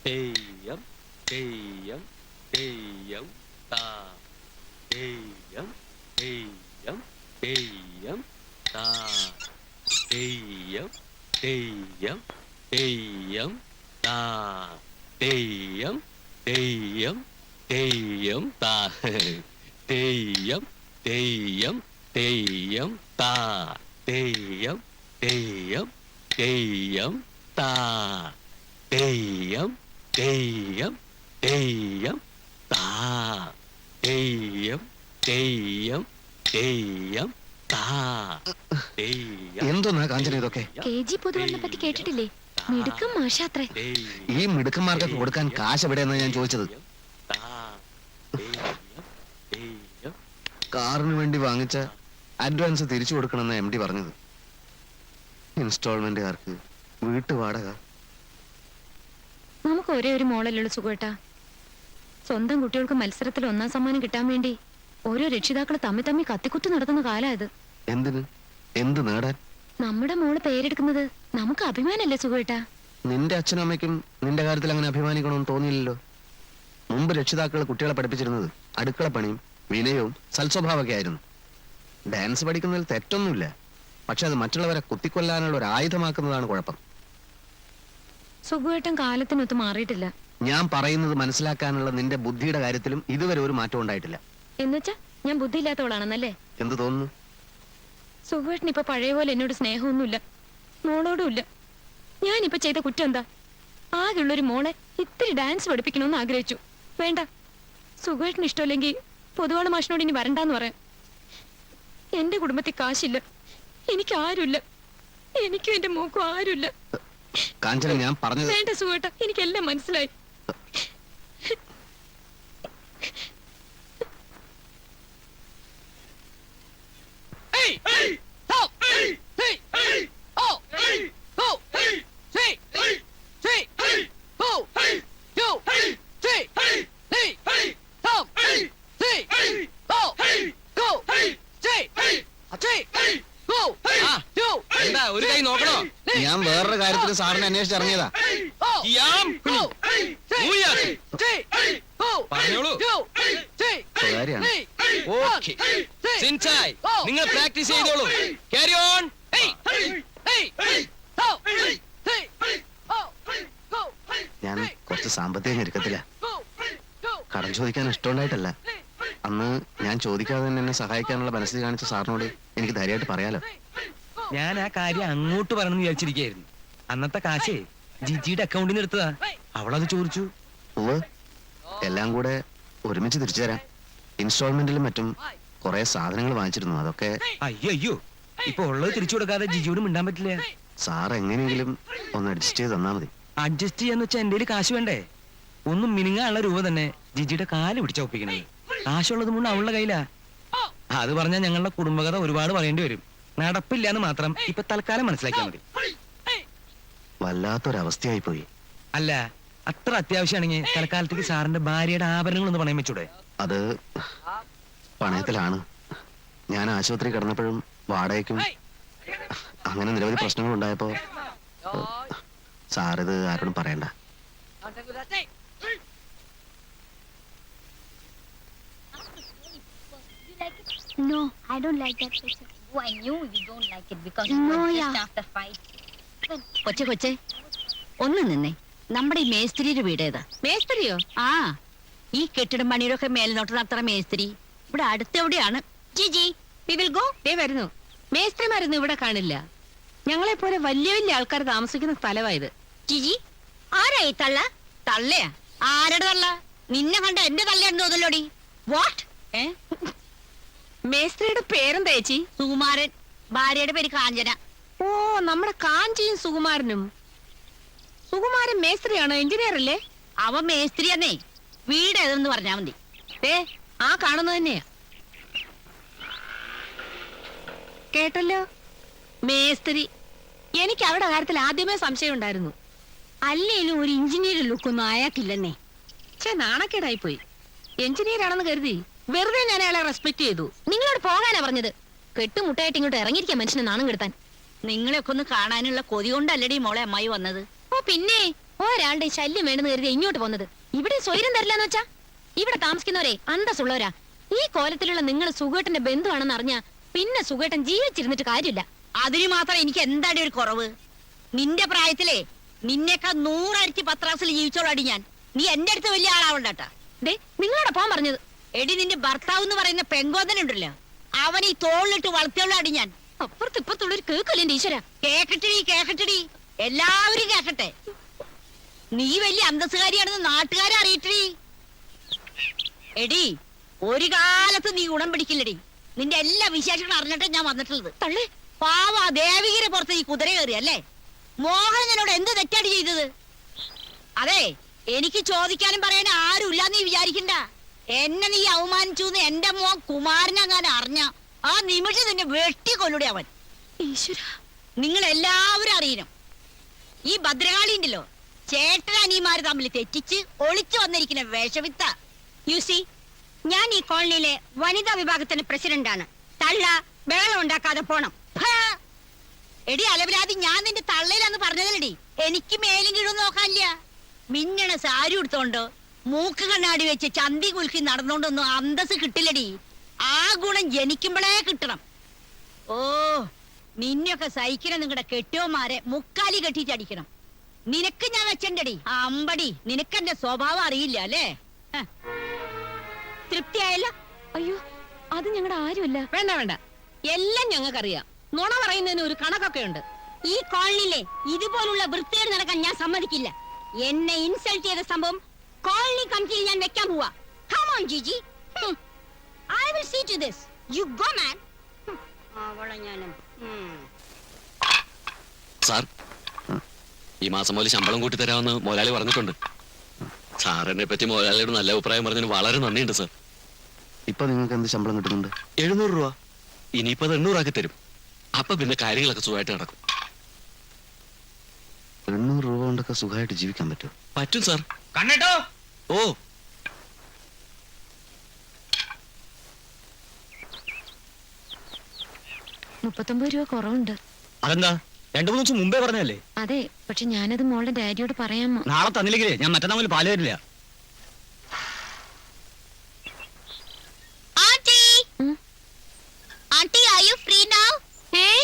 തെയ്യം തെയ്യം തെയ്യം താ തെയ്യം തെയ്യം തെയ്യം താ തെയ്യം തെയ്യം തെയ്യം താ തെയ്യം തെയ്യം തെയ്യം താ തെയ്യം തെയ്യം തെയ്യം താ തെയ്യം തെയ്യം തെയ്യം താ തെയ്യം തെയ്യം തെയ്യം താ തെയ്യം തെയ്യം തെയ്യം താ തെയ്യം. എന്തോന്നാ കാഞ്ചന ഇതൊക്കെ? KG പൊതുവളിനെ പറ്റി കേട്ടിട്ടില്ലേ? മിടുക്കം മാഷാത്രേ. ഈ മിടുക്കന്മാർക്കൊക്കെ കൊടുക്കാൻ കാശ് എവിടെയെന്നാ ഞാൻ ചോദിച്ചത്. കാറിന് വേണ്ടി വാങ്ങിച്ച അഡ്വാൻസ് തിരിച്ചു കൊടുക്കണമെന്ന് MD പറഞ്ഞത്. ഇൻസ്റ്റാൾമെന്റുകാർക്ക് വീട്ടുവാടക. നമുക്ക് ഒരേ ഒരു മോളല്ലുള്ളൂ സുഖേട്ടാ. സ്വന്തം കുട്ടികൾക്ക് മത്സരത്തിൽ 1ാം സമ്മാനം കിട്ടാൻ വേണ്ടി ഓരോ രക്ഷിതാക്കൾ തമ്മി കത്തിക്കുത്തി നടത്തുന്ന കാലായത്. എന്തിന്? എന്ത് നേടാൻ? നമ്മുടെ മോള് പേരെടുക്കുന്നത് നമുക്ക് അഭിമാനല്ലേ സുഖേട്ടാ? നിന്റെ അച്ഛനും അമ്മയ്ക്കും നിന്റെ കാര്യത്തിൽ അങ്ങനെ അഭിമാനിക്കണമെന്ന് തോന്നിയില്ലല്ലോ. മുമ്പ് രക്ഷിതാക്കൾ കുട്ടികളെ പഠിപ്പിച്ചിരുന്നത് അടുക്കളപ്പണിയും വിനയവും സൽസ്വഭാവമൊക്കെ ആയിരുന്നു. ഡാൻസ് പഠിക്കുന്നതിൽ തെറ്റൊന്നുമില്ല. പക്ഷെ അത് മറ്റുള്ളവരെ കുത്തിക്കൊല്ലാനുള്ള ഒരു ആയുധമാക്കുന്നതാണ് കുഴപ്പം. സുഖേട്ടൻ കാലത്തിനൊത്ത് മാറിയിട്ടില്ല. ഞാൻ പറയുന്നത് മനസ്സിലാക്കാനുള്ള നിന്റെ ബുദ്ധിയുടെ കാര്യത്തിലും ഇതുവരെ ഒരു മാറ്റം ഉണ്ടായിട്ടില്ല. എന്നുവെച്ചാ ഞാൻ ബുദ്ധിയില്ലാത്തവളാണെന്നല്ലേ? എന്ത് തോന്നുന്നു? സുഖേട്ടൻ ഇപ്പൊ പഴയ പോലെ എന്നോട് സ്നേഹമൊന്നുമില്ല, മോളോടും ഇല്ല. ഞാനിപ്പോ ചെയ്ത കുറ്റം എന്താ? ആകെയുള്ളൊരു മോളെ ഇത്തിരി ഡാൻസ് പഠിപ്പിക്കണമെന്ന് ആഗ്രഹിച്ചു. വേണ്ട, സുഖേട്ടന് ഇഷ്ടമല്ലെങ്കിൽ പൊതുവാള് മാഷിനോട് ഇനി വരണ്ടാന്ന് പറയാം. എന്റെ കുടുംബത്തിൽ കാശില്ല, എനിക്ക് ആരുമില്ല. എനിക്കും എന്റെ മോക്കും ആരുമില്ല. കാഞ്ചന, ഞാൻ പറഞ്ഞത്. വേണ്ട സുഖേട്ട, എനിക്കെല്ലാം മനസ്സിലായി. എന്താ ഒരു കൈ നോക്കണോ? ഞാൻ വേറൊരു കാര്യത്തിൽ സാറിനെ അന്വേഷിച്ചിറങ്ങിയതാ. പറഞ്ഞോളൂ. സ്വകാര്യാണ്. ഓക്കേ. സിൻചായ്, നിങ്ങൾ പ്രാക്ടീസ് ചെയ്തോളൂ. Carry on. ഞാൻ കുറച്ച് സാമ്പത്തിക ഞെരുക്കത്തില്ല. കടം ചോദിക്കാൻ ഇഷ്ടമുണ്ടായിട്ടല്ല. അന്ന് ഞാൻ ചോദിക്കാതെ തന്നെ എന്നെ സഹായിക്കാനുള്ള മനസ്സിൽ കാണിച്ച സാറിനോട് എനിക്ക് ധൈര്യമായിട്ട് പറയാലോ. ഞാൻ ആ കാര്യം അങ്ങോട്ട് പറയണമെന്ന് വിചാരിച്ചിരിക്കുകയായിരുന്നു. അന്നത്തെ കാശേ ജിജിയുടെ അക്കൗണ്ടിൽ നിന്ന് എടുത്തതാ. അവളത് ചോദിച്ചു. ഉവ്വ്, എല്ലാം കൂടെ ഒരുമിച്ച് തിരിച്ചു തരാം. ഇൻസ്റ്റാൾമെന്റിലും മറ്റും കുറെ സാധനങ്ങൾ വാങ്ങിച്ചിരുന്നു. അതൊക്കെ. അയ്യോ, ഇപ്പൊ ഉള്ളത് തിരിച്ചു കൊടുക്കാതെ ജിജിയോട് മിണ്ടാൻ പറ്റില്ല. സാർ എങ്ങനെയെങ്കിലും ഒന്ന് അഡ്ജസ്റ്റ് ചെയ്ത് തന്നാ മതി. അഡ്ജസ്റ്റ് ചെയ്യാന്ന് വെച്ചാൽ എന്റെ കാശ് വേണ്ടേ? ഒന്നും മിനിങ്ങാനുള്ള രൂപ തന്നെ ജിജിയുടെ കാല് പിടിച്ച ഒപ്പിക്കണത്. കാശുള്ളത് മുന്നേ അവളുടെ കയ്യിലാ. അത് പറഞ്ഞാൽ ഞങ്ങളുടെ കുടുംബകഥ ഒരുപാട് പറയേണ്ടി വരും. നടപ്പില്ലാന്ന് മാത്രം ഇപ്പൊ തൽക്കാലം മനസ്സിലാക്കിയാൽ മതി. വല്ലാത്തൊരവസ്ഥയായി പോയി. അല്ല, അത്ര അത്യാവശ്യമാണെങ്കിൽ തൽക്കാലത്തേക്ക് സാറിന്റെ ഭാര്യയുടെ ആഭരണങ്ങളൊന്ന് പണയം വെച്ചൂടെ? അത് പണയത്തിലാണ്. ഞാൻ ആശുപത്രി കിടന്നപ്പോഴും വാടകയ്ക്കും അങ്ങനെ നിരവധി പ്രശ്നങ്ങൾ ഉണ്ടായപ്പോ സാറിത് ആരോടും പറയണ്ട. No, I don't like that picture. Oh, I knew you don't like it because No, it was yeah. just after fight. കൊച്ചെ കൊച്ചെ ഒന്ന് നിന്നേ. നമ്മുടെ ഈ മേസ്ത്രിയുടെ വീട് ഏതാ? മേസ്ത്രിയോ? ആ, ഈ കെട്ടിടം പണിയുടെ ഒക്കെ മേൽനോട്ട് നടത്തുന്ന മേസ്ത്രി ഇവിടെ അടുത്തെവിടെയാണ്. Jiji, we will go. ദേ വരുന്നു. മേസ്ത്രിമാരൊന്നും ഇവിടെ കാണില്ല. ഞങ്ങളെ പോലെ വലിയ വലിയ ആൾക്കാർ താമസിക്കുന്ന സ്ഥലമായത്. ജിജി, ആരായി തള്ള? തള്ളയാ? ആരുടെ തള്ള? നിന്നെ കണ്ട എന്റെ തള്ളയാണെന്ന് തോന്നലോടി. വാട്ട്? മേസ്ത്രിയുടെ പേരെന്താ ചേച്ചി? സുകുമാരൻ. ഭാര്യയുടെ പേര് കാഞ്ചന. ഓ, നമ്മുടെ കാഞ്ചിയും സുകുമാരനും. സുകുമാരൻ മേസ്ത്രിയാണോ, എഞ്ചിനീയർ അല്ലേ? അവൻ മേസ്ത്രിയാന്നേ. വീട് ഏതെന്ന് പറഞ്ഞാ മതി. ദേ ആ കാണുന്നത് തന്നെയാ. കേട്ടല്ലോ, മേസ്ത്രി. എനിക്ക് അവരുടെ കാര്യത്തിൽ ആദ്യമേ സംശയം ഉണ്ടായിരുന്നു. അല്ലേലും ഒരു എഞ്ചിനീയർ ലുക്കൊന്നും അയാൾക്കില്ലെന്നേ. നാണക്കേടായി പോയി. എഞ്ചിനീയർ ആണെന്ന് കരുതി വെറുതെ ഞാൻ അയാളെ റെസ്പെക്ട് ചെയ്തു. നിങ്ങളോട് പോകാനാ പറഞ്ഞത്. കെട്ടുമുട്ടായിട്ട് ഇങ്ങോട്ട് ഇറങ്ങിയിരിക്കാൻ മനുഷ്യനെ നാണം കെടുത്താൻ. നിങ്ങളെയൊക്കെ ഒന്ന് കാണാനുള്ള കൊതി കൊണ്ടല്ലടി മോളെ അമ്മായി വന്നത്. ഓ പിന്നെ, ഒരാളുടെ ശല്യം വേണമെന്ന് കരുതി ഇങ്ങോട്ട് പോകുന്നത്. ഇവിടെ സ്വൈരം തരില്ലെന്ന് വെച്ചാ? ഇവിടെ താമസിക്കുന്നവരെ അന്തസ്സുള്ളവരാ. ഈ കോലത്തിലുള്ള നിങ്ങൾ സുഖേട്ടന്റെ ബന്ധുവാണെന്ന് അറിഞ്ഞാ പിന്നെ സുഖേട്ടൻ ജീവിച്ചിരുന്നിട്ട് കാര്യമില്ല. അതിന് മാത്രം എനിക്ക് എന്താടി ഒരു കുറവ്? നിന്റെ പ്രായത്തിലെ നിന്നേക്കാ 100 ഇരട്ടി പത്രാസിൽ ജീവിച്ചോളാടി ഞാൻ. നീ എന്റെ അടുത്ത് വലിയ ആളാവണ്ടാട്ടാ. ദേ നിങ്ങളോടാ പോകാൻ പറഞ്ഞത്. എടി നിന്റെ ഭർത്താവ് എന്ന് പറയുന്ന പെങ്കോതനുണ്ടല്ലോ, അവൻ ഈ തോളിലിട്ട് വളർത്തിയോളാടി ഞാൻ. അപ്പുറത്ത് ഇപ്പുറത്തുള്ളൊരു കേക്കല്ലേ ഈശ്വര. കേക്കട്ടടി കേക്കട്ടടി, എല്ലാവരും കേക്കട്ടെ. നീ വലിയ അന്തസ്സുകാരിയാണെന്ന് നാട്ടുകാരെ അറിയിട്ടടി. എടി ഒരു കാലത്ത് നീ ഗുണം പിടിക്കില്ലടി. നിന്റെ എല്ലാ വിശേഷങ്ങളും അറിഞ്ഞിട്ട് ഞാൻ വന്നിട്ടുള്ളത്. തള്ളേ, പാവ ദേവികരെ പുറത്ത് ഈ കുതിര കയറി അല്ലേ? മോഹൻ എന്നോട് എന്ത് തെറ്റാടി ചെയ്തത്? അതെ, എനിക്ക് ചോദിക്കാനും പറയാനും ആരും ഇല്ലാന്ന് നീ വിചാരിക്കണ്ട. എന്നെ നീ അവമാനിച്ചു എന്ന് എന്റെ മോൻ കുമാരനങ്ങാൻ അറിഞ്ഞ ആ നിമിഷം നിന്നെ വെട്ടിക്കൊല്ലൂടെ അവൻ. ഈശ്വര, നിങ്ങൾ എല്ലാവരും അറിയണം, ഈ ഭദ്രകാളി ഉണ്ടല്ലോ, ചേട്ടനനിയന്മാര് തമ്മിൽ തെറ്റിച്ച് ഒളിച്ചു വന്നിരിക്കുന്ന വേഷവിത്ത. യുസി, ഞാൻ ഈ കോളനിയിലെ വനിതാ വിഭാഗത്തിന്റെ പ്രസിഡന്റാണ്. തള്ള ബഹളം ഉണ്ടാക്കാതെ പോണം. എടി അലവിലാതി, ഞാൻ നിന്റെ തള്ളയിലാന്ന് പറഞ്ഞതല്ലടി. എനിക്ക് മേലും കീഴും നോക്കാനില്ല. മിന്നണ സാരി ഉടുത്തോണ്ടോ മൂക്ക് കണ്ണാടി വെച്ച് ചന്തി കുലുക്കി നടന്നോണ്ടൊന്നും അന്തസ് കിട്ടില്ലടി. ആ ഗുണം ജനിക്കുമ്പോഴേ കിട്ടണം. ഓ, നിന്നെയൊക്കെ സഹിക്കണം നിങ്ങളുടെ കെട്ടിയോമാരെ മുക്കാലി കെട്ടിച്ചടിക്കണം. നിനക്ക് ഞാൻ വെച്ചണ്ടടി അമ്പടി. നിനക്കെന്റെ സ്വഭാവം അറിയില്ല അല്ലേ? തൃപ്തിയായല്ല? അയ്യോ, അത് ഞങ്ങളുടെ ആരുമല്ല. വേണ്ട വേണ്ട, എല്ലാം ഞങ്ങൾക്കറിയാം. നുണ പറയുന്നതിന് ഒരു കണക്കൊക്കെ ഉണ്ട്. ഈ കോളനിയിലെ ഇതുപോലുള്ള വൃത്തികേട് നടക്കാൻ ഞാൻ സമ്മതിക്കില്ല. എന്നെ ഇൻസൾട്ട് ചെയ്ത സംഭവം കോളനി കമ്മിറ്റിയിൽ ഞാൻ വെക്കാൻ പോവാ. Come on, Gigi. I will see to this. You go, man. Sir, ഈ മാസം മുതൽ ശമ്പളം കൂട്ടി തരാമെന്ന് മുതലാളി പറഞ്ഞിട്ടുണ്ട്. സാറിനെ പറ്റി മുതലാളിയോട് നല്ല അഭിപ്രായം പറഞ്ഞതിന് വളരെ നന്ദിയുണ്ട് സാർ. ഇപ്പൊ നിങ്ങൾക്ക് എന്ത് ശമ്പളം കിട്ടുന്നുണ്ട്? 700 രൂപ. ഇനിയിപ്പോ അത് 800 ആക്കി തരും. അപ്പൊ പിന്നെ കാര്യങ്ങളൊക്കെ സുഖമായിട്ട് നടക്കും. 800 രൂപ കൊണ്ടൊക്കെ സുഖമായിട്ട് ജീവിക്കാൻ പറ്റും? പറ്റും സാർ. കണ്ണേട്ടോ. ഓ, രൂപ കുറവുണ്ട്. അതെന്താ? 2-3 ദിവസം മുമ്പേ പറഞ്ഞല്ലേ? അതെ, പക്ഷെ ഞാനത് മോളുടെ ഡാഡിയോട് പറയാമോ? നാളെ തന്നില്ലെങ്കിലേ ഞാൻ മറ്റന്നാൾ മുതൽ പാല് തരില്ല. Auntie, are you free now? Hey?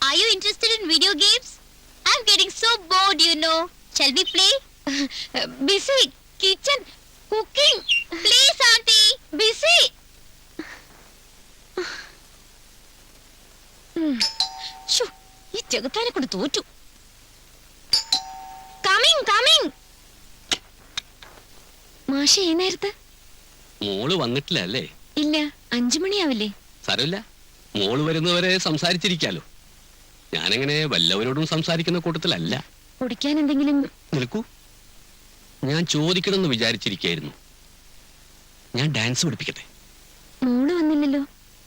Are you interested in video games? I'm getting so bored, you know. Shall we play? Busy, kitchen, cooking. Please, Auntie. Busy. ഈ ചെകുത്താനെ കൊണ്ട് തോറ്റു. Coming coming. മാഷെ, ഈ നേരത്ത്? മോള് വന്നിട്ടില്ല അല്ലേ? ഇല്ല, 5 മണിയാവില്ലേ? സാരമില്ല, മോള് വരുന്നവരെ സംസാരിച്ചിരിക്കാലോ. ഞാനങ്ങനെ വല്ലവരോടും സംസാരിക്കുന്ന കൂട്ടത്തിലല്ല. കുടിക്കാൻ എന്തെങ്കിലും? നിൽക്കൂ, ഞാൻ ചോദിക്കണമെന്ന് വിചാരിച്ചിരിക്കായിരുന്നു. ഞാൻ ഡാൻസ് പഠിപ്പിക്കട്ടെ? മോള് വന്നില്ലല്ലോ.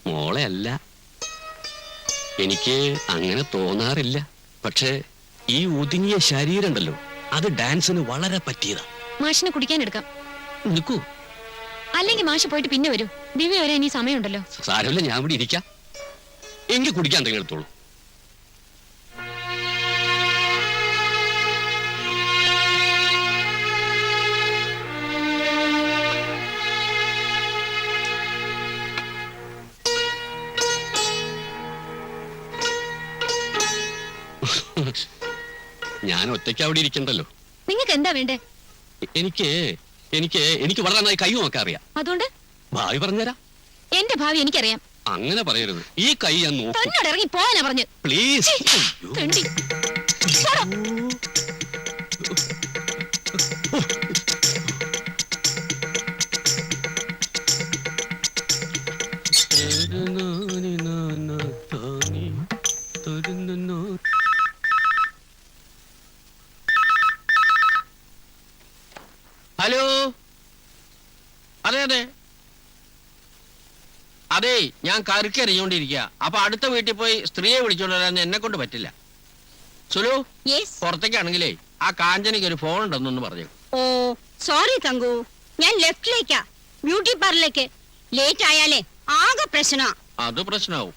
മോളെ അല്ല, എനിക്ക് അങ്ങനെ തോന്നാറില്ല. പക്ഷേ ഈ ഒതുങ്ങിയ ശരീരം ഉണ്ടല്ലോ, അത് ഡാൻസിന് വളരെ പറ്റിയതാ. മാഷിനെ കുടിക്കാൻ എടുക്കാം. നിൽക്കൂ. അല്ലെങ്കിൽ മാഷ് പോയിട്ട് പിന്നെ വരൂ. ദിവ്യ വരെ ഇനി സമയമുണ്ടല്ലോ. സാരമില്ല, ഞാൻ ഇവിടെ ഇരിക്കാം. എങ്കിൽ കുടിക്കാൻ തിരഞ്ഞെടുത്തോളൂ. ഞാൻ ഒറ്റയ്ക്ക് അവിടെ ഇരിക്കണ്ടല്ലോ. നിങ്ങൾക്ക് എന്താ വേണ്ടേ? എനിക്ക് എനിക്ക് എനിക്ക് വളരെ നന്നായി കൈ നോക്കാൻ അറിയാം. അതുകൊണ്ട് ഭാവി പറഞ്ഞുതരാം. എന്റെ ഭാവി എനിക്കറിയാം. അങ്ങനെ പറയരുത്. ഈ കൈ ഞാൻ നോക്കും. തന്നോട് ഇറങ്ങി പോയാനാ പറഞ്ഞു. പ്ലീസ്. തെണ്ടി. ഹലോ. അതെ അതെ അതെ, ഞാൻ കറുക്കെറിഞ്ഞോണ്ടിരിക്കുക. അപ്പൊ അടുത്ത വീട്ടിൽ പോയി സ്ത്രീയെ വിളിച്ചോണ്ട് വരാൻ എന്നെ കൊണ്ട് പറ്റില്ല. സുലു, പുറത്തേക്കാണെങ്കിലേ ആ കാഞ്ചനയ്ക്ക് ഒരു ഫോൺ ഉണ്ടെന്നൊന്ന് പറഞ്ഞു. ഓ സോറി തങ്കു, ഞാൻ ലെഫ്റ്റിലേക്കാ, ബ്യൂട്ടി പാർലറിലേക്ക്. ലേറ്റ് ആയാലേ ആകെ പ്രശ്നമാ. അത് പ്രശ്നമാവും.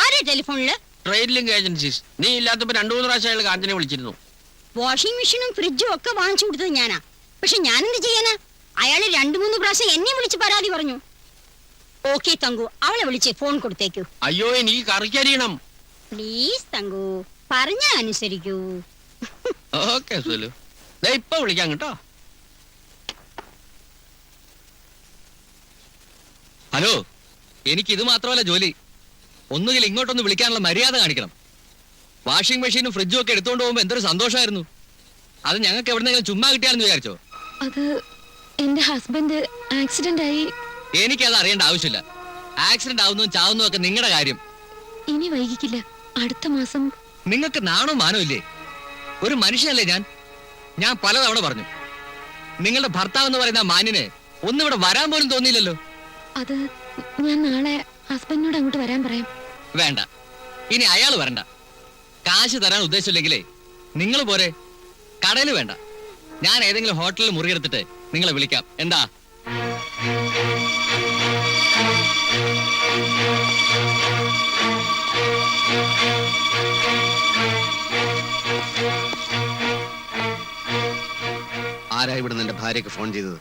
ആരാ ടെലിഫോണില്? Trade link agencies. നീ ഇല്ലാത്തപ്പോ 2-3 പ്രാവശ്യം അയാൾ കാഞ്ചനെ വിളിച്ചിരുന്നു. വാഷിംഗ് മെഷീനും ഫ്രിഡ്ജും ഒക്കെ വാങ്ങിച്ചു കൊടുത്തത് ഞാനാ. പക്ഷെ ഞാനെന്ത് ചെയ്യാനാ? അയാള് 2-3 പ്രാവശ്യം എന്നെ വിളിച്ച് പരാതി പറഞ്ഞു. ഓക്കെ തങ്കു, അവളെ വിളിച്ച് ഫോൺ കൊടുത്തേക്കൂ. അയ്യോ, എനിക്ക് കറിക്കരിയണം. പ്ലീസ് തങ്കു, പറഞ്ഞ അനുസരിക്കൂ. ഓക്കെ സുലു, ഇപ്പൊ വിളിക്കാം കേട്ടോ. ഹലോ, എനിക്ക് ഇത് മാത്രമല്ല ജോലി. ഒന്നുകിൽ ഇങ്ങോട്ടൊന്ന് വിളിക്കാനുള്ള മര്യാദ കാണിക്കണം. വാഷിംഗ് മെഷീനും ഫ്രിഡ്ജും ഒക്കെ എടുത്തുകൊണ്ട് പോകുമ്പോ എന്തൊരു സന്തോഷമായിരുന്നു. അത് ഞങ്ങൾക്ക് എവിടെന്നെങ്കിലും ചുമ്മാ കിട്ടിയാലെന്ന് വിചാരിച്ചോ? അത് എന്റെ ഹസ്ബൻഡ് ആക്സിഡന്റ് ആയി. എനിക്കത് അറിയേണ്ട ആവശ്യമില്ല. ആക്സിഡന്റ് ആവുന്നതും ചാവുന്നതും ഒക്കെ നിങ്ങളുടെ കാര്യം. ഇനി വൈകിക്കില്ല, അടുത്ത മാസം. നിങ്ങൾക്ക് നാണോ മാനോ ഇല്ലേ? ഒരു മനുഷ്യനല്ലേ ഞാൻ പലതവണ പറഞ്ഞു. നിങ്ങളുടെ ഭർത്താവ് എന്ന് പറയുന്ന മാന്യന് ഒന്നിവിടെ വരാൻ പോലും തോന്നിയില്ലല്ലോ. അത് ഞാൻ നാളെ ഹസ്ബൻഡിനോട് അങ്ങോട്ട് വരാൻ പറയാം. വേണ്ട, ഇനി അയാൾ വരണ്ട. കാശ് തരാൻ ഉദ്ദേശമില്ലെങ്കിലേ നിങ്ങൾ പോരെ. കടയിൽ വേണ്ട, ഞാൻ ഏതെങ്കിലും ഹോട്ടലിൽ മുറിയെടുത്തിട്ട് നിങ്ങളെ വിളിക്കാം. എന്താ? ആരാ ഇവിടുന്ന് എന്റെ ഭാര്യക്ക് ഫോൺ ചെയ്തത്?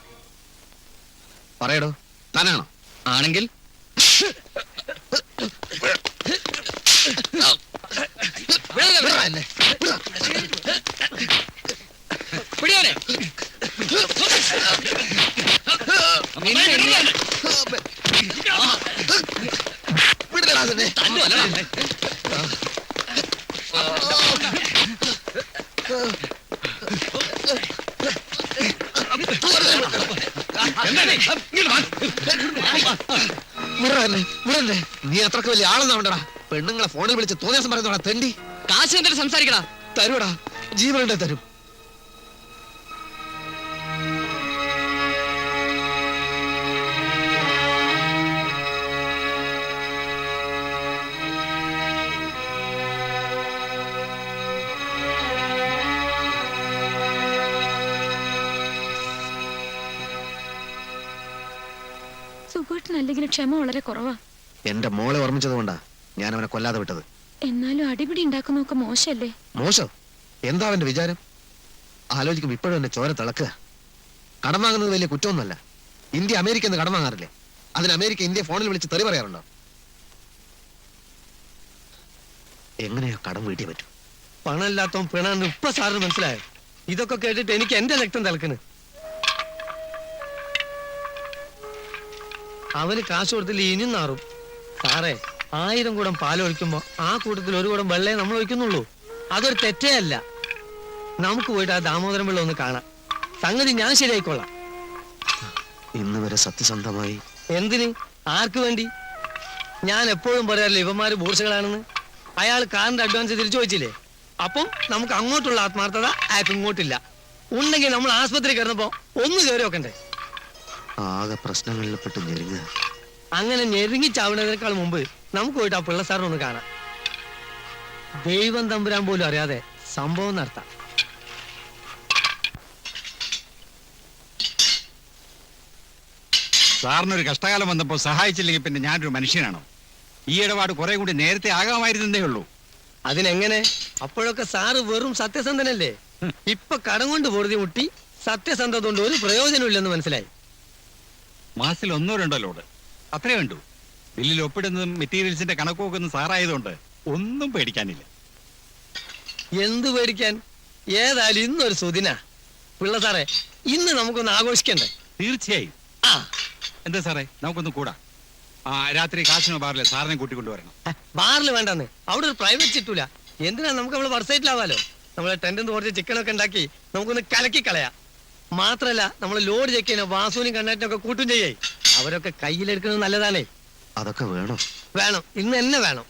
പറയടോ, താനാണോ? ആണെങ്കിൽ നീ അത്രക്ക് വലിയ ആളെന്നാവണ്ടടാ. പെണ്ണുങ്ങളെ ഫോണിൽ വിളിച്ച് തോന്നിയാസം പറയുന്നോടാ തെണ്ടി. കാശ് എന്നിട്ട് സംസാരിക്കടാ. തരൂടാ, ജീവനുണ്ടെ തരും. സുഖേട്ടനല്ലെങ്കിൽ ക്ഷമ വളരെ കുറവാ. എന്റെ മോളെ ഓർമ്മിച്ചത് കൊണ്ടാ ഞാൻ അവനെ കൊല്ലാതെ വിട്ടത്. എന്നാലും അടിപിടി ഉണ്ടാക്കുന്നൊക്കെ മോശല്ലേ? മോശം? എന്താ അവന്റെ വിചാരം? ആലോചിക്കും ഇപ്പോഴും എന്റെ ചോര തിളക്കുക. കടം വാങ്ങുന്നത് വലിയ കുറ്റമൊന്നുമല്ല. ഇന്ത്യ അമേരിക്ക എന്ന് കടം വാങ്ങാറില്ലേ? അതിന് അമേരിക്ക ഇന്ത്യ ഫോണിൽ വിളിച്ച് തെറി പറയാറുണ്ടോ? എങ്ങനെയാ കടം വീട്ടിൽ പറ്റും? പണമില്ലാത്തവൻ പിണന്ന് ഇപ്പൊ സാറിന് മനസ്സിലായോ? ഇതൊക്കെ കേട്ടിട്ട് എനിക്ക് എന്റെ രക്തം തിളക്കണ്. അവന് കാശ് കൊടുത്തില്ല, ഇനിയും നാറും. സാറേ, 1000 കുടം പാലൊഴിക്കുമ്പോ ആ കൂട്ടത്തിൽ ഒരു കുടം വെള്ളേ നമ്മൾ ഒഴിക്കുന്നുള്ളൂ. അതൊരു തെറ്റേ അല്ല. നമുക്ക് പോയിട്ട് ആ ദാമോദരം വെള്ളം ഒന്ന് കാണാം. സംഗതി ഞാൻ ശരിയായിക്കൊള്ളാം. ഇന്ന് വരെ സത്യസന്ധമായി. എന്തിന്? ആർക്ക് വേണ്ടി? ഞാൻ എപ്പോഴും പറയാറില്ല ഇവന്മാര് ബൂർഷകളാണെന്ന്. അയാൾ കാറിന്റെ അഡ്വാൻസ് തിരിച്ചു വെച്ചില്ലേ? അപ്പം നമുക്ക് അങ്ങോട്ടുള്ള ആത്മാർത്ഥത അയാൾക്ക് ഇങ്ങോട്ടില്ല. ഉണ്ടെങ്കിൽ നമ്മൾ ആസ്പത്രി കയറുന്നപ്പോ ഒന്ന് കയറി വെക്കണ്ടേ? ആകെ പ്രശ്നങ്ങളിൽപ്പെട്ട് ഞെരുങ്ങുക. അങ്ങനെ ഞെരുങ്ങി ചാവുന്നതിനേക്കാൾ മുമ്പ് നമുക്ക് പോയിട്ട് ആ പിള്ള സാറിനൊന്ന് കാണാം. ദൈവം തമ്പുരാൻ പോലും അറിയാതെ സംഭവം നടത്താം. സാറിനൊരു കഷ്ടകാലം വന്നപ്പോ സഹായിച്ചില്ലെങ്കിൽ പിന്നെ ഞാനൊരു മനുഷ്യനാണോ? ഈ ഇടപാട് കുറെ കൂടി നേരത്തെ ആകാമായിരുന്നേ ഉള്ളൂ. അതിനെങ്ങനെ? അപ്പോഴൊക്കെ സാറ് വെറും സത്യസന്ധനല്ലേ? ഇപ്പൊ കടം കൊണ്ട് പൊറുതി മുട്ടി സത്യസന്ധത കൊണ്ട് ഒരു പ്രയോജനമില്ലെന്ന് മനസ്സിലായി. മാസത്തിൽ 1-2 ലോഡ് അത്രേ വേണ്ടു. ബില്ലിൽ ഒപ്പിടുന്നതും മെറ്റീരിയൽസിന്റെ കണക്കുമൊക്കെ സാറായതുകൊണ്ട് ഒന്നും പേടിക്കാനില്ല. എന്ത് പേടിക്കാൻ? ഏതായാലും ഇന്നൊരു സുദിന. പിള്ള സാറേ, ഇന്ന് നമുക്കൊന്ന് ആഘോഷിക്കണ്ടേ? തീർച്ചയായും. ആ, എന്താ സാറേ, നമുക്കൊന്ന് കൂടാ. രാത്രി കാശിനോ ബാറിലെ സാറിനെ കൂട്ടിക്കൊണ്ടുവരണം. ബാറിൽ വേണ്ടെന്ന്, അവിടെ ഒരു പ്രൈവറ്റ് ചിറ്റൂല. എന്തിനാ, നമുക്ക് നമ്മള് വർസൈറ്റിലാവാലോ. നമ്മളെ ടെന്റിന്ന് കുറച്ച് ചിക്കനൊക്കെ ഉണ്ടാക്കി നമുക്കൊന്ന് കലക്കി കളയാം. മാത്രല്ല, നമ്മൾ ലോഡ് ചെക്ക് ചെയ്യുന്ന വാസുവിനും കണ്ണാറ്റിനൊക്കെ കൂട്ടും ചെയ്യേ. അവരൊക്കെ കയ്യിലെടുക്കുന്നത് നല്ലതാണേ. അതൊക്കെ വേണം. വേണം, ഇന്ന് തന്നെ വേണം.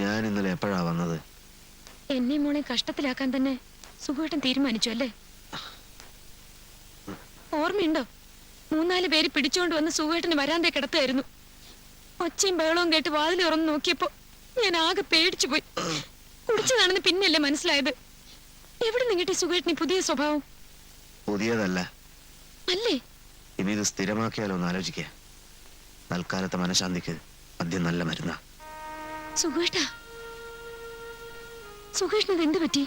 ഞാൻ ഇന്നലെ എപ്പോഴാ വന്നത്? എന്നെ മോളെ കഷ്ടത്തിലാക്കാൻ തന്നെ സുഖേട്ടൻ തീരുമാനിച്ചു അല്ലേ? ഓർമ്മയുണ്ടോ? 3-4 പേര് പിടിച്ചുകൊണ്ട് വന്ന് സുഖേട്ടന് വരാന്തേ കിടത്തായിരുന്നു. ഒച്ചയും ബഹളവും കേട്ട് വാതിൽ തുറന്ന് നോക്കിയപ്പോ ഞാൻ ആകെ പേടിച്ചു പോയി. കുടിച്ചതാണെന്ന് പിന്നല്ലേ മനസ്സിലായത്. എവിടെ നിന്നിട്ട് സുഖേട്ടന് പുതിയ സ്വഭാവം? പുതിയതല്ല അല്ലേ? ഇനി ഇത് സ്ഥിരമാക്കിയാലോ എന്ന് ആലോചിക്കുക. തൽക്കാലത്തെ മനഃശാന്തിക്ക് മദ്യം നല്ല മരുന്നാ. സുഖേട്ടാ, സുഖേഷിനത് എന്ത് പറ്റി?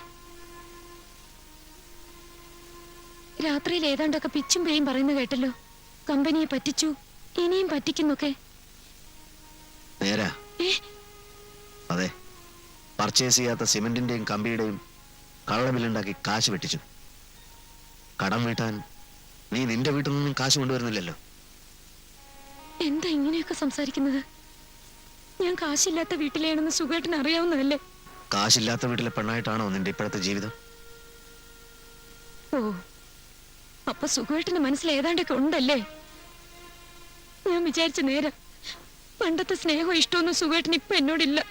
രാത്രിയിൽ ഏതാണ്ടൊക്കെ പിച്ചും പേയും പറയുന്ന കേട്ടല്ലോ. കമ്പനിയെ പറ്റിച്ചു, ഇനിയും പറ്റിക്കുന്നൊക്കെ. നേരാ? അതെ, പർച്ചേസ് ചെയ്യാത്ത സിമെന്റിന്റെയും കമ്പിയുടെയും കള്ളബില്ലുണ്ടാക്കി കാശ് വെട്ടിച്ചു. കടം വീട്ടാൻ നീ നിന്റെ വീട്ടിൽ നിന്നും കാശ് കൊണ്ടുവരുന്നില്ലല്ലോ. എന്താ ഇങ്ങനെയൊക്കെ സംസാരിക്കുന്നത്? ഞാൻ കാശില്ലാത്ത വീട്ടിലെയാണെന്ന് സുഖേട്ടന് അറിയാവുന്നതല്ലേ? കാശില്ലാത്ത വീട്ടിലെ പെണ്ണായിട്ടാണോ നിന്റെ ഇപ്പോഴത്തെ ജീവിതം? ഓ, അപ്പൊ സുഖേട്ടന് മനസ്സിൽ ഏതാണ്ടൊക്കെ ഉണ്ടല്ലേ? ഞാൻ വിചാരിച്ച നേരം. പണ്ടത്തെ സ്നേഹവും ഇഷ്ടമൊന്നും സുഖേട്ടന് ഇപ്പൊ എന്നോടില്ല.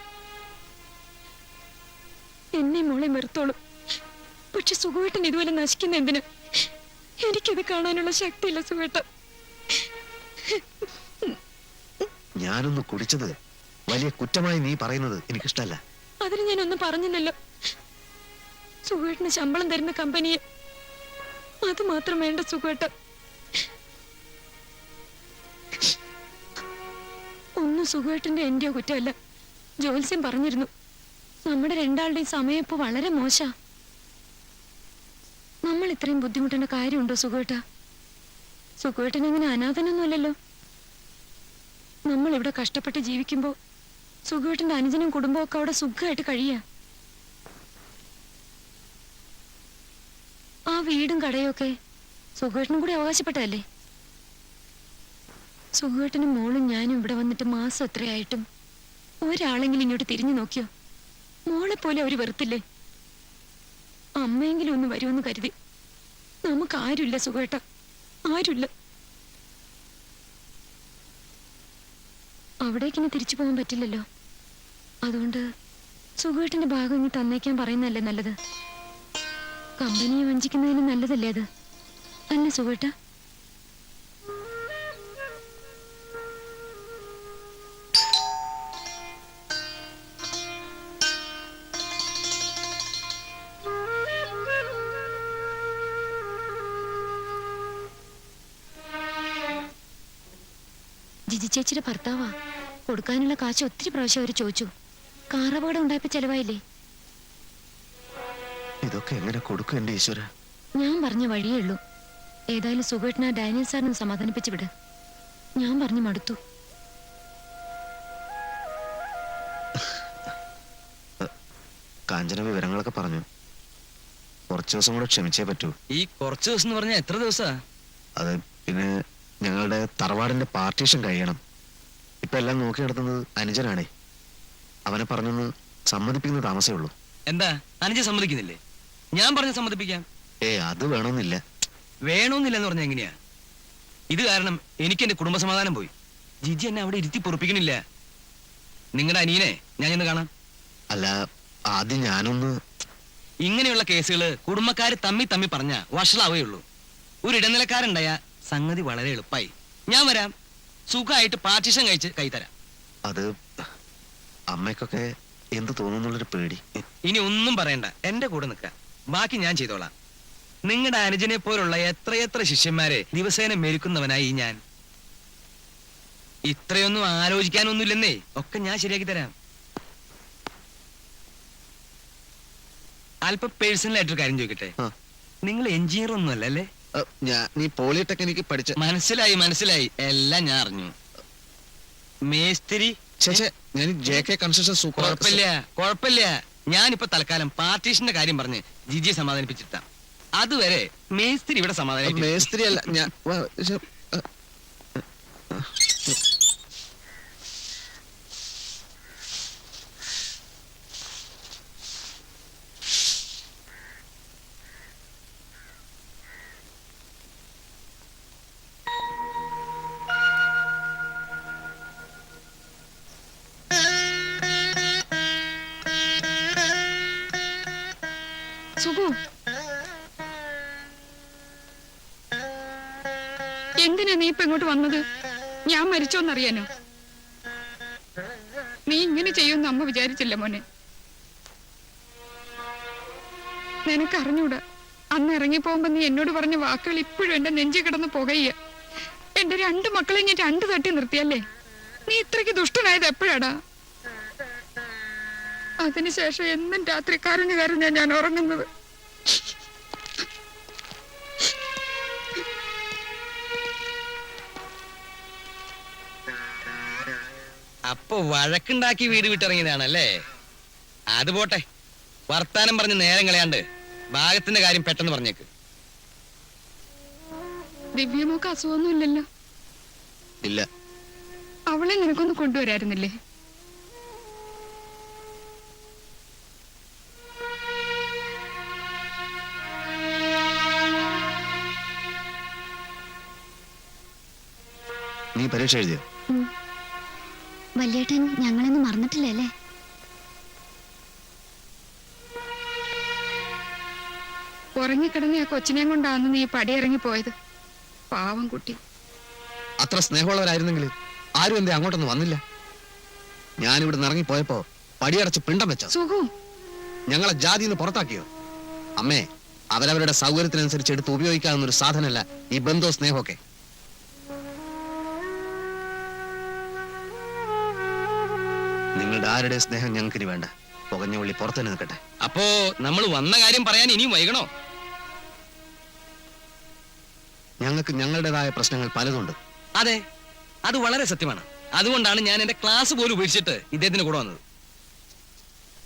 എന്നെ മോളെ വെറുത്തോളും. പക്ഷെ സുഖേട്ടൻ ഇതുപോലെ നശിക്കുന്ന എന്തിനാ? എനിക്കത് കാണാനുള്ള ശക്തിയില്ല സുഖേട്ടൻ. ഞാനൊന്ന് കുടിച്ചത് വലിയ കുറ്റമായി നീ പറയുന്നത് എനിക്കിഷ്ടല്ല. അതിന് ഞാനൊന്നും പറഞ്ഞില്ലല്ലോ. സുഖേട്ടന് ശമ്പളം തരുന്ന കമ്പനിയെ അത് മാത്രം വേണ്ട സുഖേട്ട. ഒന്നും സുഖേട്ടന്റെ എന്റെയോ കുറ്റമല്ല. ജോത്സ്യം പറഞ്ഞിരുന്നു, നമ്മുടെ രണ്ടാളുടെയും സമയം ഇപ്പൊ വളരെ മോശ. നമ്മൾ ഇത്രയും ബുദ്ധിമുട്ടേണ്ട കാര്യമുണ്ടോ സുഖേട്ട? സുഖേട്ടൻ അങ്ങനെ അനാഥനൊന്നുമല്ലല്ലോ. നമ്മൾ ഇവിടെ കഷ്ടപ്പെട്ട് ജീവിക്കുമ്പോ സുഖേട്ടന്റെ അനുജനും കുടുംബവും ഒക്കെ അവിടെ സുഖമായിട്ട് കഴിയാ. ആ വീടും കടയും ഒക്കെ സുഖേട്ടനും കൂടി അവകാശപ്പെട്ടതല്ലേ? സുഖേട്ടനും മോളും ഞാനും ഇവിടെ വന്നിട്ട് മാസം എത്രയായിട്ടും ഒരാളെങ്കിലും ഇങ്ങോട്ട് തിരിഞ്ഞു നോക്കിയോ? മോളെ പോലെ അവര് വെറുത്തില്ലേ? അമ്മയെങ്കിലും ഒന്ന് വരുമെന്ന് കരുതി. നമുക്ക് ആരുമില്ല സുഖേട്ട, ആരുമില്ല. അവിടേക്കിനി തിരിച്ചു പോകാൻ പറ്റില്ലല്ലോ. അതുകൊണ്ട് സുഖേട്ടന്റെ ഭാഗം ഇനി തന്നേക്കാൻ പറയുന്നതല്ലേ നല്ലത്. കമ്പനിയെ വഞ്ചിക്കുന്നതിന് നല്ലതല്ലേ അത്? അല്ല സുഖേട്ട? ജിജി ചേച്ചിയുടെ ഭർത്താവാ. കൊടുക്കാനുള്ള കാശ് ഒത്തിരി പ്രാവശ്യം അവര് ചോദിച്ചു. കാറപകടം ഉണ്ടായപ്പോ ചെലവായില്ലേ? ഇതൊക്കെ എങ്ങനെ കൊടുക്കും എന്റെ ഈശ്വര? ഞാൻ പറഞ്ഞ വഴിയേ ഉള്ളൂ. ഏതായാലും സുഖേട്ടന ഡാനിയൽ സാറിനും സമാധാനിപ്പിച്ചു വിട്. ഞാൻ പറഞ്ഞു മടുത്തു. കാഞ്ചന വിവരങ്ങളൊക്കെ പറഞ്ഞു. കുറച്ചു ദിവസം കൂടെ ക്ഷമിച്ചേ പറ്റൂ. ഈ കുറച്ച് ദിവസം എന്ന് പറഞ്ഞാൽ എത്ര ദിവസാ? അത് പിന്നെ ഞങ്ങളുടെ തറവാടിന്റെ പാർട്ടീഷൻ കഴിയണം. ഇപ്പൊ എല്ലാം നോക്കി നടത്തുന്നത് അനുജനാണേ. അവനെ പറഞ്ഞൊന്ന് സമ്മതിപ്പിക്കുന്ന താമസേ ഉള്ളൂ. എന്താ അനുജ സമ്മതിക്കുന്നില്ലേ? ഞാൻ പറഞ്ഞ സമ്മതിപ്പിക്കാം. അത് വേണമെന്നില്ല. വേണമെന്നില്ലെന്ന് പറഞ്ഞ എങ്ങനെയാ? ഇത് കാരണം എനിക്ക് എന്റെ കുടുംബസമാധാനം പോയി. ജിജി എന്നെ അവിടെ ഇരുത്തി പൊറപ്പിക്കണില്ല. നിങ്ങളുടെ അനിയനെ ഞാൻ ഇന്ന് കാണാം. അല്ല, ആദ്യം ഞാനൊന്ന്. ഇങ്ങനെയുള്ള കേസുകള് കുടുംബക്കാര് തമ്മി പറഞ്ഞ വഷളാവുകയുള്ളൂ. ഒരു ഇടനിലക്കാരുണ്ടായ സംഗതി വളരെ എളുപ്പമായി. ഞാൻ വരാം, സുഖമായിട്ട് പാർട്ടീഷൻ കഴിച്ച് കൈതരാം. അത് അമ്മയ്ക്കൊക്കെ എന്ത് തോന്നുന്നുള്ളൊരു പേടി. ഇനി ഒന്നും പറയണ്ട, എന്റെ കൂടെ നിൽക്ക. ബാക്കി ഞാൻ ചെയ്തോളാം. നിങ്ങളുടെ അനുജനെ പോലുള്ള എത്രയെത്ര ശിഷ്യന്മാരെ ദിവസേന മെരുക്കുന്നവനായി ഞാൻ. ഇത്രയൊന്നും ആലോചിക്കാനൊന്നുമില്ലെന്നേ, ഒക്കെ ഞാൻ ശരിയാക്കി തരാം. അല്പം പേഴ്സണൽ ആയിട്ടൊരു കാര്യം ചോദിക്കട്ടെ? നിങ്ങൾ എഞ്ചിനീയർ ഒന്നും അല്ലേ? നീ പോളിടെക്നിക്ക് പഠിച്ച. മനസ്സിലായി, എല്ലാം ഞാൻ അറിഞ്ഞു. മേസ്തിരി ഞാൻ JK കൺസ്ട്രക്ഷൻ സൂപ്പർ. കുഴപ്പമില്ല. ഞാനിപ്പോ തൽക്കാലം പാർട്ടീഷന്റെ കാര്യം പറഞ്ഞ് ജിജിയെ സമാധാനിപ്പിച്ചിട്ടാം. അതുവരെ മേസ്തിരി ഇവിടെ സമാധാനം. മേസ്തിരി അല്ല ഞാൻ. സുഖു, എന്തിനാ നീ ഇപ്പൊ ഇങ്ങോട്ട് വന്നത്? ഞാൻ മരിച്ചോന്നറിയാനോ? നീ ഇങ്ങനെ ചെയ്യുമെന്ന് അമ്മ വിചാരിച്ചില്ല മോനെ. നിനക്കറിഞ്ഞൂടാ, അന്ന് ഇറങ്ങിപ്പോകുമ്പോ നീ എന്നോട് പറഞ്ഞ വാക്കുകൾ ഇപ്പോഴും എന്റെ നെഞ്ചി കിടന്ന് പുകയ്യ. എന്റെ 2 മക്കളെ ഞാൻ 2 തട്ടി നിർത്തിയല്ലേ? നീ ഇത്രയ്ക്ക് ദുഷ്ടനായത് എപ്പോഴാടാ? അതിനുശേഷം എന്നും രാത്രി കരഞ്ഞു ഞാൻ ഉറങ്ങുന്നത്. അപ്പൊ വഴക്കുണ്ടാക്കി വീട് വിട്ടിറങ്ങിയതാണല്ലേ? അത് പോട്ടെ, വർത്താനം പറഞ്ഞ് നേരം കളയാണ്ട് ഭാഗത്തിന്റെ കാര്യം പെട്ടെന്ന് പറഞ്ഞേക്ക്. ദിവ്യമോക്ക് അസുഖമൊന്നും ഇല്ലല്ലോ? ഇല്ല. അവളെ നിനക്കൊന്ന് കൊണ്ടുവരായിരുന്നില്ലേ? നീ പരീക്ഷ എഴുതിയോ? വല്യേട്ടൻ ഞങ്ങളൊന്നും മറന്നിട്ടില്ലല്ലേ? ഉറങ്ങിക്കിടന്ന ആ കൊച്ചിനെയും കൊണ്ടാന്ന് നീ പടിയിറങ്ങി പോയത്. പാവം കുട്ടി. അത്ര സ്നേഹമുള്ളവരായിരുന്നെങ്കിൽ ആരും എന്തേ അങ്ങോട്ടൊന്നും വന്നില്ല? ഞാനിവിടെ ഇറങ്ങിപ്പോയപ്പോ പടിയടച്ച് പിണ്ടം വെച്ചോ? സുഖു, ഞങ്ങളെ ജാതിന്ന് പുറത്താക്കിയോ? അമ്മേ, അവരവരുടെ സൗകര്യത്തിനനുസരിച്ച് എടുത്ത് ഉപയോഗിക്കാവുന്ന ഒരു സാധനമല്ല ഈ ബന്ധവും സ്നേഹമൊക്കെ. നിങ്ങളുടെ ആരുടെ സ്നേഹം ഞങ്ങൾക്കിനി വേണ്ട. പുകഞ്ഞ ഉള്ളി പുറത്തുതന്നെ നിൽക്കട്ടെ. അപ്പോ നമ്മൾ വന്ന കാര്യം പറയാൻ ഇനിയും വൈകണോ? ഞങ്ങൾക്ക് ഞങ്ങളുടേതായ പ്രശ്നങ്ങൾ പലതുണ്ട്. അതെ, അത് വളരെ സത്യമാണ്. അതുകൊണ്ടാണ് ഞാൻ എന്റെ ക്ലാസ് പോലും ഉപേക്ഷിച്ചിട്ട് ഇദ്ദേഹത്തിന് കൂടെ വന്നത്.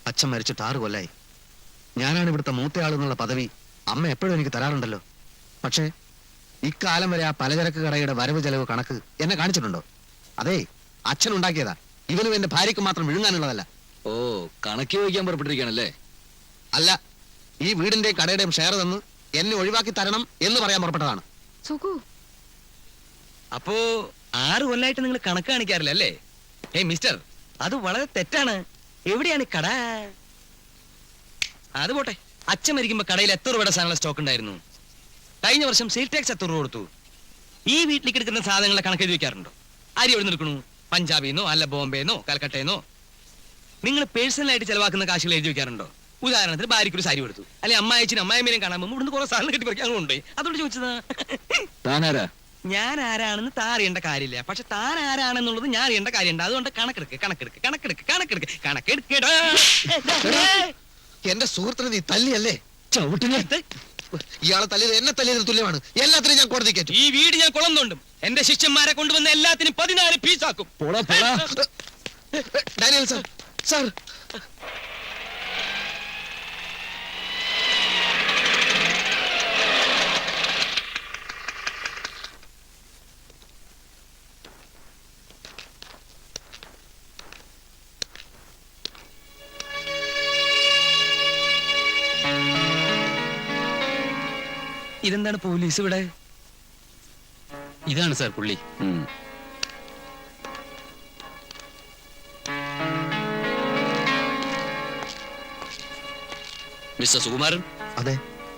അച്ഛൻ മരിച്ചിട്ട് 6 കൊല്ലായി. ഞാനാണ് ഇവിടുത്തെ മൂത്തയാളെന്നുള്ള പദവി അമ്മ എപ്പോഴും എനിക്ക് തരാറുണ്ടല്ലോ. പക്ഷേ ഇക്കാലം വരെ ആ പലചരക്ക് കടയുടെ വരവ് ചെലവ് കണക്ക് എന്നെ കാണിച്ചിട്ടുണ്ടോ? അതെ, അച്ഛൻ ഉണ്ടാക്കിയതാ. ഇവനും എന്റെ ഭാര്യയ്ക്ക് മാത്രം വിഴുങ്ങാനുള്ളതല്ല. ഓ, കണക്ക് ചോദിക്കാൻ പുറപ്പെട്ടിരിക്കുകയാണല്ലേ? അല്ല, ഈ വീടിന്റെയും കടയുടെയും ഷെയർ തന്ന് എന്നെ ഒഴിവാക്കി തരണം എന്ന് പറയാൻ പുറപ്പെട്ടതാണ്. സുഖു, അപ്പോ 6 കൊല്ലായിട്ട് നിങ്ങൾ കണക്ക് കാണിക്കാറില്ല അല്ലേ? ഏയ് മിസ്റ്റർ, അത് വളരെ തെറ്റാണ്. എവിടെയാണ് കട? അത് പോട്ടെ, അച്ഛൻ മരിക്കുമ്പോ കടയിൽ എത്ര രൂപയുടെ സാധനങ്ങൾ സ്റ്റോക്ക് ഉണ്ടായിരുന്നു? കഴിഞ്ഞ വർഷം സെയിൽ ടാക്സ് എത്ര രൂപ കൊടുത്തു? ഈ വീട്ടിലേക്ക് എടുക്കുന്ന സാധനങ്ങളെ കണക്ക് എഴുതി വെക്കാറുണ്ടോ? അരി എവിടെ നിൽക്കണു? പഞ്ചാബിന്നോ അല്ല ബോംബെന്നോ കൽക്കട്ടയെന്നോ? നിങ്ങൾ പേഴ്സണലായിട്ട് ചെലവാക്കുന്ന കാശുകൾ എഴുതി വെക്കാറുണ്ടോ? ഉദാഹരണത്തിന് ഭാര്യയ്ക്ക് ഒരു സാരി കൊടുത്തു, അല്ലെ അമ്മായച്ചിനും അമ്മായിമ്മേനെയും കാണാൻ പോകുമ്പോൾ ഇവിടുന്ന് കുറെ സാധനം കെട്ടി പറിക്കാൻ കൊണ്ടുപോയി. അതുകൊണ്ട് ചോദിച്ചതാ. ഞാൻ ആരാണെന്ന് താൻ അറിയേണ്ട കാര്യമില്ല, പക്ഷെ താൻ ആരാണെന്നുള്ളത് ഞാൻ അറിയേണ്ട കാര്യമുണ്ട്. അതുകൊണ്ട് കണക്കെടുക്കടാ. എന്റെ സുഹൃത്തിനെ നീ തല്ലിയല്ലേ? ചവിട്ടിനെ ഇയാളെ തല്ലിയത് എന്നെ തല്ലിയതിന് തുല്യമാണ്. എല്ലാത്തിനും ഞാൻ കോടതി കയറ്റും. ഈ വീട് ഞാൻ കുളം തോണ്ടും. എന്റെ ശിഷ്യന്മാരെ കൊണ്ടുവന്ന എല്ലാത്തിനും 14 പീസാക്കും. പോടാ പോടാ. ഡാനിയൽ സാർ, സാർ ഇതെന്താണ് പോലീസ് ഇവിടെ? ഇതാണ് സാർ പുള്ളി. മിസ്റ്റർ സുകുമാരൻ, അതെ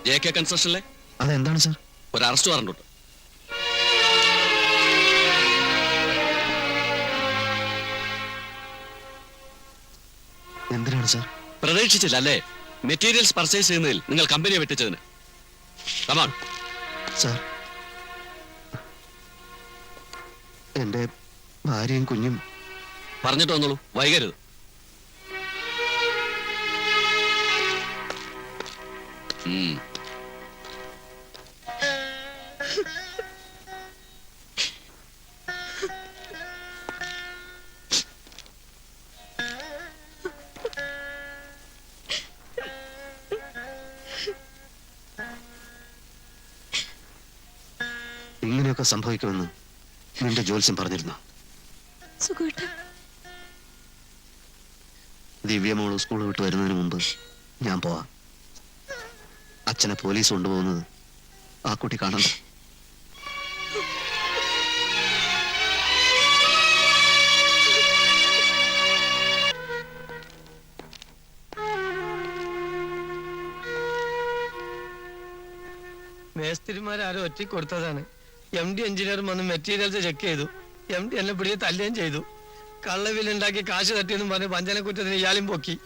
JK കൺസ്ട്രക്ഷനിലെ അതെന്താണ് സാർ? ഒരു അറസ്റ്റ് വാറണ്ട് ഉണ്ട്. എന്തിനാണ് സാർ? പ്രതീക്ഷിച്ചില്ല അല്ലേ? മെറ്റീരിയൽസ് പർച്ചേസ് ചെയ്യുന്നതിൽ നിങ്ങൾ കമ്പനിയെ വെട്ടിച്ചതിന്. കമാൺ. സാർ, എന്റെ ഭാര്യയും കുഞ്ഞും. പറഞ്ഞിട്ട് വന്നോളൂ, വൈകരുത്. ഇങ്ങനെയൊക്കെ സംഭവിക്കുമെന്ന് നിന്റെ ജ്യോത്സ്യം പറഞ്ഞിരുന്നു. ദിവ്യമോള് സ്കൂൾ വിട്ട് വരുന്നതിന് മുമ്പ് ഞാൻ പോവാം. അച്ഛനെ പോലീസ് കൊണ്ടുപോകുന്നത് ആ കുട്ടി കാണണ്ട. മേസ്തിരിമാരും ഒറ്റ കൊടുത്തതാണ്. MD എഞ്ചിനീയർ വന്ന് മെറ്റീരിയൽസ് ചെക്ക് ചെയ്തു. MD എന്നെ പിടിച്ച് തല്ലുകയും ചെയ്തു. കള്ളവില്ലുണ്ടാക്കി കാശ് തട്ടിയെന്നും പറഞ്ഞ് വഞ്ചനക്കുറ്റത്തിന് ഇയാളും പൊക്കി.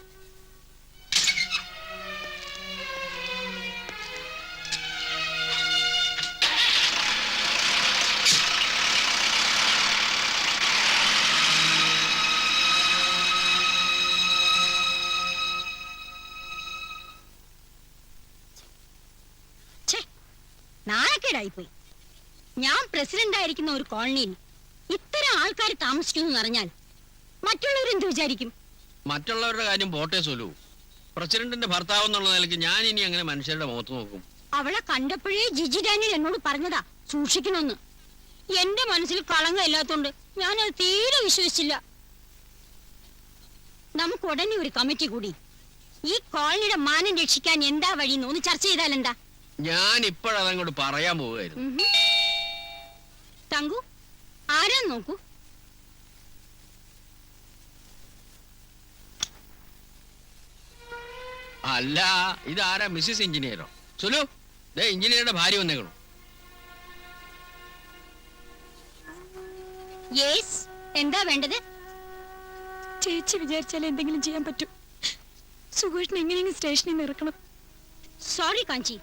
നാണക്കേടായിപ്പോയി. ഞാൻ പ്രസിഡന്റ് ആയിരിക്കുന്ന ഒരു കോളനിയിൽ ഇത്തരം ആൾക്കാർ താമസിക്കുന്നു അറിഞ്ഞാൽ മറ്റുള്ളവരെന്ത് വിചാരിക്കും? മറ്റുള്ളവരുടെ കാര്യം പോട്ടെ സൊലു. പ്രസിഡന്റിന്റെ ഭർത്താവ് എന്നുള്ള നിലയ്ക്ക് ഞാൻ ഇനി അങ്ങനെ മനുഷ്യരുടെ മുഖത്ത് നോക്കും? അവളെ കണ്ടപ്പോഴേ ജിജി ഡാനിയൽ എന്നോട് പറഞ്ഞതാ സൂക്ഷിക്കണമെന്ന്. എന്റെ മനസ്സിൽ കളങ്കം ഇല്ലാത്തോണ്ട് ഞാനത് തീരെ വിശ്വസിച്ചില്ല. നമുക്ക് ഉടനെ ഒരു കമ്മിറ്റി കൂടി ഈ കോളനിയുടെ മാനം രക്ഷിക്കാൻ എന്താ വഴിയെന്ന് ഒന്ന് ചർച്ച ചെയ്താലെന്താ? ഞാൻ ഇപ്പോഴതങ്ങോട്ട് പറയാൻ പോവുകയായിരുന്നു. തങ്കു, ആരാ നോക്കൂ. അല്ല, ഇതാരാ? മിസ്സിസ് എഞ്ചിനീയറോ? സുലു, ദേ എഞ്ചിനീയറുടെ ഭാര്യ വന്നേക്കണു. യെസ്, എന്താ വേണ്ടത്? ചേച്ചി വിചാരിച്ചാൽ എന്തെങ്കിലും ചെയ്യാൻ പറ്റും. സുഖേഷിനെ എങ്ങനെയെങ്കിലും സ്റ്റേഷനിൽ നിന്ന് ഇറക്കണം. സോറി കാഞ്ചി,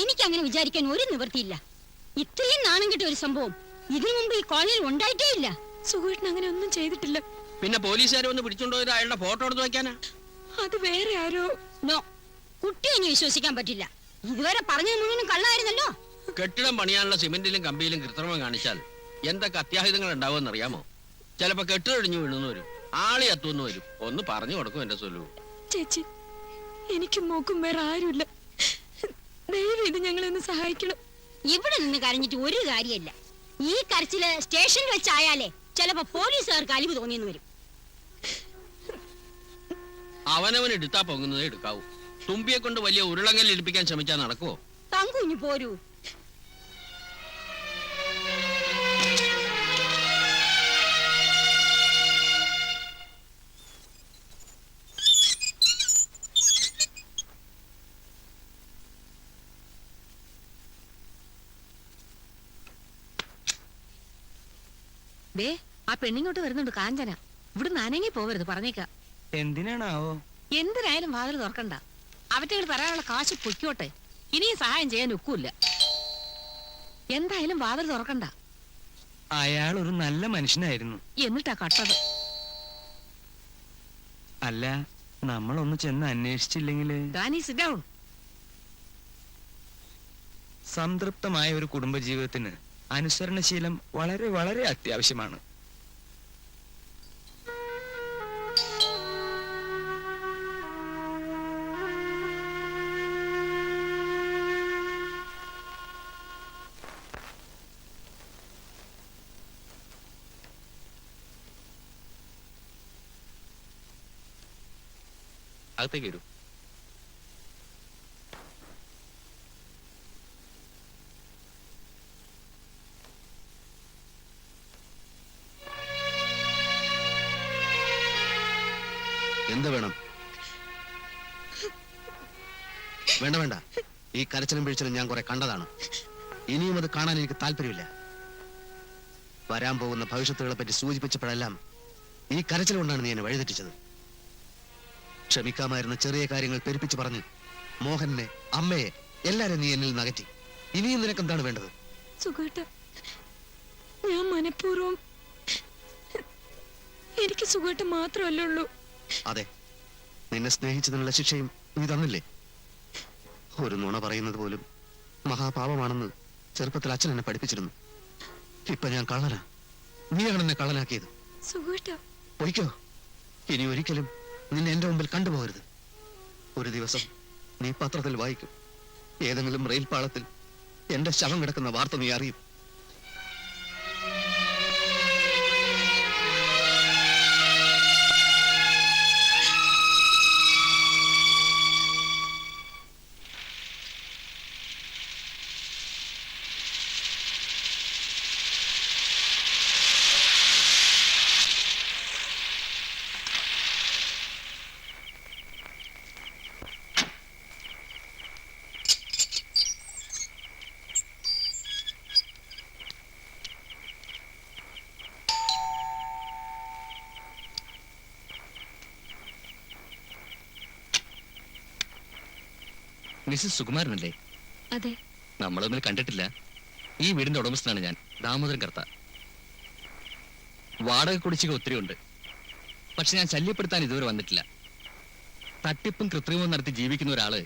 എനിക്ക് അങ്ങനെ വിചാരിക്കാൻ ഒരു നിവൃത്തിയില്ല. ഇത്രയും നാണം കിട്ടിയ ഒരു സംഭവം ഇതിനു മുമ്പ് ഈ കോളനിയിൽ ഉണ്ടായിട്ടേ ഇല്ല. സുഖേഷിന് അങ്ങനെ ഒന്നും ചെയ്തിട്ടില്ല. പിന്നെ പോലീസുകാർ വന്ന് പിടിച്ചോണ്ടോ അയാളുടെ ഫോട്ടോ എടുത്ത് വെക്കാനാ? അത് വേറെ ആരോ. നോ, കുട്ടിയെ ഇനി വിശ്വസിക്കാൻ പറ്റില്ല. ഇതുവരെ പറഞ്ഞത് മുഴുവനും കള്ളായിരുന്നല്ലോ. കെട്ടിടം പണിയാനുള്ള സിമെന്റിലും കമ്പിയിലും കൃത്രിമം കാണിച്ചാൽ എന്തൊക്കെ അത്യാഹിതങ്ങൾ ഉണ്ടാവുമെന്ന് അറിയാമോ? ചിലപ്പോ കെട്ടിടൊടിഞ്ഞു വീണെന്ന് വരും, ആളി എത്തുമെന്ന് വരും. ഒന്ന് പറഞ്ഞു കൊടുക്കും എന്റെ സൊല്ലു. ചേച്ചി, എനിക്കും മോക്കും വേറെ ആരുമില്ല. ദയവ് ഇത് ഞങ്ങളെ ഒന്ന് സഹായിക്കണം. ഇവിടെ നിന്ന് കരഞ്ഞിട്ട് ഒരു കാര്യമില്ല. ഈ കരച്ചില് സ്റ്റേഷനിൽ വെച്ചായാലേ ചിലപ്പോ പോലീസുകാർക്ക് അലിവ് തോന്നിയെന്ന് വരും. അവനവൻ എടുത്താ പൊങ്ങുന്നതേ എടുക്കാവൂ. തുമ്പിയെ കൊണ്ട് വലിയ ഉരുളങ്കൽ ഇടിപ്പിക്കാൻ ശ്രമിച്ചാൽ നടക്കുവോ? തങ്കുഞ്ഞു പോരൂ. ദേ, ആ പെണ്ണിങ്ങോട്ട് വരുന്നുണ്ട്, കാഞ്ചന. ഇവിടെ നനങ്ങി പോവരുത്, പറഞ്ഞേക്കാം. എന്തിനാണാവോ? എന്തിനായാലും വാതിൽ തുറക്കണ്ട. അവറ്റകൾ തരാനുള്ള കാശ് പൊയ്ക്കോട്ടെ. ഇനിയും സഹായം ചെയ്യാൻ ഒക്കൂല്ല. എന്തായാലും വാതിൽ തുറക്കണ്ട. അയാൾ ഒരു നല്ല മനുഷ്യനായിരുന്നു. എന്നിട്ടാ കട്ടത്. അല്ല, നമ്മളൊന്ന് ചെന്ന് അന്വേഷിച്ചില്ലെങ്കില്. Danny, sit down. സംതൃപ്തമായ ഒരു കുടുംബജീവിതത്തിന് അനുസരണശീലം വളരെ വളരെ അത്യാവശ്യമാണ്. അകത്തേക്ക് വരൂ. എന്ത് വേണം? വേണ്ട വേണ്ട, ഈ കരച്ചിലും പിഴിച്ചിലും ഞാൻ കുറെ കണ്ടതാണ്. ഇനിയും അത് കാണാൻ എനിക്ക് താല്പര്യമില്ല. വരാൻ പോകുന്ന ഭവിഷ്യത്തുകളെ പറ്റി സൂചിപ്പിച്ചപ്പോഴെല്ലാം ഈ കരച്ചിൽ കൊണ്ടാണ് നീ എന്നെ വഴിതെറ്റിച്ചത്. ക്ഷമിക്കാമായിരുന്ന ചെറിയ കാര്യങ്ങൾ പെരുപ്പിച്ച് പറഞ്ഞ് മോഹനെ, അമ്മയെ എല്ലാരും നീ എന്നിൽ നകറ്റി. ഇനിയും നിനക്ക് എന്താണ് വേണ്ടത്? സുഖേട്ട, ഞാൻ മനഃപൂർവ്വം, എനിക്ക് സുഖേട്ട മാത്രമല്ലേ ഉള്ളൂ. അതെ, നിന്നെ സ്നേഹിച്ചതിനുള്ള ശിക്ഷയും നീ തന്നില്ലേ? ഒരു നുണ പറയുന്നത് പോലും മഹാപാപമാണെന്ന് ചെറുപ്പത്തിൽ അച്ഛൻ എന്നെ പഠിപ്പിച്ചിരുന്നു. ഇപ്പൊ ഞാൻ കള്ളനാ. നീയാണ് എന്നെ കള്ളനാക്കിയത്. സുഖേട്ട, പൊയ്ക്കോ. ഇനി ഒരിക്കലും നിന്നെ എന്റെ മുമ്പിൽ കണ്ടുപോകരുത്. ഒരു ദിവസം നീ പത്രത്തിൽ വായിക്കും, ഏതെങ്കിലും റെയിൽ പാളത്തിൽ എന്റെ ശവം കിടക്കുന്ന വാർത്ത നീ അറിയും. മിസ്സസ് സുകുമാരനല്ലേ? അതെ. നമ്മൾ തമ്മിൽ കണ്ടിട്ടില്ല. ഈ വീടിന്റെ ഉടമസ്ഥനാണ് ഞാൻ, ദാമോദരൻ കർത്ത. വാടക കുടിശ്ശിക ഒത്തിരി ഉണ്ട്. പക്ഷെ ഞാൻ ശല്യപ്പെടുത്താൻ ഇതുവരെ വന്നിട്ടില്ല. തട്ടിപ്പും കൃത്രിമവും നടത്തി ജീവിക്കുന്ന ഒരാള്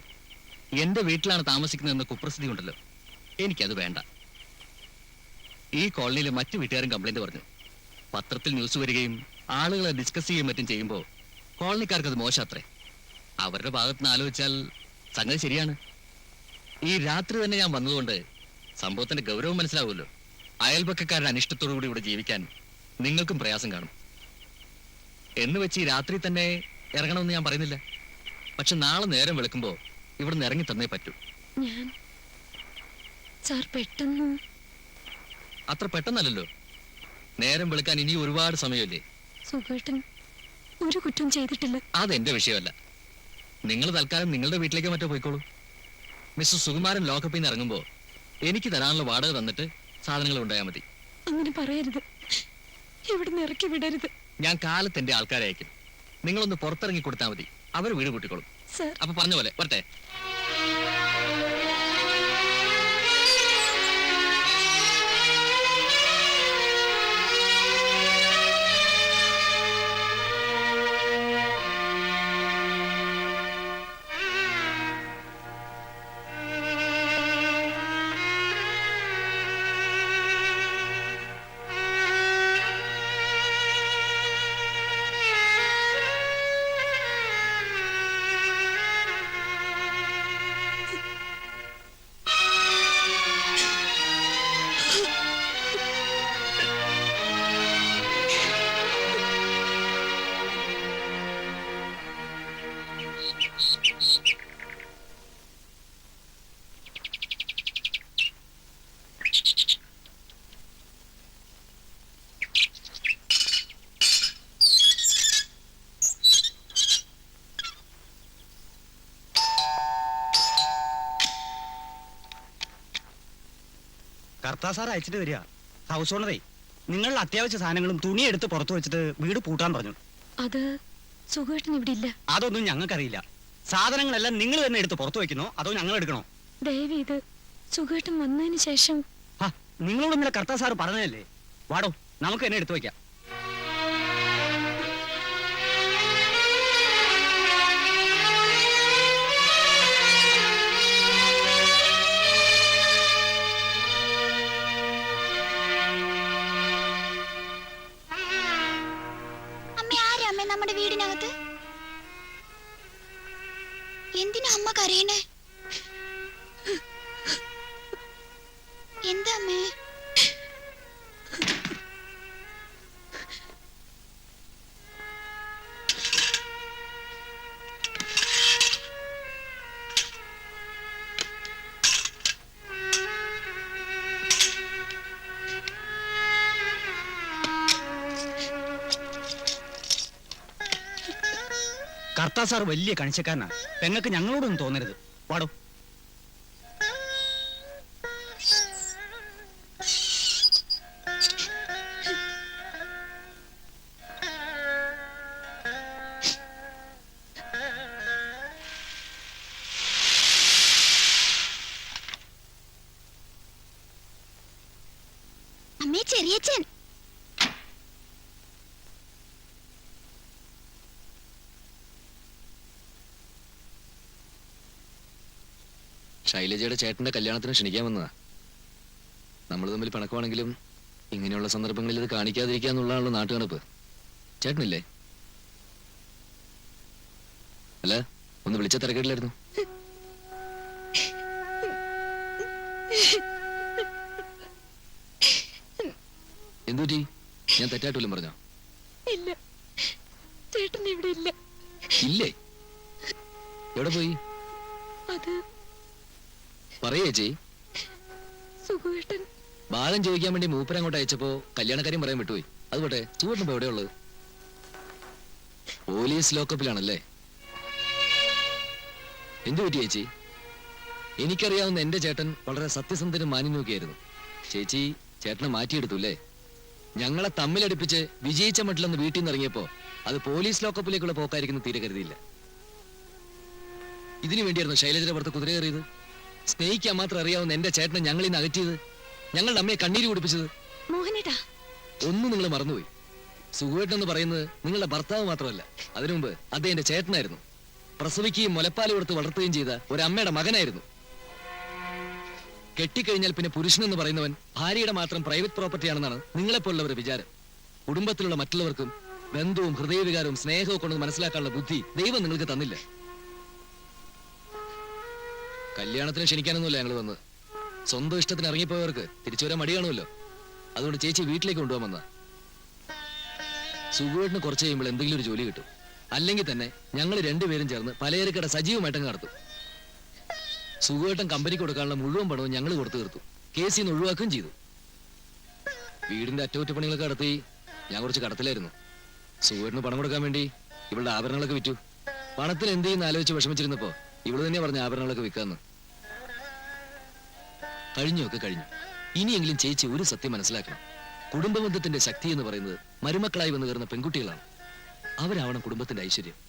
എന്റെ വീട്ടിലാണ് താമസിക്കുന്നതെന്ന കുപ്രസിദ്ധി ഉണ്ടല്ലോ, എനിക്കത് വേണ്ട. ഈ കോളനിയിലെ മറ്റു വീട്ടുകാരും കംപ്ലൈന്റ് പറഞ്ഞു. പത്രത്തിൽ ന്യൂസ് വരികയും ആളുകളെ ഡിസ്കസ് ചെയ്യുകയും മറ്റും ചെയ്യുമ്പോൾ കോളനിക്കാർക്ക് അത് മോശാത്രേ. അവരുടെ ഭാഗത്തുനിന്ന് ആലോചിച്ചാൽ സംഗതി ശരിയാണ്. ഈ രാത്രി തന്നെ ഞാൻ വന്നതുകൊണ്ട് സംഭവത്തിന്റെ ഗൗരവം മനസ്സിലാവുമല്ലോ. അയൽപക്കക്കാരുടെ അനിഷ്ടത്തോടു കൂടി ഇവിടെ ജീവിക്കാൻ നിങ്ങൾക്കും പ്രയാസം കാണും എന്ന് വെച്ച് ഈ രാത്രി തന്നെ ഇറങ്ങണമെന്ന് ഞാൻ പറയുന്നില്ല. പക്ഷെ നാളെ നേരം വെളുക്കുമ്പോ ഇവിടെ നിന്ന് ഇറങ്ങി തന്നേ പറ്റൂ. ഞാൻ സാർ പെട്ടെന്ന് അത്ര പെട്ടെന്നല്ലല്ലോ. നേരം വെളുക്കാൻ ഇനി ഒരുപാട് സമയമില്ലേ? സുഖേട്ടൻ ഒരു കുറ്റം ചെയ്തിട്ടില്ല. അതെന്റെ വിഷയമല്ല. നിങ്ങൾ തൽക്കാലം നിങ്ങളുടെ വീട്ടിലേക്ക് മറ്റോ പോയിക്കോളൂ. മിസ്റ്റർ സുകുമാരൻ ലോക്കപ്പിൽ നിന്ന് ഇറങ്ങുമ്പോ എനിക്ക് തരാനുള്ള വാടക തന്നിട്ട് സാധനങ്ങൾ ഉണ്ടായാൽ മതി. അങ്ങനെ പറയരുത്, ഇവിടുന്ന് ഇറക്കി വിടരുത്. ഞാൻ കാലത്ത് എന്റെ ആൾക്കാരെ അയക്കും. നിങ്ങളൊന്ന് പുറത്തിറങ്ങി കൊടുത്താൽ മതി, അവർ വീട് കൂട്ടിക്കോളും. അപ്പൊ പറഞ്ഞ പോലെ വരട്ടെ. കർത്താ സാർ അയച്ചിട്ട് വരിക. ഹൗസ് ഓണറേ നിങ്ങളുടെ അത്യാവശ്യ സാധനങ്ങളും തുണി എടുത്ത് പുറത്തു വെച്ചിട്ട് വീട് പൂട്ടാൻ പറഞ്ഞു. അത് സുഖേട്ടൻ ഇവിടെ ഇല്ല. അതൊന്നും ഞങ്ങൾക്കറിയില്ല. സാധനങ്ങളെല്ലാം നിങ്ങൾ തന്നെ എടുത്ത് പുറത്തു വെക്കണോ അതോ ഞങ്ങൾ എടുക്കണോ? ദയവ് ഇത് സുഖേട്ടൻ വന്നതിന് ശേഷം. നിങ്ങളോട് ഇന്നലെ കർത്താ സാർ പറഞ്ഞതല്ലേ, വാടോ നമുക്ക് തന്നെ എടുത്തു വെക്കാം. നമ്മുടെ വീടിനകത്ത്? എന്തിനാ അമ്മ കരയണേ? എന്താ അമ്മേ? കർത്താ സാർ വലിയ കണിച്ചക്കാരനാ. പെങ്ങൾക്ക് ഞങ്ങളോടൊന്നും തോന്നരുത്. വാടോ. അമ്മേ, ചെറിയച്ഛൻ. ശൈലജയുടെ ചേട്ടന്റെ കല്യാണത്തിന് ക്ഷണിക്കാൻ വന്നതാ. നമ്മൾ തമ്മിൽ പിണക്കമാണെങ്കിലും ഇങ്ങനെയുള്ള സന്ദർഭങ്ങളിൽ ഇത് കാണിക്കാതിരിക്കാന്നുള്ളതാണല്ലോ നാട്ടുകണപ്പ്. ചേട്ടനില്ലേ? അല്ല, ഒന്ന് വിളിച്ച തിരക്കില്ലായിരുന്നു. എന്തുപറ്റി? ഞാൻ തെറ്റായിട്ടില്ല പറഞ്ഞോ? ഇല്ല, ചേട്ടൻ ഇവിടെ ഇല്ല. ഇല്ലേ? എവിടെ പോയി? അത് പറയേച്ചി. സുഖേട്ടൻ ഭാഗം ചോദിക്കാൻ വേണ്ടി മൂപ്പര അങ്ങോട്ട് അയച്ചപ്പോ കല്യാണക്കാര്യം പറയാൻ വിട്ടുപോയി. അതുപോട്ടെ, സുഖേട്ടൻ ഇപ്പൊ എവിടെയുള്ളത്? പോലീസ് ലോക്കപ്പിലാണല്ലേ? എന്തു പറ്റി ചേച്ചി? എനിക്കറിയാവുന്ന എന്റെ ചേട്ടൻ വളരെ സത്യസന്ധനും മാന്യനൊക്കെയായിരുന്നു. ചേച്ചി ചേട്ടനെ മാറ്റിയെടുത്തു അല്ലേ? ഞങ്ങളെ തമ്മിലടുപ്പിച്ച് വിജയിച്ച മട്ടിലെന്ന് വീട്ടിൽ നിന്ന് ഇറങ്ങിയപ്പോ അത് പോലീസ് ലോക്കപ്പിലേക്കുള്ള പോക്കായിരിക്കുന്ന തീരെ കരുതിയില്ല. ഇതിനു വേണ്ടിയായിരുന്നു ശൈലജയുടെ പുറത്ത് കുതിര കയറിയത്. സ്നേഹിക്കാൻ മാത്രം അറിയാവുന്ന എന്റെ ചേട്ടനെ ഞങ്ങളിൽ നിന്ന് അകറ്റിയത്, ഞങ്ങളുടെ അമ്മയെ കണ്ണീര് കുടിപ്പിച്ചത്. മോഹനേട്ടാ, ഒന്നും നിങ്ങൾ മറന്നുപോയി. സുഖേട്ടൻ എന്ന് പറയുന്നത് നിങ്ങളുടെ ഭർത്താവ് മാത്രമല്ല, അതിനു മുമ്പ് അദ്ദേഹം എന്റെ ചേട്ടനായിരുന്നു. പ്രസവിക്കുകയും മുലപ്പാൽ കൊടുത്ത് വളർത്തുകയും ചെയ്ത ഒരമ്മയുടെ മകനായിരുന്നു. കെട്ടിക്കഴിഞ്ഞാൽ പിന്നെ പുരുഷനെന്ന് പറയുന്നവൻ ഭാര്യയുടെ മാത്രം പ്രൈവറ്റ് പ്രോപ്പർട്ടി ആണെന്നാണ് നിങ്ങളെപ്പോലുള്ളവരുടെ വിചാരം. കുടുംബത്തിലുള്ള മറ്റുള്ളവർക്കും ബന്ധവും ഹൃദയവികാരവും സ്നേഹവും കൊണ്ട് മനസ്സിലാക്കാനുള്ള ബുദ്ധി ദൈവം നിങ്ങൾക്ക് തന്നില്ല. കല്യാണത്തിന് ക്ഷണിക്കാനൊന്നുമില്ല ഞങ്ങൾ വന്നത്. സ്വന്തം ഇഷ്ടത്തിന് ഇറങ്ങിപ്പോയവർക്ക് തിരിച്ചു വരാൻ മടി കാണുമല്ലോ. അതുകൊണ്ട് ചേച്ചി വീട്ടിലേക്ക് കൊണ്ടുപോകാൻ വന്ന. സുഖേട്ടിന് കുറച്ച് കഴിയുമ്പോൾ എന്തെങ്കിലും ഒരു ജോലി കിട്ടും. അല്ലെങ്കിൽ തന്നെ ഞങ്ങൾ രണ്ടുപേരും ചേർന്ന് പലചരക്കട സജീവമായിട്ടങ്ങ് നടത്തും. സുഖേട്ടൻ കമ്പനിക്ക് കൊടുക്കാനുള്ള മുഴുവൻ പണവും ഞങ്ങൾ കൊടുത്തു തീർത്തു. കേസിൽ നിന്ന് ഒഴിവാക്കുകയും ചെയ്തു. വീടിന്റെ അറ്റകുറ്റപ്പണികളൊക്കെ നടത്തി ഞാൻ കുറച്ച് കടത്തിലായിരുന്നു. സുഖേട്ടിന് പണം കൊടുക്കാൻ വേണ്ടി ഇവളുടെ ആഭരണങ്ങളൊക്കെ വിറ്റു. പണത്തിന് എന്ത് ചെയ്യുന്ന ആലോചിച്ച് വിഷമിച്ചിരുന്നപ്പോ ഇവള് തന്നെ പറഞ്ഞ ആഭരണങ്ങളൊക്കെ വിൽക്കാന്ന്. കഴിഞ്ഞൊക്കെ കഴിഞ്ഞു. ഇനിയെങ്കിലും ചേച്ചി ഒരു സത്യം മനസ്സിലാക്കണം. കുടുംബബന്ധത്തിന്റെ ശക്തി എന്ന് പറയുന്നത് മരുമക്കളായി വന്നു കയറുന്ന പെൺകുട്ടികളാണ്. അവരാവണം കുടുംബത്തിന്റെ ഐശ്വര്യം.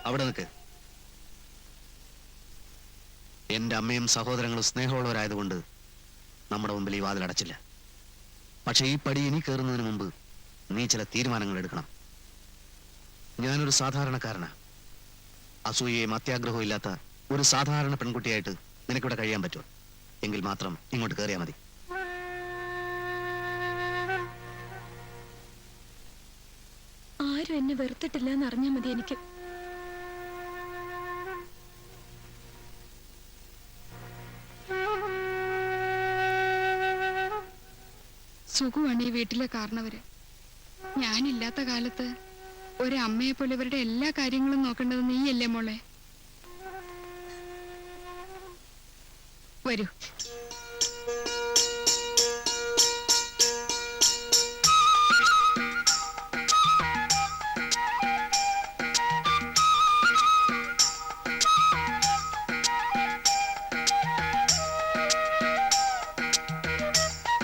അവിടെ നിൽക്ക്. എന്റെ അമ്മയും സഹോദരങ്ങളും സ്നേഹമുള്ളവരായതുകൊണ്ട് നമ്മുടെ മുമ്പിൽ ഈ വാതിൽ അടച്ചില്ല. പക്ഷെ ഈ പടി ഇനി കയറുന്നതിന് മുമ്പ് നീ ചില തീരുമാനങ്ങൾ എടുക്കണം. ഞാനൊരു സാധാരണക്കാരനാ. അസൂയയും അത്യാഗ്രഹവും ഇല്ലാത്ത ഒരു സാധാരണ പെൺകുട്ടിയായിട്ട് നിനക്കിവിടെ കഴിയാൻ പറ്റുമോ? എങ്കിൽ മാത്രം ഇങ്ങോട്ട് കയറിയാൽ മതി. ആരും എന്നെ വെറുത്തിട്ടില്ല എന്ന് അറിഞ്ഞാൽ മതി എനിക്ക്. സുഖമാണ് ഈ വീട്ടിലെ കാരണവര്. ഞാനില്ലാത്ത കാലത്ത് ഒരമ്മയെ പോലെ ഇവരുടെ എല്ലാ കാര്യങ്ങളും നോക്കേണ്ടത് നീയല്ലേ മോളെ? വരൂ.